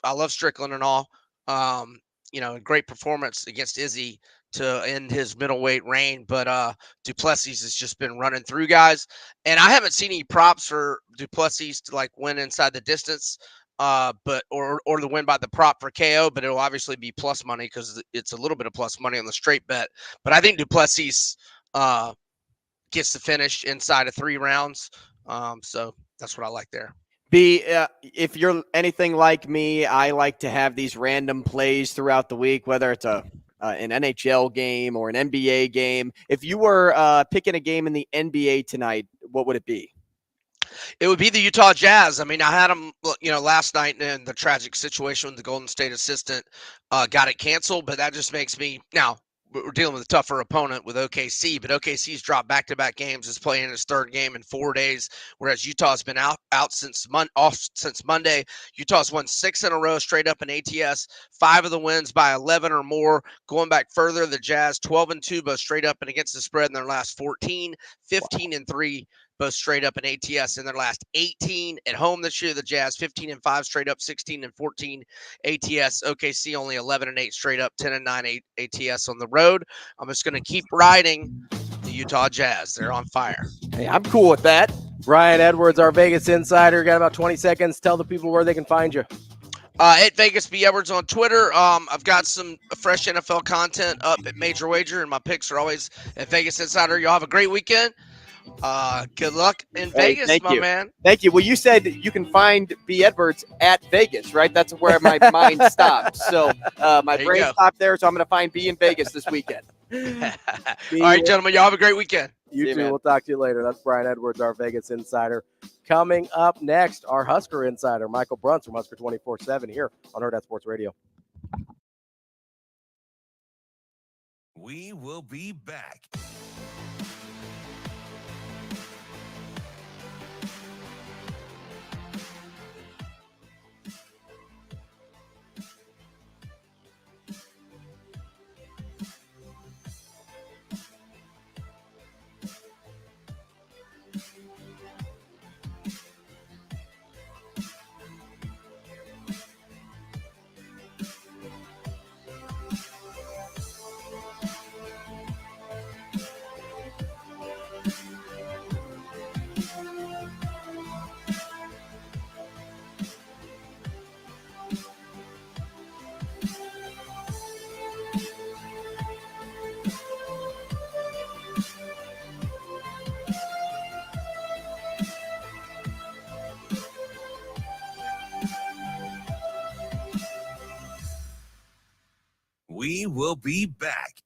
[SPEAKER 13] I love Strickland and all. A great performance against Izzy to end his middleweight reign, but du Plessis has just been running through guys, and I haven't seen any props for du Plessis to like win inside the distance, but or the win by the prop for KO, but it'll obviously be plus money because it's a little bit of plus money on the straight bet. But I think du Plessis gets to finish inside of 3 rounds, so that's what I like there.
[SPEAKER 8] B, if you're anything like me, I like to have these random plays throughout the week, whether it's an NHL game or an NBA game. If you were picking a game in the NBA tonight, what would it be?
[SPEAKER 13] It would be the Utah Jazz. I had them, last night in the tragic situation with the Golden State assistant got it canceled, but that just makes me now. We're dealing with a tougher opponent with OKC, but OKC's dropped back-to-back games, is playing his 3rd game in 4 days, whereas Utah's been off since Monday. Utah's won 6 in a row straight up in ATS, 5 of the wins by 11 or more. Going back further, the Jazz 12-2, both straight up and against the spread in their last 14, 15-3. Both straight up in ATS in their last 18 at home this year. The Jazz 15-5 straight up, 16-14 ATS. OKC only 11-8 straight up, 10-9 ATS on the road. I'm just going to keep riding the Utah Jazz. They're on fire.
[SPEAKER 8] Hey, I'm cool with that.
[SPEAKER 7] Brian Edwards, our Vegas insider. Got about 20 seconds. Tell the people where they can find you.
[SPEAKER 13] At Vegas B Edwards on Twitter. I've got some fresh NFL content up at Major Wager, and my picks are always at Vegas Insider. Y'all have a great weekend. Good luck in Vegas, my man.
[SPEAKER 8] Thank you. Well, you said you can find B. Edwards at Vegas, right? That's where my mind stops. So my brain stopped there, so I'm going to find B in Vegas this weekend.
[SPEAKER 13] All right, gentlemen. Y'all have a great weekend.
[SPEAKER 7] You
[SPEAKER 8] you,
[SPEAKER 7] too.
[SPEAKER 8] man.
[SPEAKER 7] We'll talk to you later. That's Brian Edwards, our Vegas insider. Coming up next, our Husker insider, Michael Bruntz from Husker 24/7 here on Hurrdat Sports Radio.
[SPEAKER 1] We will be back. We will be back.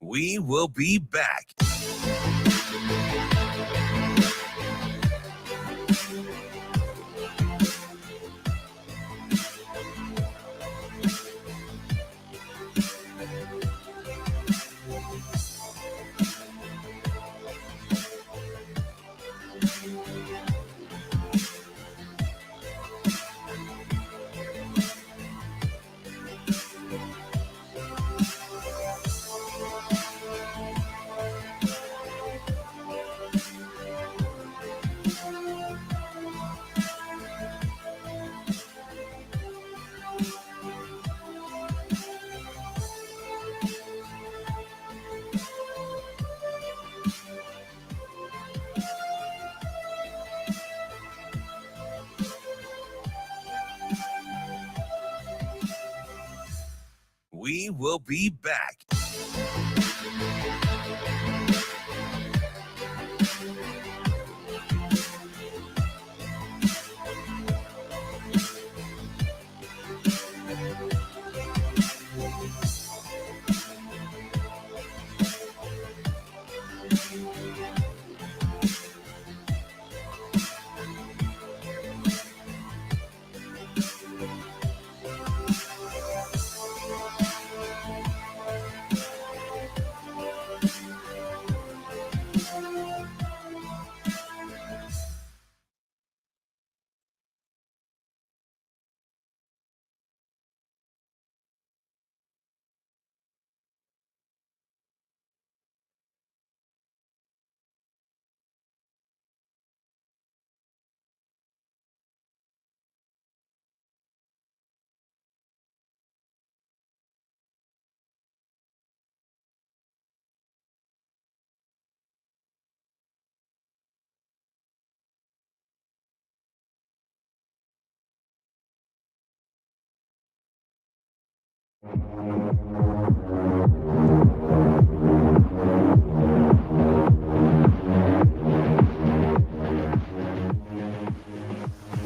[SPEAKER 1] We will be back. We will be back.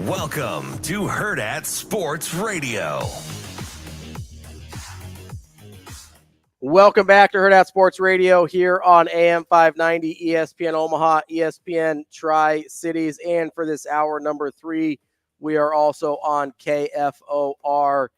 [SPEAKER 1] Welcome to Hurrdat Sports Radio.
[SPEAKER 7] Welcome back to Hurrdat Sports Radio here on AM 590, ESPN Omaha, ESPN Tri-Cities, and for this hour number 3, we are also on KFOR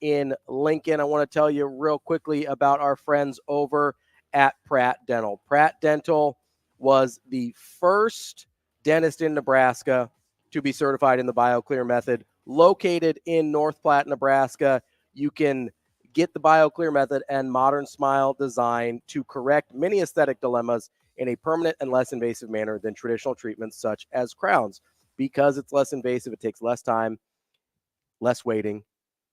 [SPEAKER 7] in Lincoln. I want to tell you real quickly about our friends over at Pratt Dental. Pratt Dental was the first dentist in Nebraska to be certified in the BioClear method. Located in North Platte, Nebraska, you can get the BioClear method and modern smile design to correct many aesthetic dilemmas in a permanent and less invasive manner than traditional treatments such as crowns. Because it's less invasive, it takes less time, less waiting.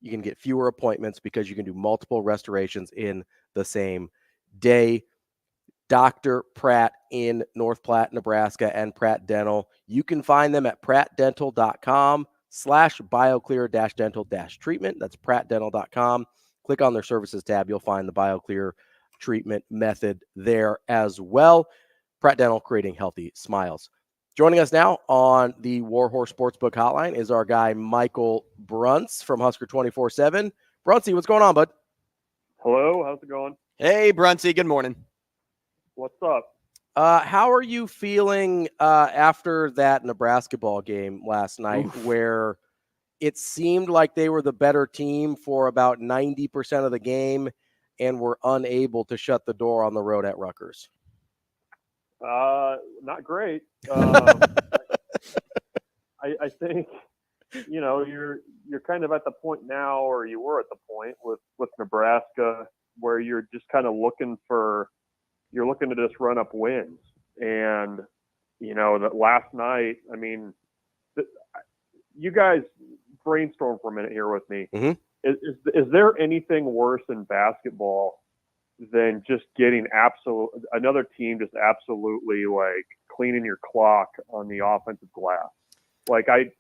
[SPEAKER 7] You can get fewer appointments because you can do multiple restorations in the same day. Dr. Pratt in North Platte, Nebraska, and Pratt Dental. You can find them at prattdental.com/bioclear-dental-treatment. That's prattdental.com. Click on their services tab. You'll find the BioClear treatment method there as well. Pratt Dental, creating healthy smiles. Joining us now on the Warhorse Sportsbook Hotline is our guy, Michael Bruntz from Husker 24/7. Bruntsy, what's going on, bud?
[SPEAKER 14] Hello, how's it going?
[SPEAKER 8] Hey, Bruntsy, good morning.
[SPEAKER 14] What's up?
[SPEAKER 7] How are you feeling after that Nebraska ball game last night where it seemed like they were the better team for about 90% of the game and were unable to shut the door on the road at Rutgers?
[SPEAKER 14] Not great. I think, you're kind of at the point now, or you were at the point with Nebraska, where you're just kind of looking to just run up wins. And, that last night, I mean, you guys brainstorm for a minute here with me.
[SPEAKER 7] Mm-hmm.
[SPEAKER 14] Is there anything worse in basketball than just getting another team just absolutely like cleaning your clock on the offensive glass? Like, I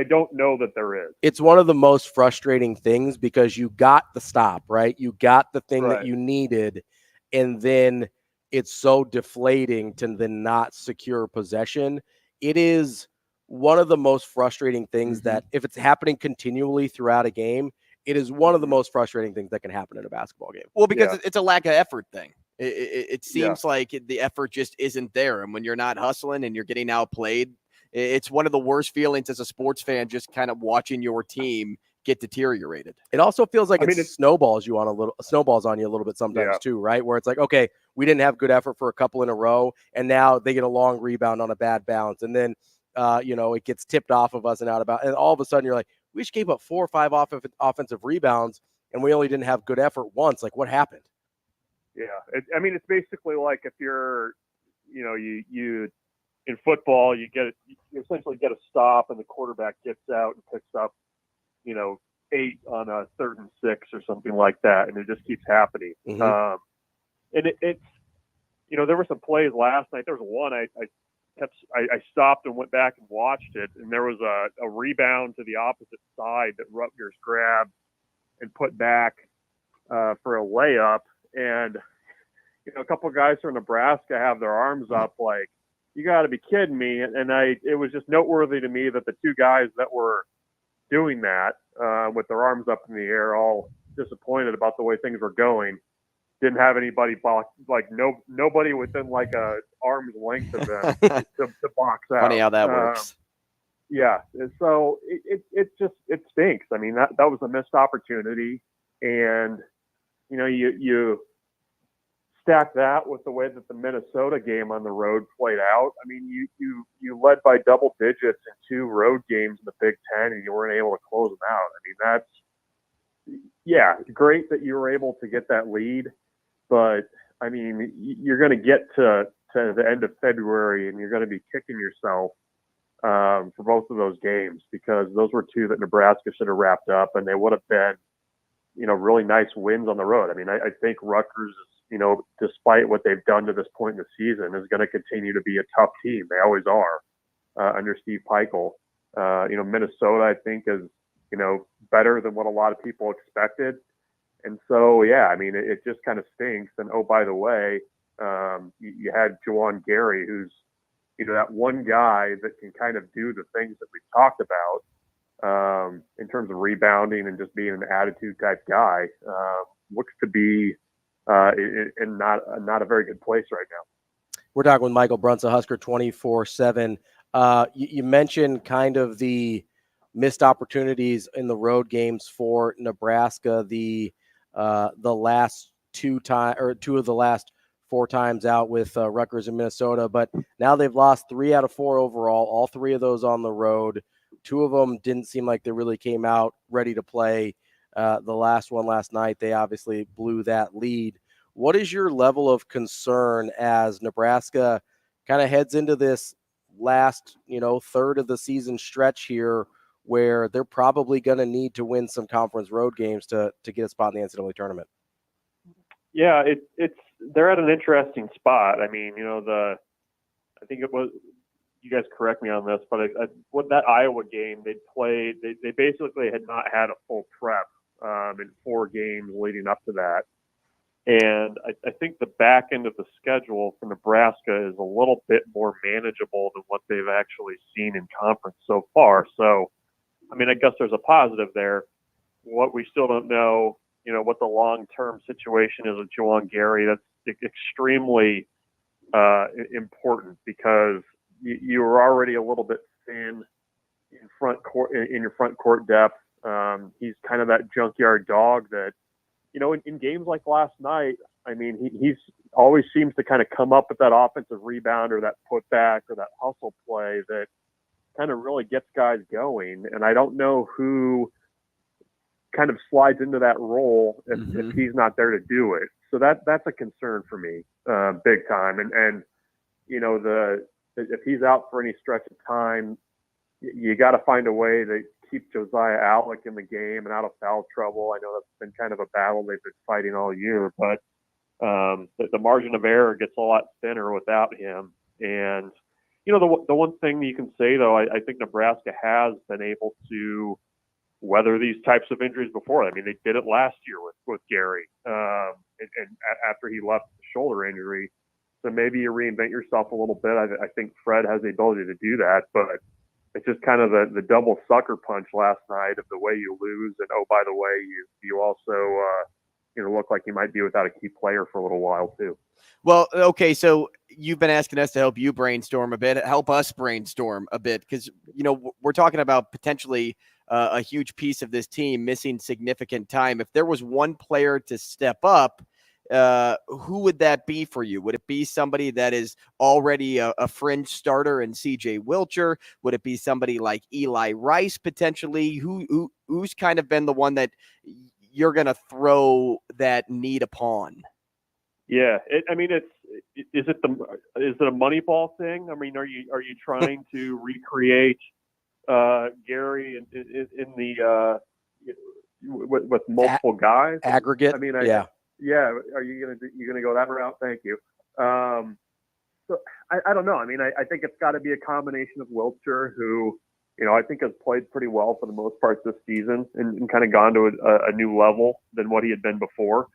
[SPEAKER 14] don't know that there is.
[SPEAKER 7] It's one of the most frustrating things because you got the stop, right? You got the thing
[SPEAKER 14] Right.
[SPEAKER 7] that you needed, and then it's so deflating to then not secure possession. It is one of the most frustrating things that if it's happening continually throughout a game, it is one of the most frustrating things that can happen in a basketball game.
[SPEAKER 8] Well, because it's a lack of effort thing. It seems like the effort just isn't there. And when you're not hustling and you're getting outplayed, it's one of the worst feelings as a sports fan, just kind of watching your team get deteriorated.
[SPEAKER 7] It also feels like it snowballs on you a little bit sometimes too, right? Where it's like, okay, we didn't have good effort for a couple in a row, and now they get a long rebound on a bad bounce, and then it gets tipped off of us and out about, and all of a sudden you're like, we just gave up 4 or 5 offensive rebounds, and we only didn't have good effort once. Like, what happened?
[SPEAKER 14] Yeah, it's basically like if you're, you in football, you essentially get a stop, and the quarterback gets out and picks up, 8 on a 3rd and 6 or something like that, and it just keeps happening.
[SPEAKER 7] Mm-hmm.
[SPEAKER 14] And it's, there were some plays last night. There was one I stopped and went back and watched it, and there was a rebound to the opposite side that Rutgers grabbed and put back for a layup. And, a couple of guys from Nebraska have their arms up like, you got to be kidding me. And it was just noteworthy to me that the 2 guys that were doing that with their arms up in the air, all disappointed about the way things were going, didn't have anybody nobody within like a arm's length of them to box out.
[SPEAKER 8] Funny how that works.
[SPEAKER 14] Yeah. So it stinks. I mean, that was a missed opportunity. And, you stack that with the way that the Minnesota game on the road played out. I mean, you led by double digits in 2 road games in the Big Ten, and you weren't able to close them out. I mean, that's great that you were able to get that lead. But, I mean, you're going to get to the end of February, and you're going to be kicking yourself for both of those games, because those were 2 that Nebraska should have wrapped up, and they would have been, really nice wins on the road. I mean, I think Rutgers, despite what they've done to this point in the season, is going to continue to be a tough team. They always are under Steve Peichel. Minnesota, I think, is, better than what a lot of people expected. And so, I mean, it just kind of stinks. And, oh, by the way, you had Juwan Gary, who's, that one guy that can kind of do the things that we've talked about in terms of rebounding and just being an attitude type guy. Looks to be in not a very good place right now.
[SPEAKER 7] We're talking with Michael Bruntz, a Husker 24/7. You mentioned kind of the missed opportunities in the road games for Nebraska. The last 2 of the last 4 times out with Rutgers and Minnesota, but now they've lost 3 out of 4 overall, all 3 of those on the road. 2 of them didn't seem like they really came out ready to play. The last one last night, they obviously blew that lead. What is your level of concern as Nebraska kind of heads into this last, third of the season stretch here, where they're probably going to need to win some conference road games to get a spot in the NCAA tournament?
[SPEAKER 14] Yeah, they're at an interesting spot. I mean, I think it was, you guys correct me on this, but what that Iowa game they played, they basically had not had a full prep in 4 games leading up to that. And I think the back end of the schedule for Nebraska is a little bit more manageable than what they've actually seen in conference so far. So, I mean, I guess there's a positive there. What we still don't know, what the long-term situation is with Juwan Gary. That's extremely important because you were already a little bit thin in your front court depth. He's kind of that junkyard dog that, in games like last night, I mean, he's always seems to kind of come up with that offensive rebound or that putback or that hustle play that kind of really gets guys going. And I don't know who kind of slides into that role if he's not there to do it. So that's a concern for me, big time. And if he's out for any stretch of time, you got to find a way to keep Josiah Allick in the game and out of foul trouble. I know that's been kind of a battle they've been fighting all year, but the margin of error gets a lot thinner without him. And, the one thing you can say, though, I think Nebraska has been able to weather these types of injuries before. I mean, they did it last year with Gary and after he left the shoulder injury. So maybe you reinvent yourself a little bit. I think Fred has the ability to do that, but it's just kind of the double sucker punch last night of the way you lose. And, oh, by the way, you also, look like you might be without a key player for a little while too.
[SPEAKER 8] Well, okay. So you've been asking us to help you brainstorm a bit, help us brainstorm a bit. Cause we're talking about potentially a huge piece of this team missing significant time. If there was one player to step up, who would that be for you? Would it be somebody that is already a fringe starter in CJ Wilcher? Would it be somebody like Eli Rice potentially? Who's kind of been the one that you're going to throw that need upon?
[SPEAKER 14] Yeah, is it a Moneyball thing? I mean, are you trying to recreate Gary in the with multiple guys?
[SPEAKER 7] Aggregate.
[SPEAKER 14] I mean,
[SPEAKER 7] yeah.
[SPEAKER 14] Yeah, are you gonna go that route? Thank you. So I don't know. I mean, I think it's got to be a combination of Wilcher, who I think has played pretty well for the most part this season and kind of gone to a new level than what he had been before.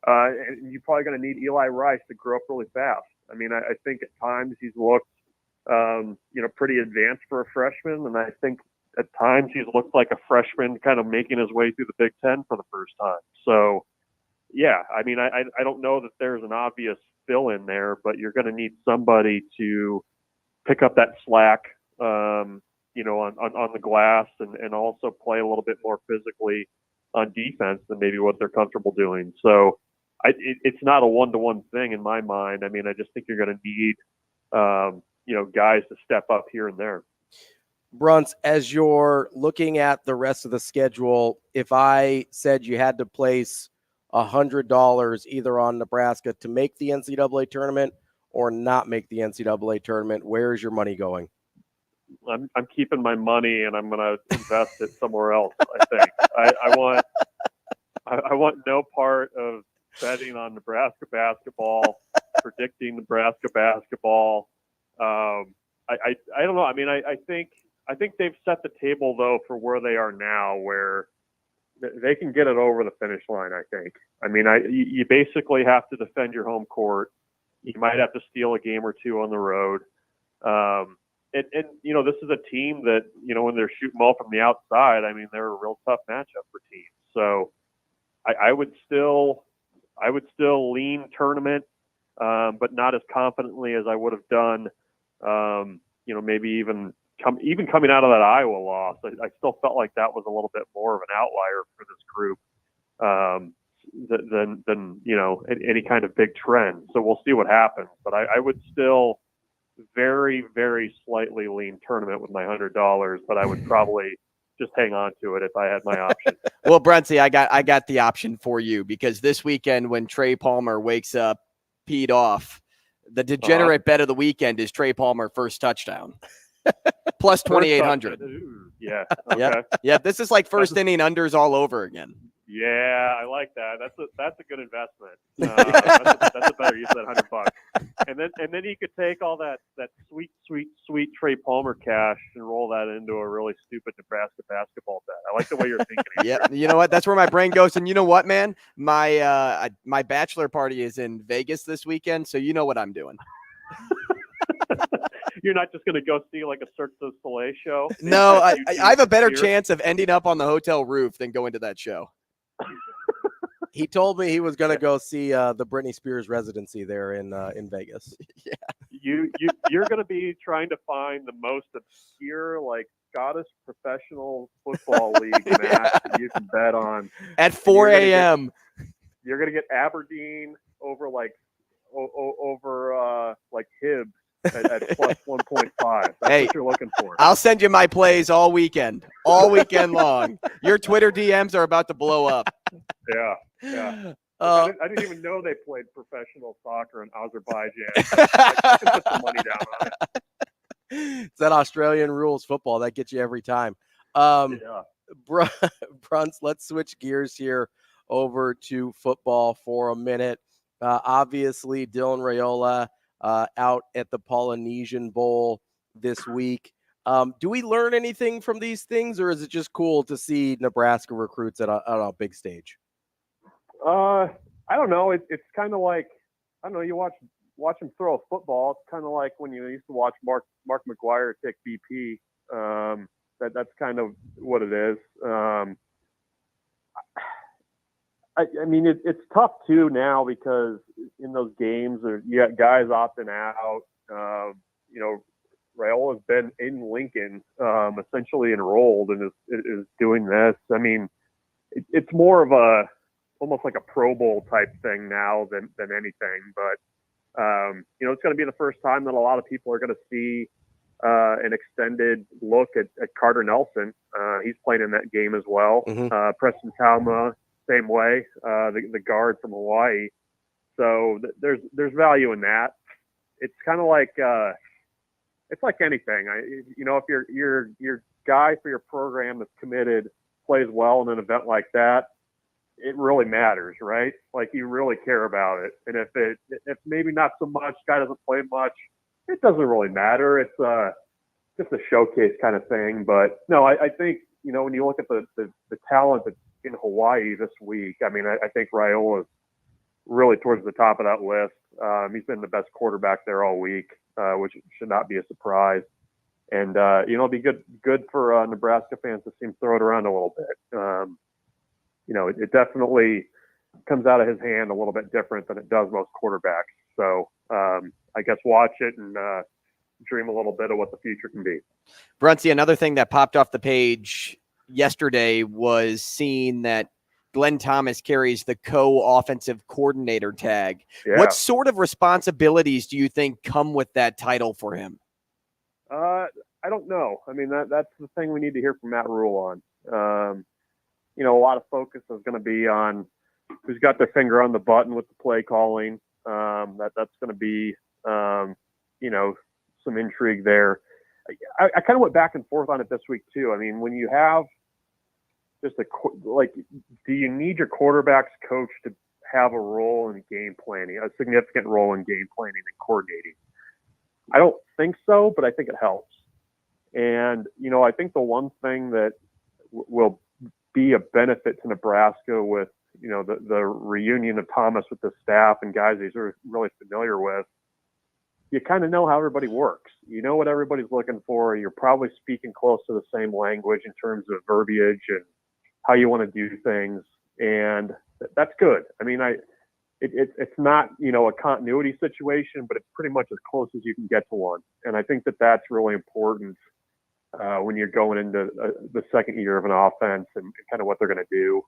[SPEAKER 14] And you're probably going to need Eli Rice to grow up really fast. I mean, I think at times he's looked pretty advanced for a freshman, and I think at times he's looked like a freshman kind of making his way through the Big Ten for the first time. So. Yeah, I mean, I don't know that there's an obvious fill in there, but you're going to need somebody to pick up that slack, on the glass and also play a little bit more physically on defense than maybe what they're comfortable doing. So it's not a one-to-one thing in my mind. I mean, I just think you're going to need, guys to step up here and there.
[SPEAKER 7] Bruntz, as you're looking at the rest of the schedule, if I said you had to place $100 either on Nebraska to make the NCAA tournament or not make the NCAA tournament, where is your money going?
[SPEAKER 14] I'm keeping my money and I'm going to invest it somewhere else. I think I want no part of betting on Nebraska basketball, predicting Nebraska basketball. I don't know. I mean, I think they've set the table though for where they are now, where they can get it over the finish line, I think. I mean, you basically have to defend your home court. You might have to steal a game or two on the road. And this is a team that, when they're shooting well from the outside, I mean, they're a real tough matchup for teams. So I would still lean tournament, but not as confidently as I would have done, maybe even coming out of that Iowa loss. I still felt like that was a little bit more of an outlier for this group. than any kind of big trend. So we'll see what happens. But I would still very, very slightly lean tournament with my $100, but I would probably just hang on to it if I had my option.
[SPEAKER 8] Well, Bruntz, I got the option for you, because this weekend when Trey Palmer wakes up peed off, the degenerate bet of the weekend is Trey Palmer first touchdown. Plus 2,800.
[SPEAKER 14] Yeah. Okay.
[SPEAKER 8] Yeah. This is like first inning unders all over again.
[SPEAKER 14] Yeah, I like that. That's a good investment. That's a better use of that $100. And then you could take all that sweet Trey Palmer cash and roll that into a really stupid Nebraska basketball bet. I like the way you're thinking.
[SPEAKER 8] Yeah, you know what? That's where my brain goes. And you know what, man? My my bachelor party is in Vegas this weekend, so you know what I'm doing.
[SPEAKER 14] You're not just going to go see like a Cirque du Soleil show?
[SPEAKER 8] No, I have a better chance of ending up on the hotel roof than going to that show.
[SPEAKER 7] He told me he was going to go see the Britney Spears residency there in Vegas.
[SPEAKER 14] Yeah, you're going to be trying to find the most obscure, like, Scottish professional football league match that you can bet on
[SPEAKER 8] at 4 a.m.
[SPEAKER 14] You're going to get Aberdeen over like Hibs at plus 1.5. That's what you're looking for.
[SPEAKER 8] I'll send you my plays all weekend long. Your Twitter DMs are about to blow up.
[SPEAKER 14] Yeah. I didn't even know they played professional soccer in Azerbaijan. I can put some money down on it.
[SPEAKER 7] It's that Australian rules football that gets you every time.
[SPEAKER 14] Yeah.
[SPEAKER 7] Bruns, let's switch gears here over to football for a minute. Obviously, Dylan Raiola out at the Polynesian Bowl this week. Do we learn anything from these things, or is it just cool to see Nebraska recruits at a big stage?
[SPEAKER 14] I don't know. It's kind of like, I don't know, you watch him throw a football. It's kind of like when you used to watch Mark McGuire take BP. That's kind of what it is. I mean, it's tough too now, because in those games you got guys opting out. Raiola's been in Lincoln, essentially enrolled, and is doing this. I mean, it's more of almost like a Pro Bowl type thing now than anything. But it's going to be the first time that a lot of people are going to see an extended look at Carter Nelson. He's playing in that game as well.
[SPEAKER 7] Mm-hmm.
[SPEAKER 14] Preston Tauma, same way, the guard from Hawaii. So there's value in that. It's kind of like it's like anything. If your guy for your program that's committed plays well in an event like that, it really matters, right? Like, you really care about it. And if maybe not so much, guy doesn't play much, it doesn't really matter. It's just a showcase kind of thing. But no, I think, when you look at the talent that's in Hawaii this week, I mean, I think Raiola is really towards the top of that list. He's been the best quarterback there all week, which should not be a surprise. And, it'll be good for Nebraska fans to see him throw it around a little bit. It definitely comes out of his hand a little bit different than it does most quarterbacks. So I guess watch it and dream a little bit of what the future can be.
[SPEAKER 8] Bruntz, another thing that popped off the page yesterday was seeing that Glenn Thomas carries the co-offensive coordinator tag.
[SPEAKER 14] Yeah.
[SPEAKER 8] What sort of responsibilities do you think come with that title for him?
[SPEAKER 14] I don't know. I mean, that's the thing we need to hear from Matt Rule on. A lot of focus is going to be on who's got their finger on the button with the play calling. That's going to be, some intrigue there. I kind of went back and forth on it this week too. I mean, when you have just do you need your quarterback's coach to have a role in game planning, a significant role in game planning and coordinating? I don't think so, but I think it helps. And, I think the one thing that will be a benefit to Nebraska with, the reunion of Thomas with the staff and guys he's really familiar with, you kind of know how everybody works. You know what everybody's looking for. You're probably speaking close to the same language in terms of verbiage and how you want to do things. And that's good. I mean, it's not, a continuity situation, but it's pretty much as close as you can get to one. And I think that that's really important when you're going into the second year of an offense and kind of what they're going to do.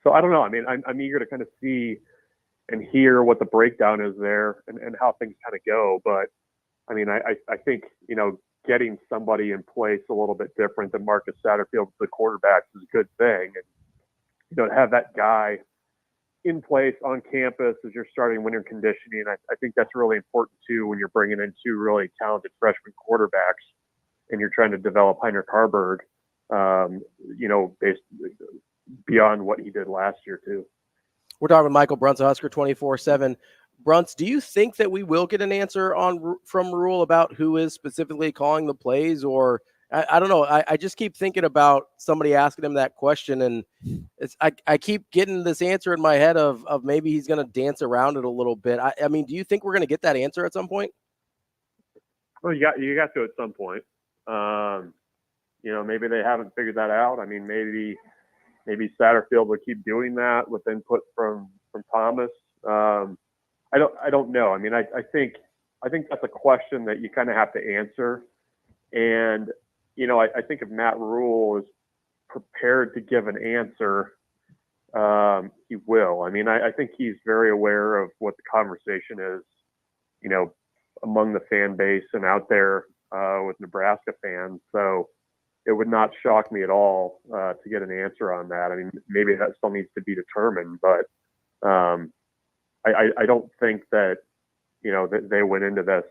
[SPEAKER 14] So I don't know. I mean, I'm eager to kind of see and hear what the breakdown is there and how things kind of go. But I mean, I think, getting somebody in place a little bit different than Marcus Satterfield, the quarterbacks, is a good thing. And, to have that guy in place on campus as you're starting winter conditioning, I think that's really important too when you're bringing in two really talented freshman quarterbacks and you're trying to develop Heinrich Haarberg, based beyond what he did last year too.
[SPEAKER 7] We're talking with Michael Bruntz, Husker 24/7. Bruntz, do you think that we will get an answer from Rule about who is specifically calling the plays? Or I don't know. I just keep thinking about somebody asking him that question, and I keep getting this answer in my head of maybe he's going to dance around it a little bit. I mean, do you think we're going to get that answer at some point?
[SPEAKER 14] Well, you got to at some point. Maybe they haven't figured that out. I mean, maybe Satterfield will keep doing that with input from Thomas. I don't know. I mean, I think that's a question that you kind of have to answer. And, I think if Matt Rule is prepared to give an answer, he will. I mean, I think he's very aware of what the conversation is, among the fan base and out there with Nebraska fans. So it would not shock me at all to get an answer on that. I mean, maybe that still needs to be determined, but I don't think that, that they went into this,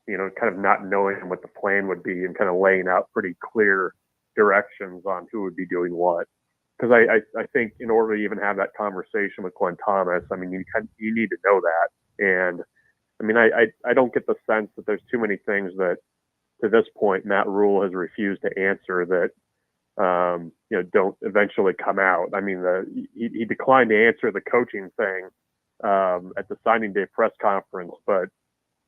[SPEAKER 14] kind of not knowing what the plan would be and kind of laying out pretty clear directions on who would be doing what. Because I think in order to even have that conversation with Glenn Thomas, I mean, you need to know that. And I mean, I don't get the sense that there's too many things that to this point Matt Rule has refused to answer that don't eventually come out. I mean, he declined to answer the coaching thing at the signing day press conference, but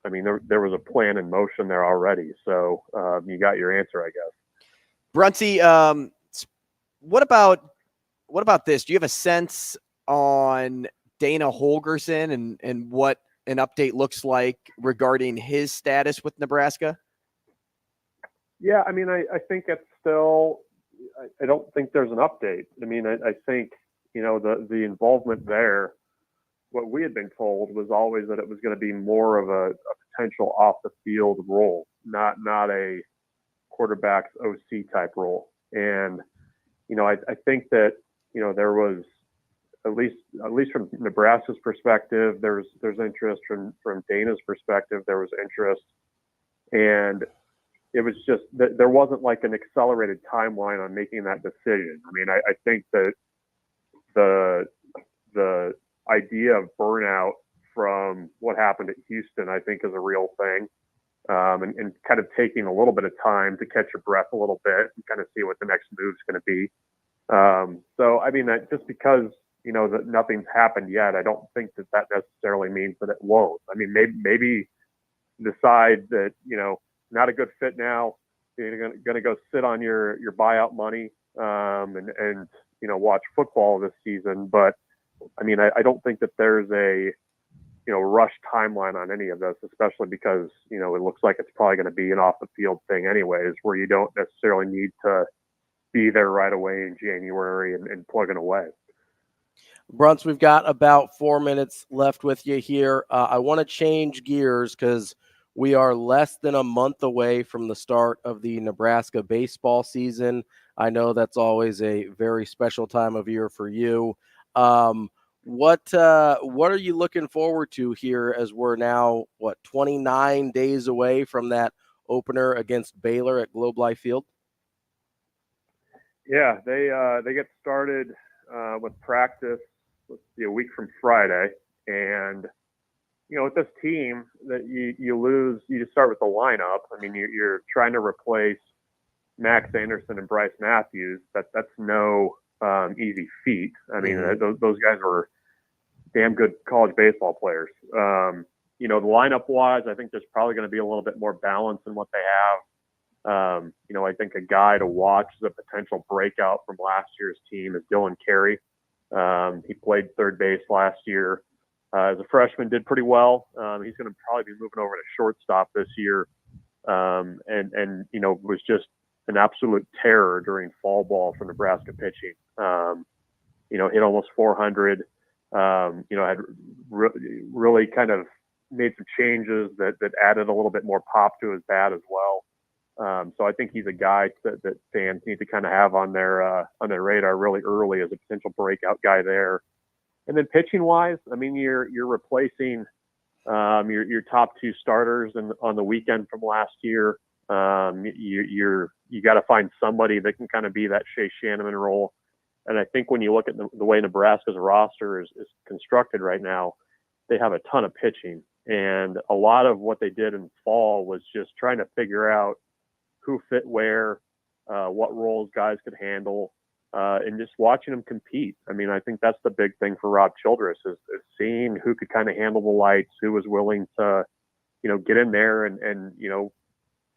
[SPEAKER 14] I mean, there was a plan in motion there already. So you got your answer, I guess.
[SPEAKER 8] Bruntsy, what about this? Do you have a sense on Dana Holgorsen and what an update looks like regarding his status with Nebraska?
[SPEAKER 14] Yeah, I mean, I think it's still, I don't think there's an update. I mean, I think, the involvement there, what we had been told was always that it was going to be more of a potential off the field role, not a quarterback's OC type role. And, I think that, there was at least from Nebraska's perspective, there's interest from Dana's perspective, there was interest. And it was just that there wasn't like an accelerated timeline on making that decision. I mean, I think that the idea of burnout from what happened at Houston, I think, is a real thing. And kind of taking a little bit of time to catch your breath a little bit and kind of see what the next move is going to be. So, I mean, just because, that nothing's happened yet, I don't think that necessarily means that it won't. I mean, maybe decide that, not a good fit now. You're going to go sit on your buyout money and watch football this season. But I mean, I don't think that there's a rush timeline on any of this, especially because it looks like it's probably going to be an off the field thing anyways, where you don't necessarily need to be there right away in January and plugging away.
[SPEAKER 7] Bruntz, we've got about 4 minutes left with you here. I want to change gears because we are less than a month away from the start of the Nebraska baseball season. I know that's always a very special time of year for you. What are you looking forward to here as we're now, 29 days away from that opener against Baylor at Globe Life Field?
[SPEAKER 14] Yeah, they get started with practice, a week from Friday. And, with this team that you lose, you just start with the lineup. I mean, you're trying to replace Max Anderson and Bryce Matthews. That's no easy feat. I mean, those guys were damn good college baseball players. The lineup wise, I think there's probably going to be a little bit more balance in what they have. I think a guy to watch as a potential breakout from last year's team is Dylan Carey. He played third base last year. As a freshman, did pretty well. He's going to probably be moving over to shortstop this year. And was just an absolute terror during fall ball for Nebraska pitching. hit almost 400. Had really kind of made some changes that added a little bit more pop to his bat as well. So I think he's a guy that fans need to kind of have on their radar really early as a potential breakout guy there. And then pitching wise, I mean, you're replacing your top two starters on the weekend from last year. You got to find somebody that can kind of be that Shea Shanneman role. And I think when you look at the way Nebraska's roster is constructed right now, they have a ton of pitching. And a lot of what they did in fall was just trying to figure out who fit where, what roles guys could handle, and just watching them compete. I mean, I think that's the big thing for Rob Childress is seeing who could kind of handle the lights, who was willing to, get in there and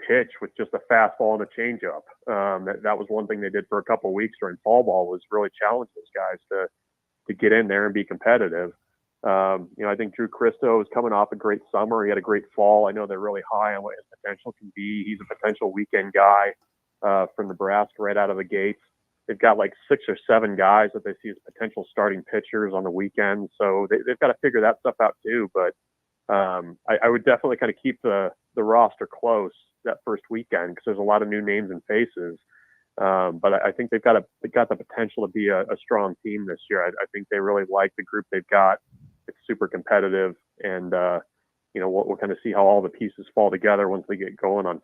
[SPEAKER 14] pitch with just a fastball and a changeup. That was one thing they did for a couple of weeks during fall ball was really challenge those guys to get in there and be competitive. I think Drew Christo is coming off a great summer. He had a great fall. I know they're really high on what his potential can be. He's a potential weekend guy for Nebraska right out of the gates. They've got like 6 or 7 guys that they see as potential starting pitchers on the weekend. So they've got to figure that stuff out too. But I would definitely kind of keep the roster close that first weekend because there's a lot of new names and faces. But I think they've got the potential to be a strong team this year. I think they really like the group they've got. It's super competitive, and we'll kind of see how all the pieces fall together once they get going on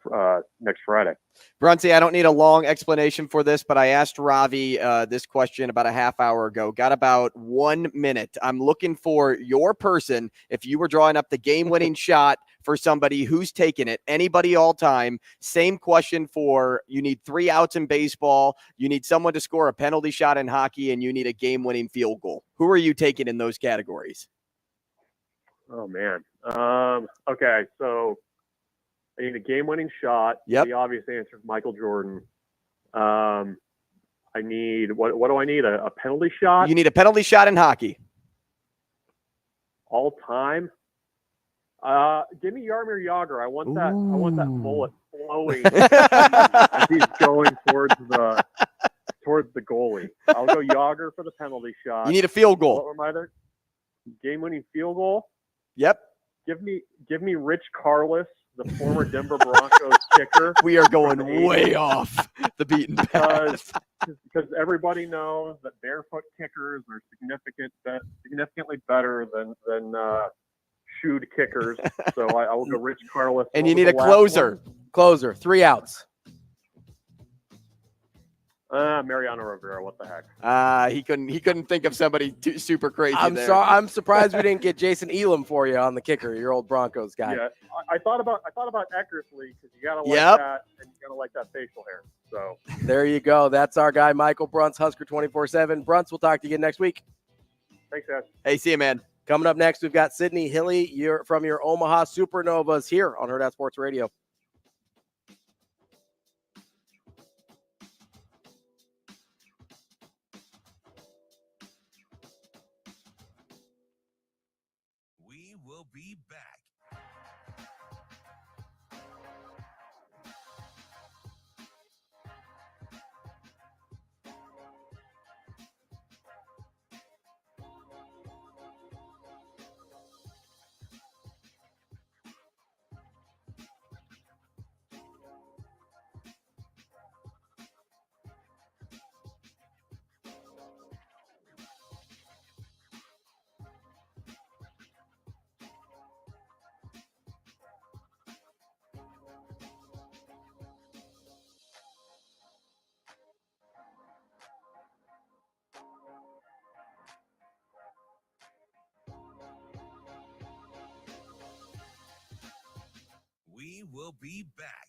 [SPEAKER 14] next Friday.
[SPEAKER 8] Bruntz, I don't need a long explanation for this, but I asked Ravi this question about a half hour ago. Got about 1 minute. I'm looking for your person. If you were drawing up the game-winning shot for somebody who's taken it, anybody all time, same question for you need 3 outs in baseball, you need someone to score a penalty shot in hockey, and you need a game-winning field goal. Who are you taking in those categories?
[SPEAKER 14] Oh, man. Okay, so I need a game-winning shot.
[SPEAKER 8] Yep.
[SPEAKER 14] The obvious answer is Michael Jordan. I need what do I need? A penalty shot?
[SPEAKER 8] You need a penalty shot in hockey.
[SPEAKER 14] All time? Give me Jaromir Jagr. I want that bullet flowing as he's going towards the goalie. I'll go Jagr for the penalty shot.
[SPEAKER 8] You need a field goal.
[SPEAKER 14] What were my other game-winning field goal?
[SPEAKER 8] Yep.
[SPEAKER 14] Give me Rich Karlis, the former Denver Broncos kicker.
[SPEAKER 8] We are going way off the beaten path.
[SPEAKER 14] Because everybody knows that barefoot kickers are significantly better than shoed kickers. So I will go Rich Karlis.
[SPEAKER 8] And you need a closer.
[SPEAKER 7] Closer. 3 outs.
[SPEAKER 14] Mariano Rivera, what the heck?
[SPEAKER 8] He couldn't think of somebody super crazy.
[SPEAKER 7] I'm surprised we didn't get Jason Elam for you on the kicker, your old Broncos guy.
[SPEAKER 14] Yeah, I thought about Eckersley because you gotta like that and you gotta like that facial hair. So
[SPEAKER 7] there you go. That's our guy, Michael Bruntz, Husker 24/7. Bruntz, we'll talk to you again next week.
[SPEAKER 14] Thanks, guys.
[SPEAKER 8] Hey, see you, man.
[SPEAKER 7] Coming up next, we've got Sydney Hilly from your Omaha Supernovas here on Hurrdat Sports Radio.
[SPEAKER 1] We will be back. We will be back.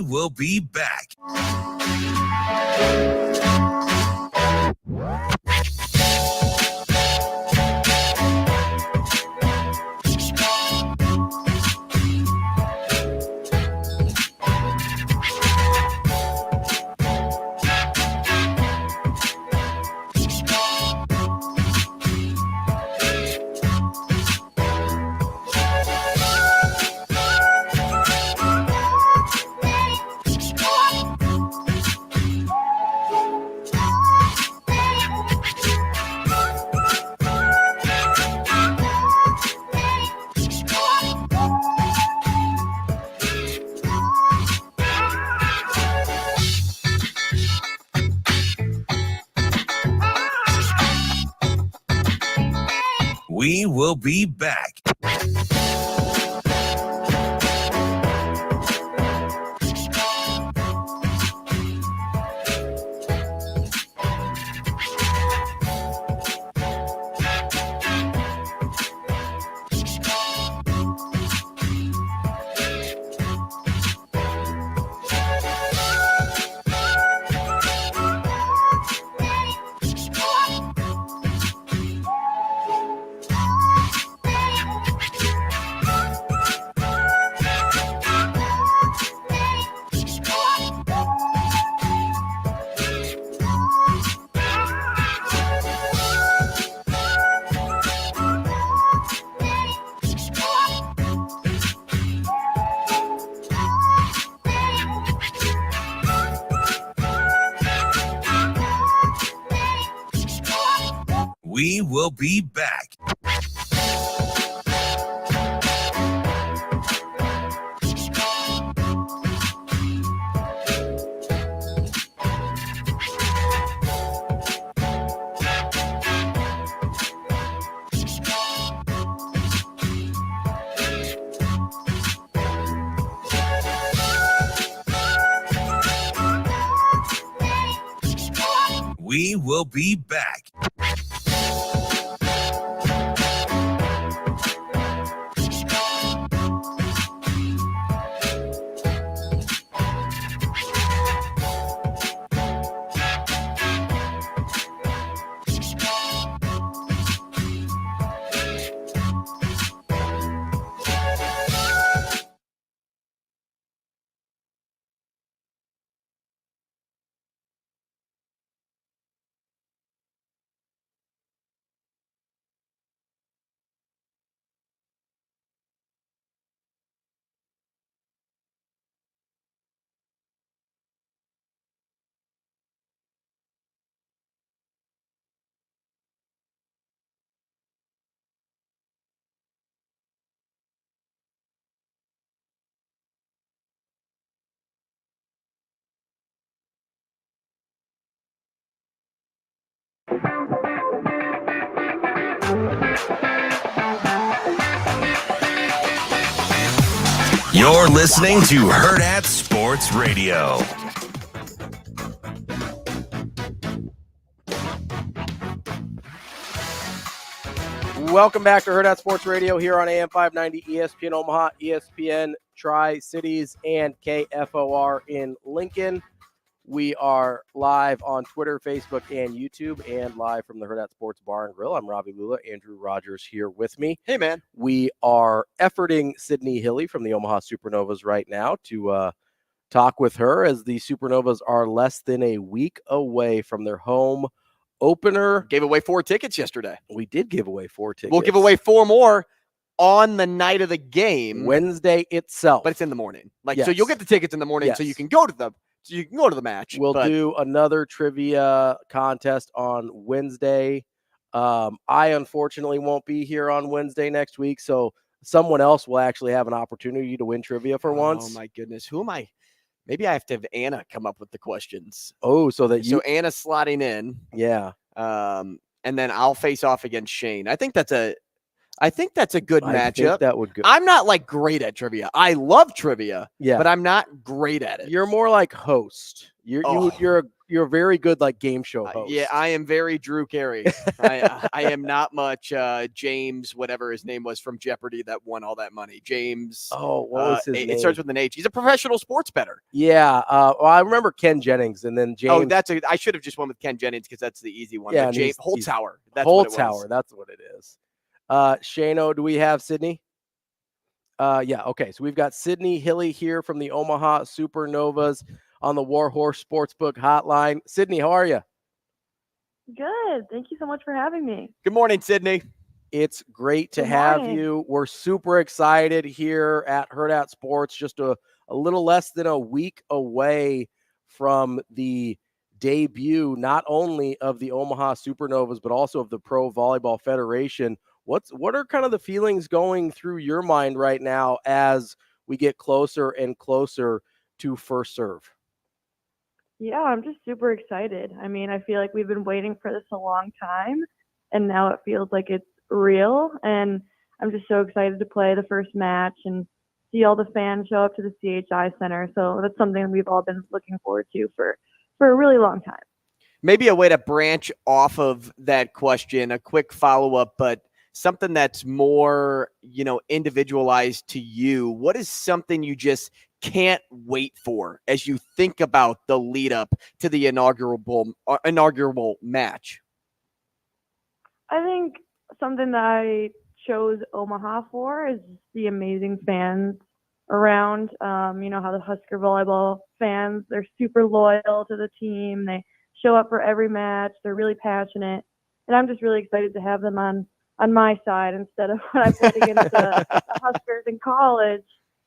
[SPEAKER 1] will be back. We will be back. We will be back. We will be back. You're listening to Hurrdat Sports Radio.
[SPEAKER 7] Welcome back to Hurrdat Sports Radio here on AM 590, ESPN Omaha, ESPN Tri-Cities, and KFOR in Lincoln. We are live on Twitter, Facebook, and YouTube, and live from the Hurrdat Sports Bar and Grill. I'm Ravi Lulla. Andrew Rogers here with me.
[SPEAKER 8] Hey, man.
[SPEAKER 7] We are efforting Sydney Hilly from the Omaha Supernovas right now to talk with her, as the Supernovas are less than a week away from their home opener.
[SPEAKER 8] Gave away 4 tickets yesterday.
[SPEAKER 7] We did give away 4 tickets.
[SPEAKER 8] We'll give away 4 more on the night of the game.
[SPEAKER 7] Wednesday itself.
[SPEAKER 8] But it's in the morning.
[SPEAKER 7] Yes.
[SPEAKER 8] So you'll get the tickets in the morning so you can go to the match.
[SPEAKER 7] We'll do another trivia contest on Wednesday. I unfortunately won't be here on Wednesday next week, so someone else will actually have an opportunity to win trivia for once.
[SPEAKER 8] Oh my goodness. Who am I? Maybe I have to have Anna come up with the questions.
[SPEAKER 7] Oh, so
[SPEAKER 8] Anna's slotting in.
[SPEAKER 7] Yeah.
[SPEAKER 8] And then I'll face off against Shane. I think that's a good matchup.
[SPEAKER 7] That would go.
[SPEAKER 8] I'm not like great at trivia. I love trivia, but I'm not great at it.
[SPEAKER 7] You're more like host. You're a very good like game show host.
[SPEAKER 8] Yeah, I am very Drew Carey. I am not much James, whatever his name was from Jeopardy that won all that money. James.
[SPEAKER 7] Oh, what was his name?
[SPEAKER 8] It starts with an H. He's a professional sports bettor.
[SPEAKER 7] Yeah. Well, I remember Ken Jennings and then James.
[SPEAKER 8] Oh, I should have just went with Ken Jennings because that's the easy one.
[SPEAKER 7] Yeah,
[SPEAKER 8] James Holzhauer.
[SPEAKER 7] Holzhauer. That's what it is. Shano, do we have Sydney? Yeah. Okay. So we've got Sydney Hilly here from the Omaha Supernovas on the Warhorse Sportsbook Hotline. Sydney, how are you?
[SPEAKER 15] Good. Thank you so much for having me.
[SPEAKER 8] Good morning, Sydney.
[SPEAKER 7] It's great to have you. We're super excited here at Hurrdat Sports, just a little less than a week away from the debut, not only of the Omaha Supernovas, but also of the Pro Volleyball Federation. What are kind of the feelings going through your mind right now as we get closer and closer to first serve?
[SPEAKER 15] Yeah, I'm just super excited. I mean, I feel like we've been waiting for this a long time, and now it feels like it's real. And I'm just so excited to play the first match and see all the fans show up to the CHI Center. So that's something we've all been looking forward to for a really long time.
[SPEAKER 8] Maybe a way to branch off of that question, a quick follow-up, but something that's more, individualized to you. What is something you just can't wait for as you think about the lead up to the inaugural match?
[SPEAKER 15] I think something that I chose Omaha for is the amazing fans around. You know how the Husker volleyball fans, they're super loyal to the team. They show up for every match. They're really passionate. And I'm just really excited to have them on my side instead of when I played against the Huskers in college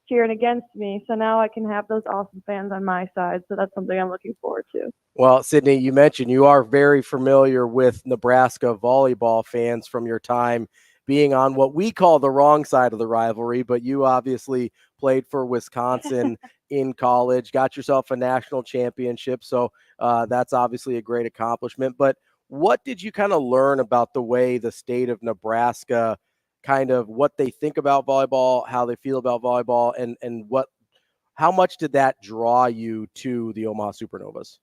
[SPEAKER 15] cheering against me. So now I can have those awesome fans on my side. So that's something I'm looking forward to.
[SPEAKER 7] Well, Sydney, you mentioned you are very familiar with Nebraska volleyball fans from your time being on what we call the wrong side of the rivalry, but you obviously played for Wisconsin in college, got yourself a national championship. So that's obviously a great accomplishment. But what did you kind of learn about the way the state of Nebraska, kind of what they think about volleyball, how they feel about volleyball, and how much did that draw you to the Omaha Supernovas?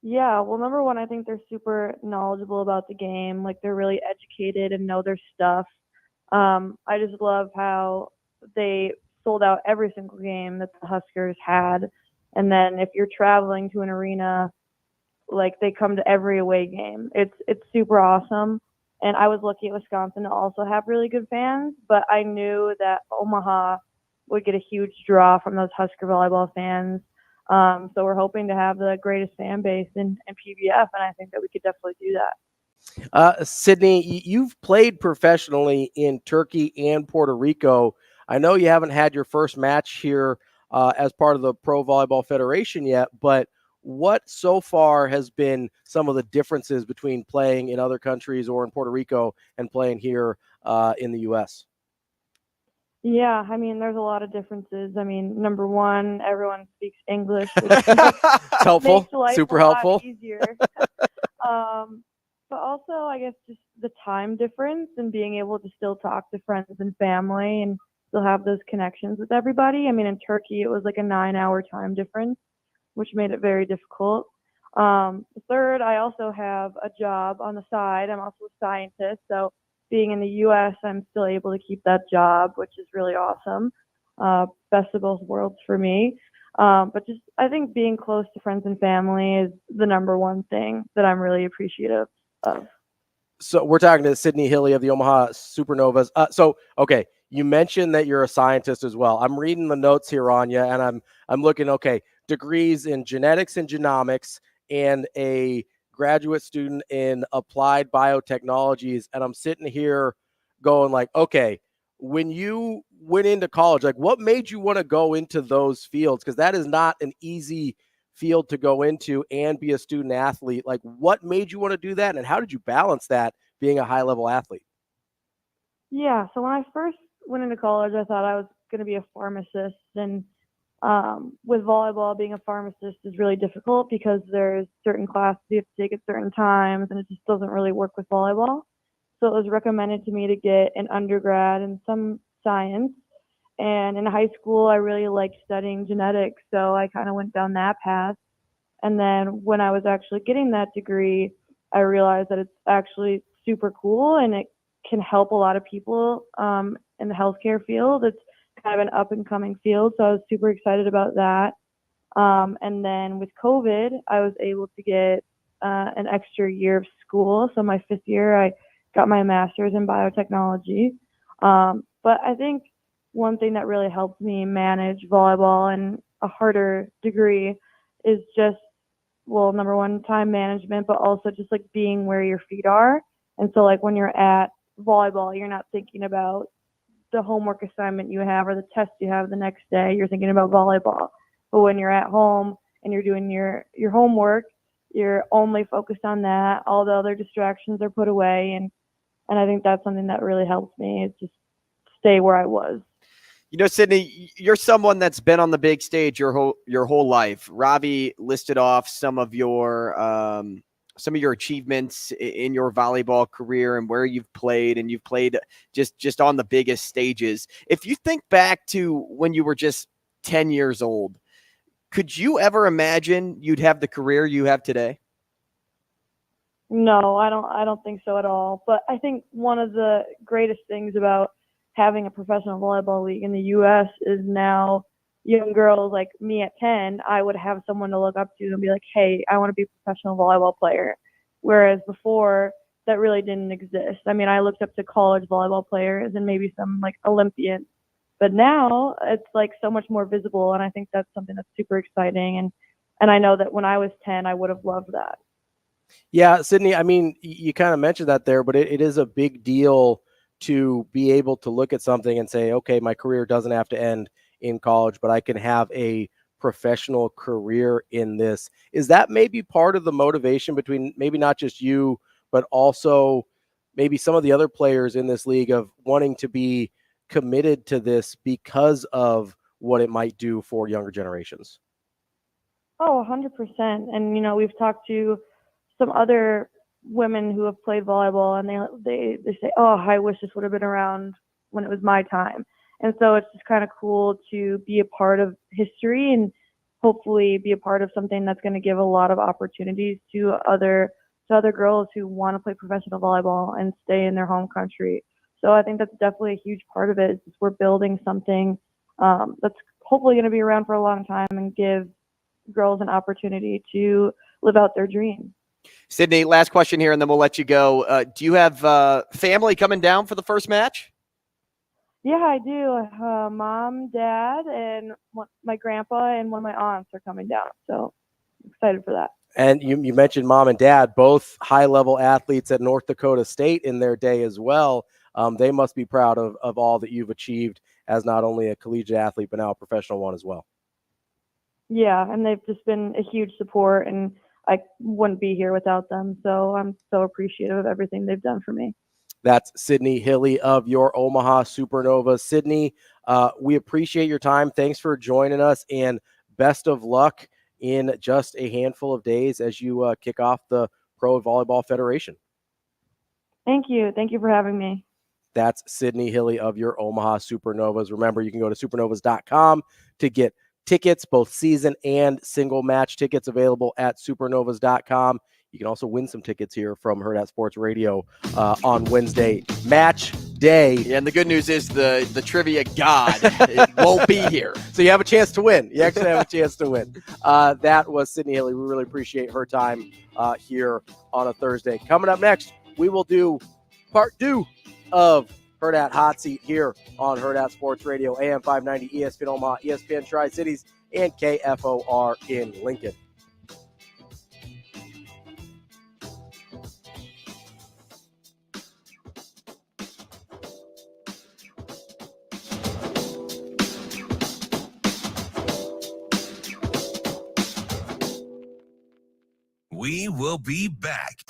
[SPEAKER 15] Yeah, well, number one, I think they're super knowledgeable about the game. Like, they're really educated and know their stuff. I just love how they sold out every single game that the Huskers had. And then if you're traveling to an arena, like, they come to every away game. It's super awesome. And I was lucky at Wisconsin to also have really good fans, but I knew that Omaha would get a huge draw from those Husker volleyball fans. So we're hoping to have the greatest fan base in PVF, and I think that we could definitely do that.
[SPEAKER 7] Sydney, you've played professionally in Turkey and Puerto Rico. I know you haven't had your first match here as part of the Pro Volleyball Federation yet, but what so far has been some of the differences between playing in other countries or in Puerto Rico and playing here in the U.S.?
[SPEAKER 15] Yeah, I mean, there's a lot of differences. I mean, number one, everyone speaks English, which
[SPEAKER 7] It's helpful,
[SPEAKER 15] makes life
[SPEAKER 7] super
[SPEAKER 15] a lot
[SPEAKER 7] helpful.
[SPEAKER 15] easier. But also, I guess, just the time difference and being able to still talk to friends and family and still have those connections with everybody. I mean, in Turkey, it was like a 9-hour time difference, which made it very difficult. Third, I also have a job on the side. I'm also a scientist, so being in the U.S., I'm still able to keep that job, which is really awesome. Best of both worlds for me. But just, I think being close to friends and family is the number one thing that I'm really appreciative of.
[SPEAKER 7] So we're talking to Sydney Hilly of the Omaha Supernovas. Okay, you mentioned that you're a scientist as well. I'm reading the notes here on you, and I'm looking, okay, degrees in genetics and genomics and a graduate student in applied biotechnologies. And I'm sitting here going like, okay, when you went into college, like what made you want to go into those fields? Because that is not an easy field to go into and be a student athlete. Like what made you want to do that? And how did you balance that being a high level athlete?
[SPEAKER 15] Yeah, so when I first went into college, I thought I was going to be a pharmacist. And with volleyball, being a pharmacist is really difficult because there's certain classes you have to take at certain times, and it just doesn't really work with volleyball. So it was recommended to me to get an undergrad in some science. And in high school, I really liked studying genetics, so I kind of went down that path. And then when I was actually getting that degree, I realized that it's actually super cool and it can help a lot of people in the healthcare field. It's kind of an up and coming field, so I was super excited about that. And then with COVID, I was able to get an extra year of school. So my 5th year, I got my master's in biotechnology. But I think one thing that really helped me manage volleyball and a harder degree is just, well, number one, time management, but also just like being where your feet are. And so like when you're at volleyball, you're not thinking about the homework assignment you have or the test you have the next day. You're thinking about volleyball. But when you're at home and you're doing your homework, you're only focused on that. All the other distractions are put away. And I think that's something that really helped me, is just stay where I was.
[SPEAKER 8] You know, Sydney, you're someone that's been on the big stage your whole life. Ravi listed off some of your achievements in your volleyball career and where you've played, and you've played just on the biggest stages. If you think back to when you were just 10 years old, could you ever imagine you'd have the career you have today?
[SPEAKER 15] No, I don't think so at all. But I think one of the greatest things about having a professional volleyball league in the U.S. is now young girls like me at 10, I would have someone to look up to and be like, hey, I want to be a professional volleyball player. Whereas before, that really didn't exist. I mean, I looked up to college volleyball players and maybe some like Olympians. But now it's like so much more visible, and I think that's something that's super exciting. And I know that when I was 10, I would have loved that.
[SPEAKER 7] Yeah, Sydney, I mean, you kind of mentioned that there, but it is a big deal to be able to look at something and say, okay, my career doesn't have to end in college, but I can have a professional career in this. Is that maybe part of the motivation between maybe not just you, but also maybe some of the other players in this league of wanting to be committed to this because of what it might do for younger generations?
[SPEAKER 15] Oh, 100%. And, you know, we've talked to some other women who have played volleyball, and they say, oh, I wish this would have been around when it was my time. And so it's just kind of cool to be a part of history and hopefully be a part of something that's going to give a lot of opportunities to other girls who want to play professional volleyball and stay in their home country. So I think that's definitely a huge part of it. Is we're building something that's hopefully going to be around for a long time and give girls an opportunity to live out their dreams.
[SPEAKER 8] Sydney, last question here, and then we'll let you go. Do you have family coming down for the first match?
[SPEAKER 15] Yeah, I do. Mom, Dad, and my grandpa and one of my aunts are coming down. So I'm excited for that.
[SPEAKER 7] And you mentioned mom and dad, both high-level athletes at North Dakota State in their day as well. They must be proud of all that you've achieved as not only a collegiate athlete, but now a professional one as well.
[SPEAKER 15] Yeah, and they've just been a huge support, and I wouldn't be here without them. So I'm so appreciative of everything they've done for me.
[SPEAKER 7] That's Sydney Hilly of your Omaha Supernovas. Sydney, we appreciate your time. Thanks for joining us, and best of luck in just a handful of days as you kick off the Pro Volleyball Federation.
[SPEAKER 15] Thank you. Thank you for having me.
[SPEAKER 7] That's Sydney Hilly of your Omaha Supernovas. Remember, you can go to supernovas.com to get tickets, both season and single match tickets available at supernovas.com. You can also win some tickets here from Hurrdat Sports Radio on Wednesday, match day.
[SPEAKER 8] Yeah, and the good news is the trivia god won't be here.
[SPEAKER 7] So you have a chance to win. You actually have a chance to win. That was Sydney Hilly. We really appreciate her time here on a Thursday. Coming up next, we will do part 2 of Hurrdat Hot Seat here on Hurrdat Sports Radio, AM 590, ESPN Omaha, ESPN Tri-Cities, and KFOR in Lincoln.
[SPEAKER 1] We will be back.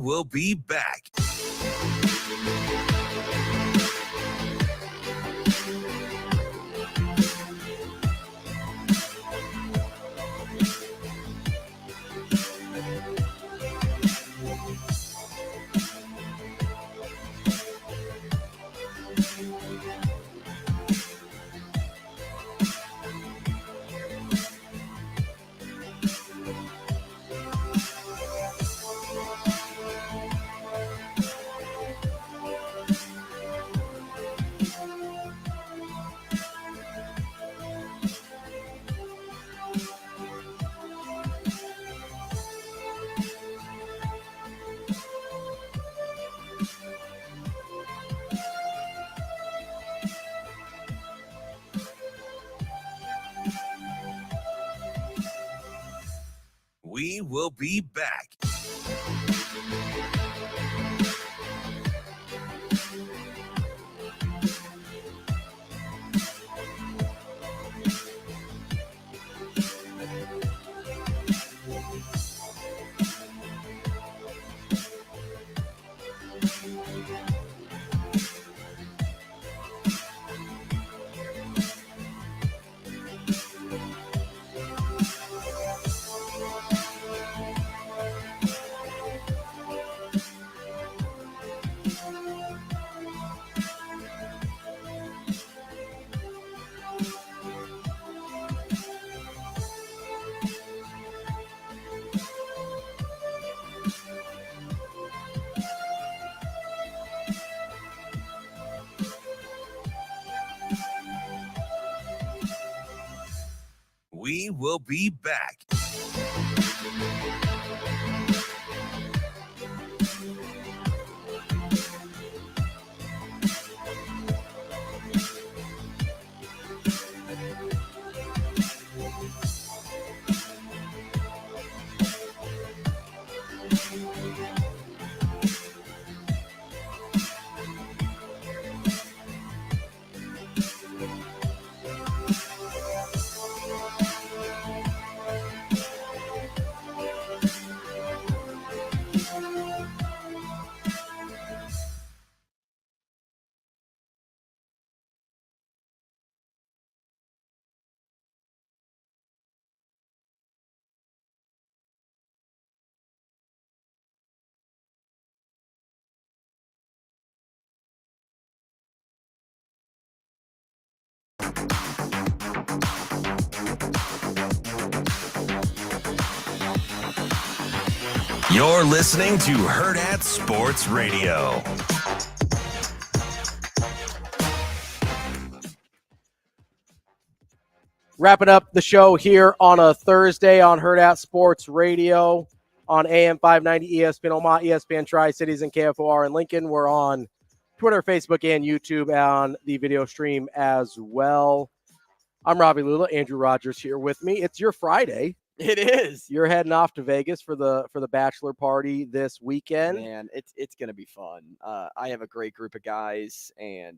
[SPEAKER 1] will be back. We will be back. We will be back. You're listening to Hurrdat Sports Radio.
[SPEAKER 7] Wrapping up the show here on a Thursday on Hurrdat Sports Radio on AM 590 ESPN Omaha, ESPN Tri-Cities, and KFOR in Lincoln. We're on Twitter, Facebook, and YouTube on the video stream as well. I'm Ravi Lulla. Andrew Rogers here with me. It's your Friday.
[SPEAKER 8] It is.
[SPEAKER 7] You're heading off to Vegas for the bachelor party this weekend.
[SPEAKER 8] Man, it's gonna be fun. I have a great group of guys, and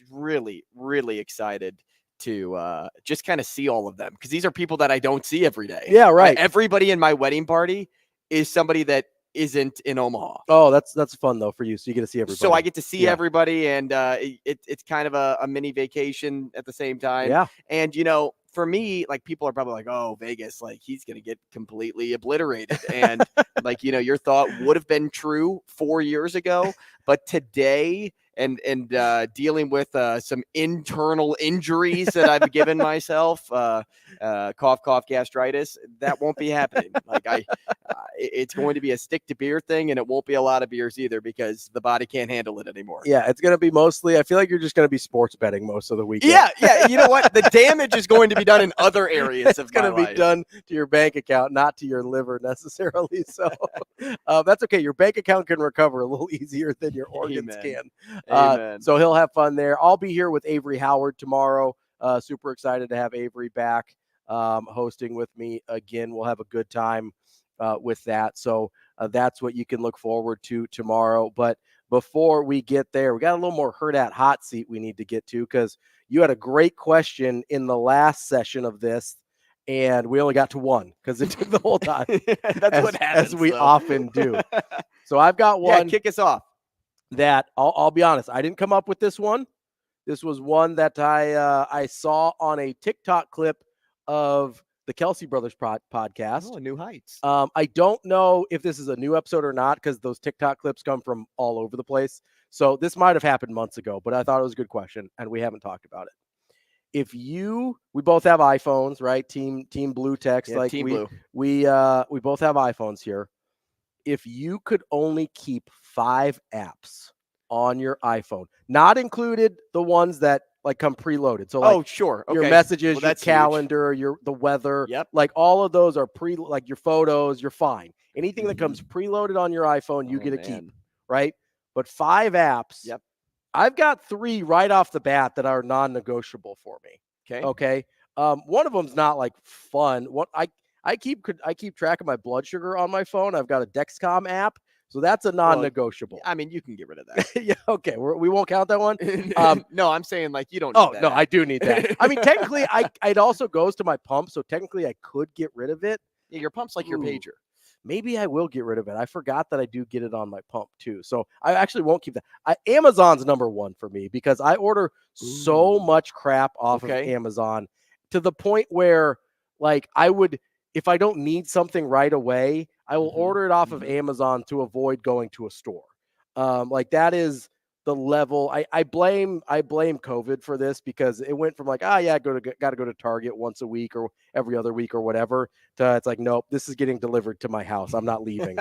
[SPEAKER 8] really, really excited to just kind of see all of them, because these are people that I don't see every day.
[SPEAKER 7] Yeah, right.
[SPEAKER 8] Everybody in my wedding party is somebody that isn't in Omaha.
[SPEAKER 7] Oh, that's fun though for you. So you get to see everybody.
[SPEAKER 8] So I get to see everybody, and it's kind of a mini vacation at the same time.
[SPEAKER 7] Yeah.
[SPEAKER 8] And for me, like, people are probably like, oh, Vegas, like, he's going to get completely obliterated. And like, your thought would have been true 4 years ago, but today, and dealing with some internal injuries that I've given myself, cough, cough, gastritis, that won't be happening. Like, it's going to be a stick to beer thing, and it won't be a lot of beers either, because the body can't handle it anymore.
[SPEAKER 7] Yeah, it's going to be mostly, I feel like you're just going to be sports betting most of the weekend.
[SPEAKER 8] Yeah. You know what? The damage is going to be done in other areas of my life.
[SPEAKER 7] It's going to be done to your bank account, not to your liver necessarily. So that's okay. Your bank account can recover a little easier than your organs can.
[SPEAKER 8] Amen.
[SPEAKER 7] So he'll have fun there. I'll be here with Avery Howard tomorrow. Super excited to have Avery back hosting with me again. We'll have a good time with that. So that's what you can look forward to tomorrow. But before we get there, we got a little more Hurrdat hot seat we need to get to, because you had a great question in the last session of this, and we only got to one because it took the whole time.
[SPEAKER 8] That's what happens.
[SPEAKER 7] As we often do. So I've got one.
[SPEAKER 8] Yeah, kick us off.
[SPEAKER 7] That I'll be honest, I didn't come up with this one. This was one that I saw on a TikTok clip of the Kelsey Brothers podcast.
[SPEAKER 8] Oh, New Heights.
[SPEAKER 7] I don't know if this is a new episode or not because those TikTok clips come from all over the place. So this might have happened months ago, but I thought it was a good question, and we haven't talked about it. We both have iPhones, right? Team Blue Text,
[SPEAKER 8] Yeah, Team Blue.
[SPEAKER 7] We both have iPhones here. If you could only keep 5 apps on your iPhone, not included the ones that like come preloaded. So like
[SPEAKER 8] sure. Okay.
[SPEAKER 7] Your messages,
[SPEAKER 8] Well,
[SPEAKER 7] your
[SPEAKER 8] that's
[SPEAKER 7] calendar, the weather, like all of those are like your photos, you're fine. Anything that comes preloaded on your iPhone, you get to keep, right? But 5 apps.
[SPEAKER 8] Yep.
[SPEAKER 7] I've got 3 right off the bat that are non-negotiable for me. Okay. One of them's not like fun. What I keep track of my blood sugar on my phone. I've got a Dexcom app, so that's a non-negotiable.
[SPEAKER 8] I mean, you can get rid of that.
[SPEAKER 7] Yeah, okay. We won't count that one.
[SPEAKER 8] No, I'm saying like you don't. Need that
[SPEAKER 7] no,
[SPEAKER 8] app.
[SPEAKER 7] I do need that. I mean, technically, it also goes to my pump, so technically, I could get rid of it.
[SPEAKER 8] Yeah, your pump's like your pager.
[SPEAKER 7] Maybe I will get rid of it. I forgot that I do get it on my pump too, so I actually won't keep that. Amazon's number one for me because I order so much crap off of Amazon to the point where, like, I would. If I don't need something right away, I will order it off of Amazon to avoid going to a store. Like that is the level. I blame COVID for this because it went from like, got to go to Target once a week or every other week or whatever to it's like, nope, this is getting delivered to my house. I'm not leaving.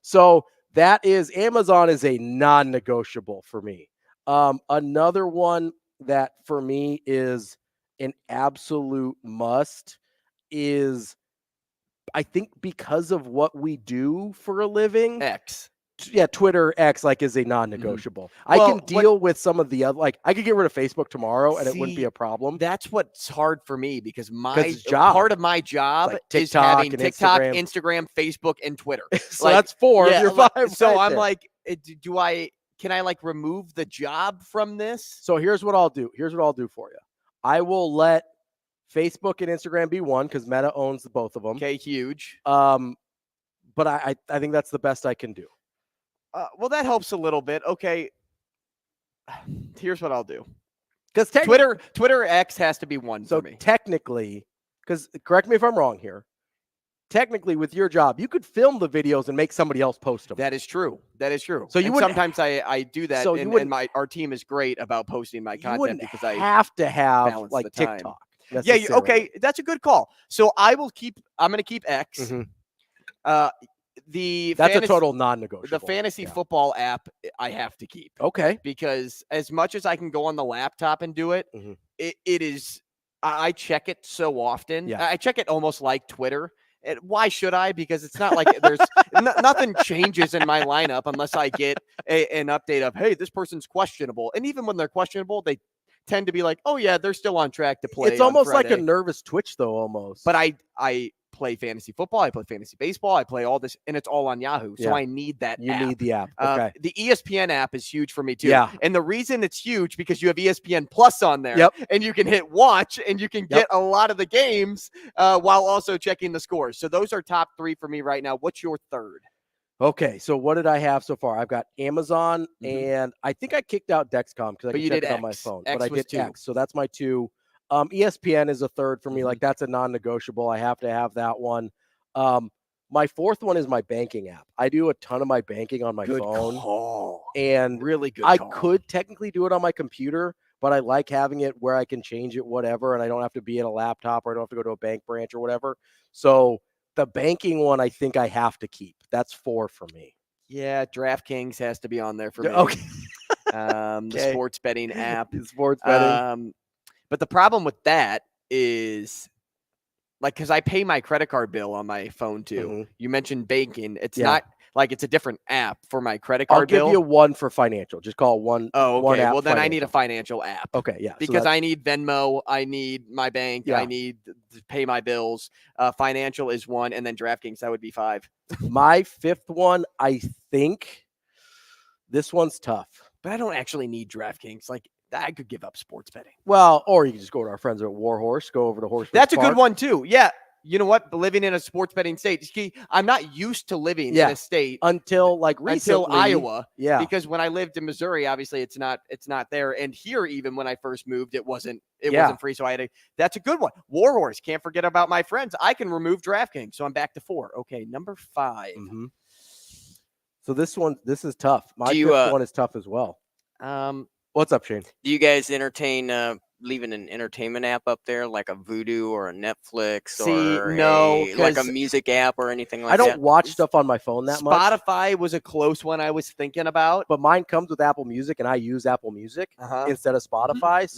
[SPEAKER 7] So that is Amazon is a non-negotiable for me. Another one that for me is an absolute must is I think because of what we do for a living, Twitter X like is a non-negotiable. I can deal with some of the other, like I could get rid of Facebook tomorrow and it wouldn't be a problem.
[SPEAKER 8] That's what's hard for me because
[SPEAKER 7] part
[SPEAKER 8] of my job
[SPEAKER 7] like
[SPEAKER 8] is having TikTok, Instagram, Facebook, and Twitter.
[SPEAKER 7] So that's 4 of your 5.
[SPEAKER 8] So
[SPEAKER 7] right
[SPEAKER 8] I'm
[SPEAKER 7] there.
[SPEAKER 8] like, can I like remove the job from this?
[SPEAKER 7] So here's what I'll do. Here's what I'll do for you. I will let Facebook and Instagram be one because Meta owns both of them.
[SPEAKER 8] Okay, huge.
[SPEAKER 7] But I think that's the best I can do.
[SPEAKER 8] Well, that helps a little bit. Okay, here's what I'll do.
[SPEAKER 7] Because
[SPEAKER 8] Twitter X has to be one for me.
[SPEAKER 7] Technically, because correct me if I'm wrong here. Technically, with your job, you could film the videos and make somebody else post them.
[SPEAKER 8] That is true.
[SPEAKER 7] So you
[SPEAKER 8] sometimes I do that. So our team is great about posting my content because I
[SPEAKER 7] have to have like
[SPEAKER 8] time.
[SPEAKER 7] TikTok.
[SPEAKER 8] Yeah. Okay. That's a good call. So I'm going to keep X.
[SPEAKER 7] That's a total non-negotiable.
[SPEAKER 8] The fantasy football app I have to keep.
[SPEAKER 7] Okay.
[SPEAKER 8] Because as much as I can go on the laptop and do it, it is. I check it so often.
[SPEAKER 7] Yeah.
[SPEAKER 8] I check it almost like Twitter. And why should I? Because it's not like there's nothing changes in my lineup unless I get an update of, hey, this person's questionable. And even when they're questionable, they tend to be like, oh yeah, they're still on track to play.
[SPEAKER 7] It's almost like a nervous twitch though, almost.
[SPEAKER 8] But I play fantasy football, I play fantasy baseball, I play all this, and it's all on Yahoo. So I need that
[SPEAKER 7] You
[SPEAKER 8] app.
[SPEAKER 7] need the app. Okay.
[SPEAKER 8] The ESPN app is huge for me too.
[SPEAKER 7] Yeah.
[SPEAKER 8] And the reason it's huge because you have ESPN Plus on there.
[SPEAKER 7] Yep.
[SPEAKER 8] And you can hit watch and you can get a lot of the games while also checking the scores. So those are top 3 for me right now. What's your third?
[SPEAKER 7] Okay, so what did I have so far? I've got Amazon, and I think I kicked out Dexcom because I can check it on my phone. But I did X, so that's my 2. ESPN is a third for me. Like that's a non-negotiable. I have to have that one. My 4th one is my banking app. I do a ton of my banking on my phone.
[SPEAKER 8] Call.
[SPEAKER 7] And
[SPEAKER 8] really good.
[SPEAKER 7] I could technically do it on my computer, but I like having it where I can change it, whatever, and I don't have to be at a laptop or I don't have to go to a bank branch or whatever. So the banking one, I think I have to keep. That's 4 for me.
[SPEAKER 8] Yeah, DraftKings has to be on there for me.
[SPEAKER 7] Okay.
[SPEAKER 8] The sports betting app.
[SPEAKER 7] Sports betting.
[SPEAKER 8] But the problem with that is, like, because I pay my credit card bill on my phone too. You mentioned banking. It's not like it's a different app for my credit card bill.
[SPEAKER 7] I'll give you one for financial. Just call it one.
[SPEAKER 8] Oh, okay.
[SPEAKER 7] One app
[SPEAKER 8] well, then
[SPEAKER 7] financial.
[SPEAKER 8] I need a financial app.
[SPEAKER 7] Okay, yeah.
[SPEAKER 8] Because I need Venmo. I need my bank. I need to pay my bills. Financial is 1, and then DraftKings, that would be 5.
[SPEAKER 7] My 5th one, I think this one's tough.
[SPEAKER 8] But I don't actually need DraftKings. Like, I could give up sports betting.
[SPEAKER 7] Well, or you can just go to our friends at Warhorse, go over to Horse.
[SPEAKER 8] That's a good one too. Yeah. You know what? Living in a sports betting state, I'm not used to living in a state
[SPEAKER 7] until like recently,
[SPEAKER 8] until Iowa.
[SPEAKER 7] Yeah,
[SPEAKER 8] because when I lived in Missouri, obviously it's not there. And here, even when I first moved, it wasn't free. So I had that's a good one. Warhorse. Can't forget about my friends. I can remove DraftKings, so I'm back to 4. Okay, number 5.
[SPEAKER 7] Mm-hmm. So this is tough. My fifth one is tough as well. What's up, Shane?
[SPEAKER 10] Do you guys entertain leaving an entertainment app up there, like a Vudu or a Netflix like a music app or anything like that?
[SPEAKER 7] I don't watch stuff on my phone that much.
[SPEAKER 8] Spotify was a close one I was thinking about.
[SPEAKER 7] But mine comes with Apple Music, and I use Apple Music instead of Spotify.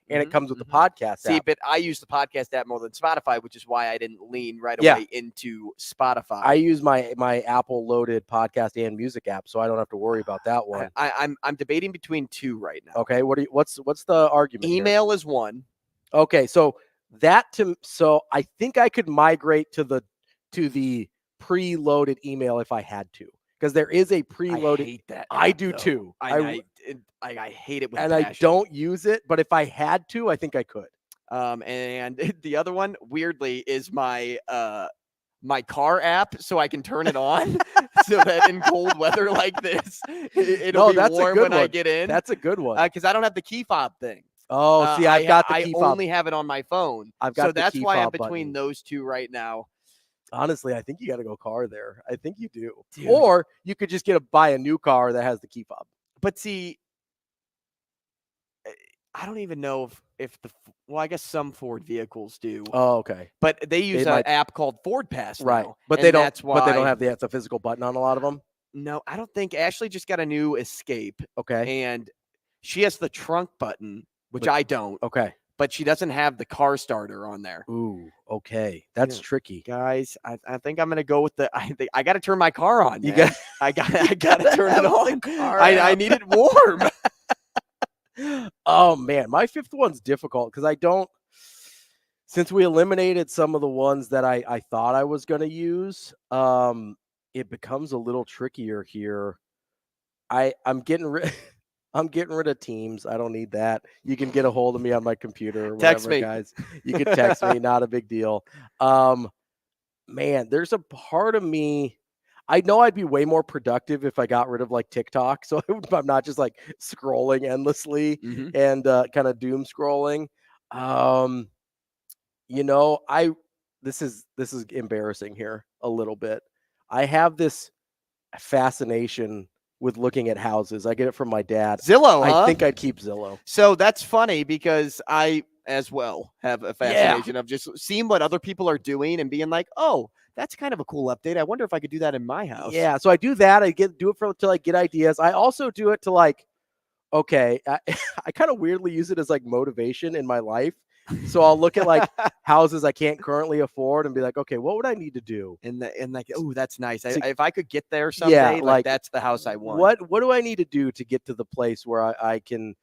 [SPEAKER 7] And it comes with the podcast app.
[SPEAKER 8] But I use the podcast app more than Spotify, which is why I didn't lean right away into Spotify.
[SPEAKER 7] I use my Apple loaded podcast and music app, so I don't have to worry about that one.
[SPEAKER 8] I'm debating between 2 right now.
[SPEAKER 7] Okay, what's the argument?
[SPEAKER 8] Email is one.
[SPEAKER 7] Okay, so I think I could migrate to the preloaded email if I had to, because there is a preloaded.
[SPEAKER 8] I hate that.
[SPEAKER 7] I do too.
[SPEAKER 8] I hate it with
[SPEAKER 7] and
[SPEAKER 8] passion.
[SPEAKER 7] I don't use it, but if I had to, I think I could.
[SPEAKER 8] And the other one, weirdly, is my my car app, so I can turn it on, so that in cold weather like this, it'll be warm when I get in.
[SPEAKER 7] That's a good one.
[SPEAKER 8] Because I don't have the key fob thing.
[SPEAKER 7] Oh, see, I've got the key fob.
[SPEAKER 8] I only have it on my phone.
[SPEAKER 7] So
[SPEAKER 8] that's why I'm between those 2 right now.
[SPEAKER 7] Honestly, I think you got to go car there. I think you do.
[SPEAKER 8] Dude.
[SPEAKER 7] Or you could just buy a new car that has the key fob.
[SPEAKER 8] But see, I don't even know if I guess some Ford vehicles do.
[SPEAKER 7] Oh, okay.
[SPEAKER 8] But they use an app called Ford Pass now,
[SPEAKER 7] right? But they don't.
[SPEAKER 8] That's why,
[SPEAKER 7] but they don't have it's a physical button on a lot of them.
[SPEAKER 8] No, I don't think. Ashley just got a new Escape.
[SPEAKER 7] Okay.
[SPEAKER 8] And she has the trunk button, which I don't.
[SPEAKER 7] Okay.
[SPEAKER 8] But she doesn't have the car starter on there.
[SPEAKER 7] Ooh, okay. That's tricky.
[SPEAKER 8] Guys, I think I'm gonna go with I gotta turn my car on. I gotta turn it on. I need it warm.
[SPEAKER 7] Oh man, my 5th one's difficult because since we eliminated some of the ones that I thought I was gonna use, it becomes a little trickier here. I'm getting rid of Teams. I don't need that. You can get a hold of me on my computer or
[SPEAKER 8] text
[SPEAKER 7] whatever,
[SPEAKER 8] me,
[SPEAKER 7] guys. You can text me, not a big deal. Man, there's a part of me. I know I'd be way more productive if I got rid of like TikTok. So I'm not just like scrolling endlessly and kind of doom scrolling. This is embarrassing here a little bit. I have this fascination with looking at houses. I get it from my dad.
[SPEAKER 8] Zillow,
[SPEAKER 7] I think I'd keep Zillow.
[SPEAKER 8] So that's funny because I as well have a fascination of just seeing what other people are doing and being like, oh, that's kind of a cool update. I wonder if I could do that in my house.
[SPEAKER 7] Yeah, so I do that. I do it to like get ideas. I also do it to like, okay, I kind of weirdly use it as like motivation in my life. So I'll look at like houses I can't currently afford and be like, okay, what would I need to do?
[SPEAKER 8] And like, oh, that's nice. If I could get there someday, like that's the house I want.
[SPEAKER 7] What do I need to do to get to the place where I can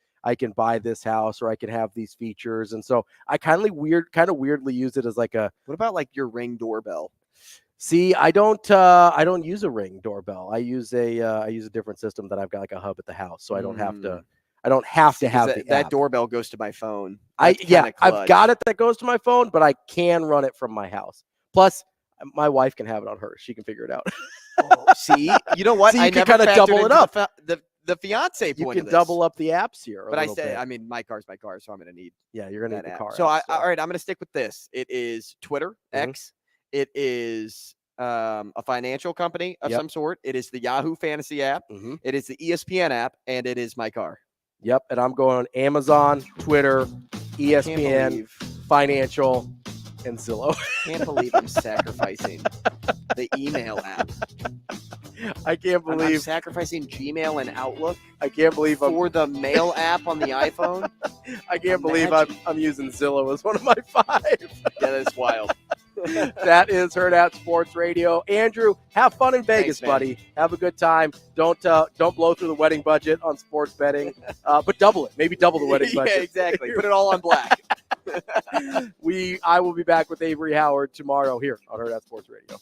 [SPEAKER 7] buy this house or I can have these features? And so I kind of weirdly use it as like a.
[SPEAKER 8] What about like your Ring doorbell?
[SPEAKER 7] See, I don't use a Ring doorbell. I use a different system that I've got like a hub at the house, so I don't have to. I don't have to have
[SPEAKER 8] that doorbell goes to my phone.
[SPEAKER 7] I've got it that goes to my phone, but I can run it from my house. Plus, my wife can have it on hers. She can figure it out.
[SPEAKER 8] See, you know what?
[SPEAKER 7] So you can kind of double it up.
[SPEAKER 8] The fiance
[SPEAKER 7] you
[SPEAKER 8] point
[SPEAKER 7] can double up the apps here.
[SPEAKER 8] But I mean, my car's my car, so I'm going to need.
[SPEAKER 7] Yeah, you're going to need the car.
[SPEAKER 8] So all right, I'm going to stick with this. It is Twitter, X. It is a financial company of some sort. It is the Yahoo Fantasy app. It is the ESPN app, and it is my car.
[SPEAKER 7] Yep, and I'm going Amazon, Twitter, ESPN, financial, and Zillow.
[SPEAKER 8] Can't believe I'm sacrificing the email app.
[SPEAKER 7] I can't believe
[SPEAKER 8] I'm sacrificing Gmail and Outlook.
[SPEAKER 7] I can't believe
[SPEAKER 8] for the mail app on the iPhone.
[SPEAKER 7] I can't believe I'm using Zillow as one of my 5.
[SPEAKER 8] Yeah, that's wild.
[SPEAKER 7] That is Hurrdat Sports Radio. Andrew, have fun in Vegas, buddy. Have a good time. Don't blow through the wedding budget on sports betting, but double it. Maybe double the wedding budget.
[SPEAKER 8] Yeah, exactly. Put it all on black.
[SPEAKER 7] I will be back with Avery Howard tomorrow here on Hurrdat Sports Radio.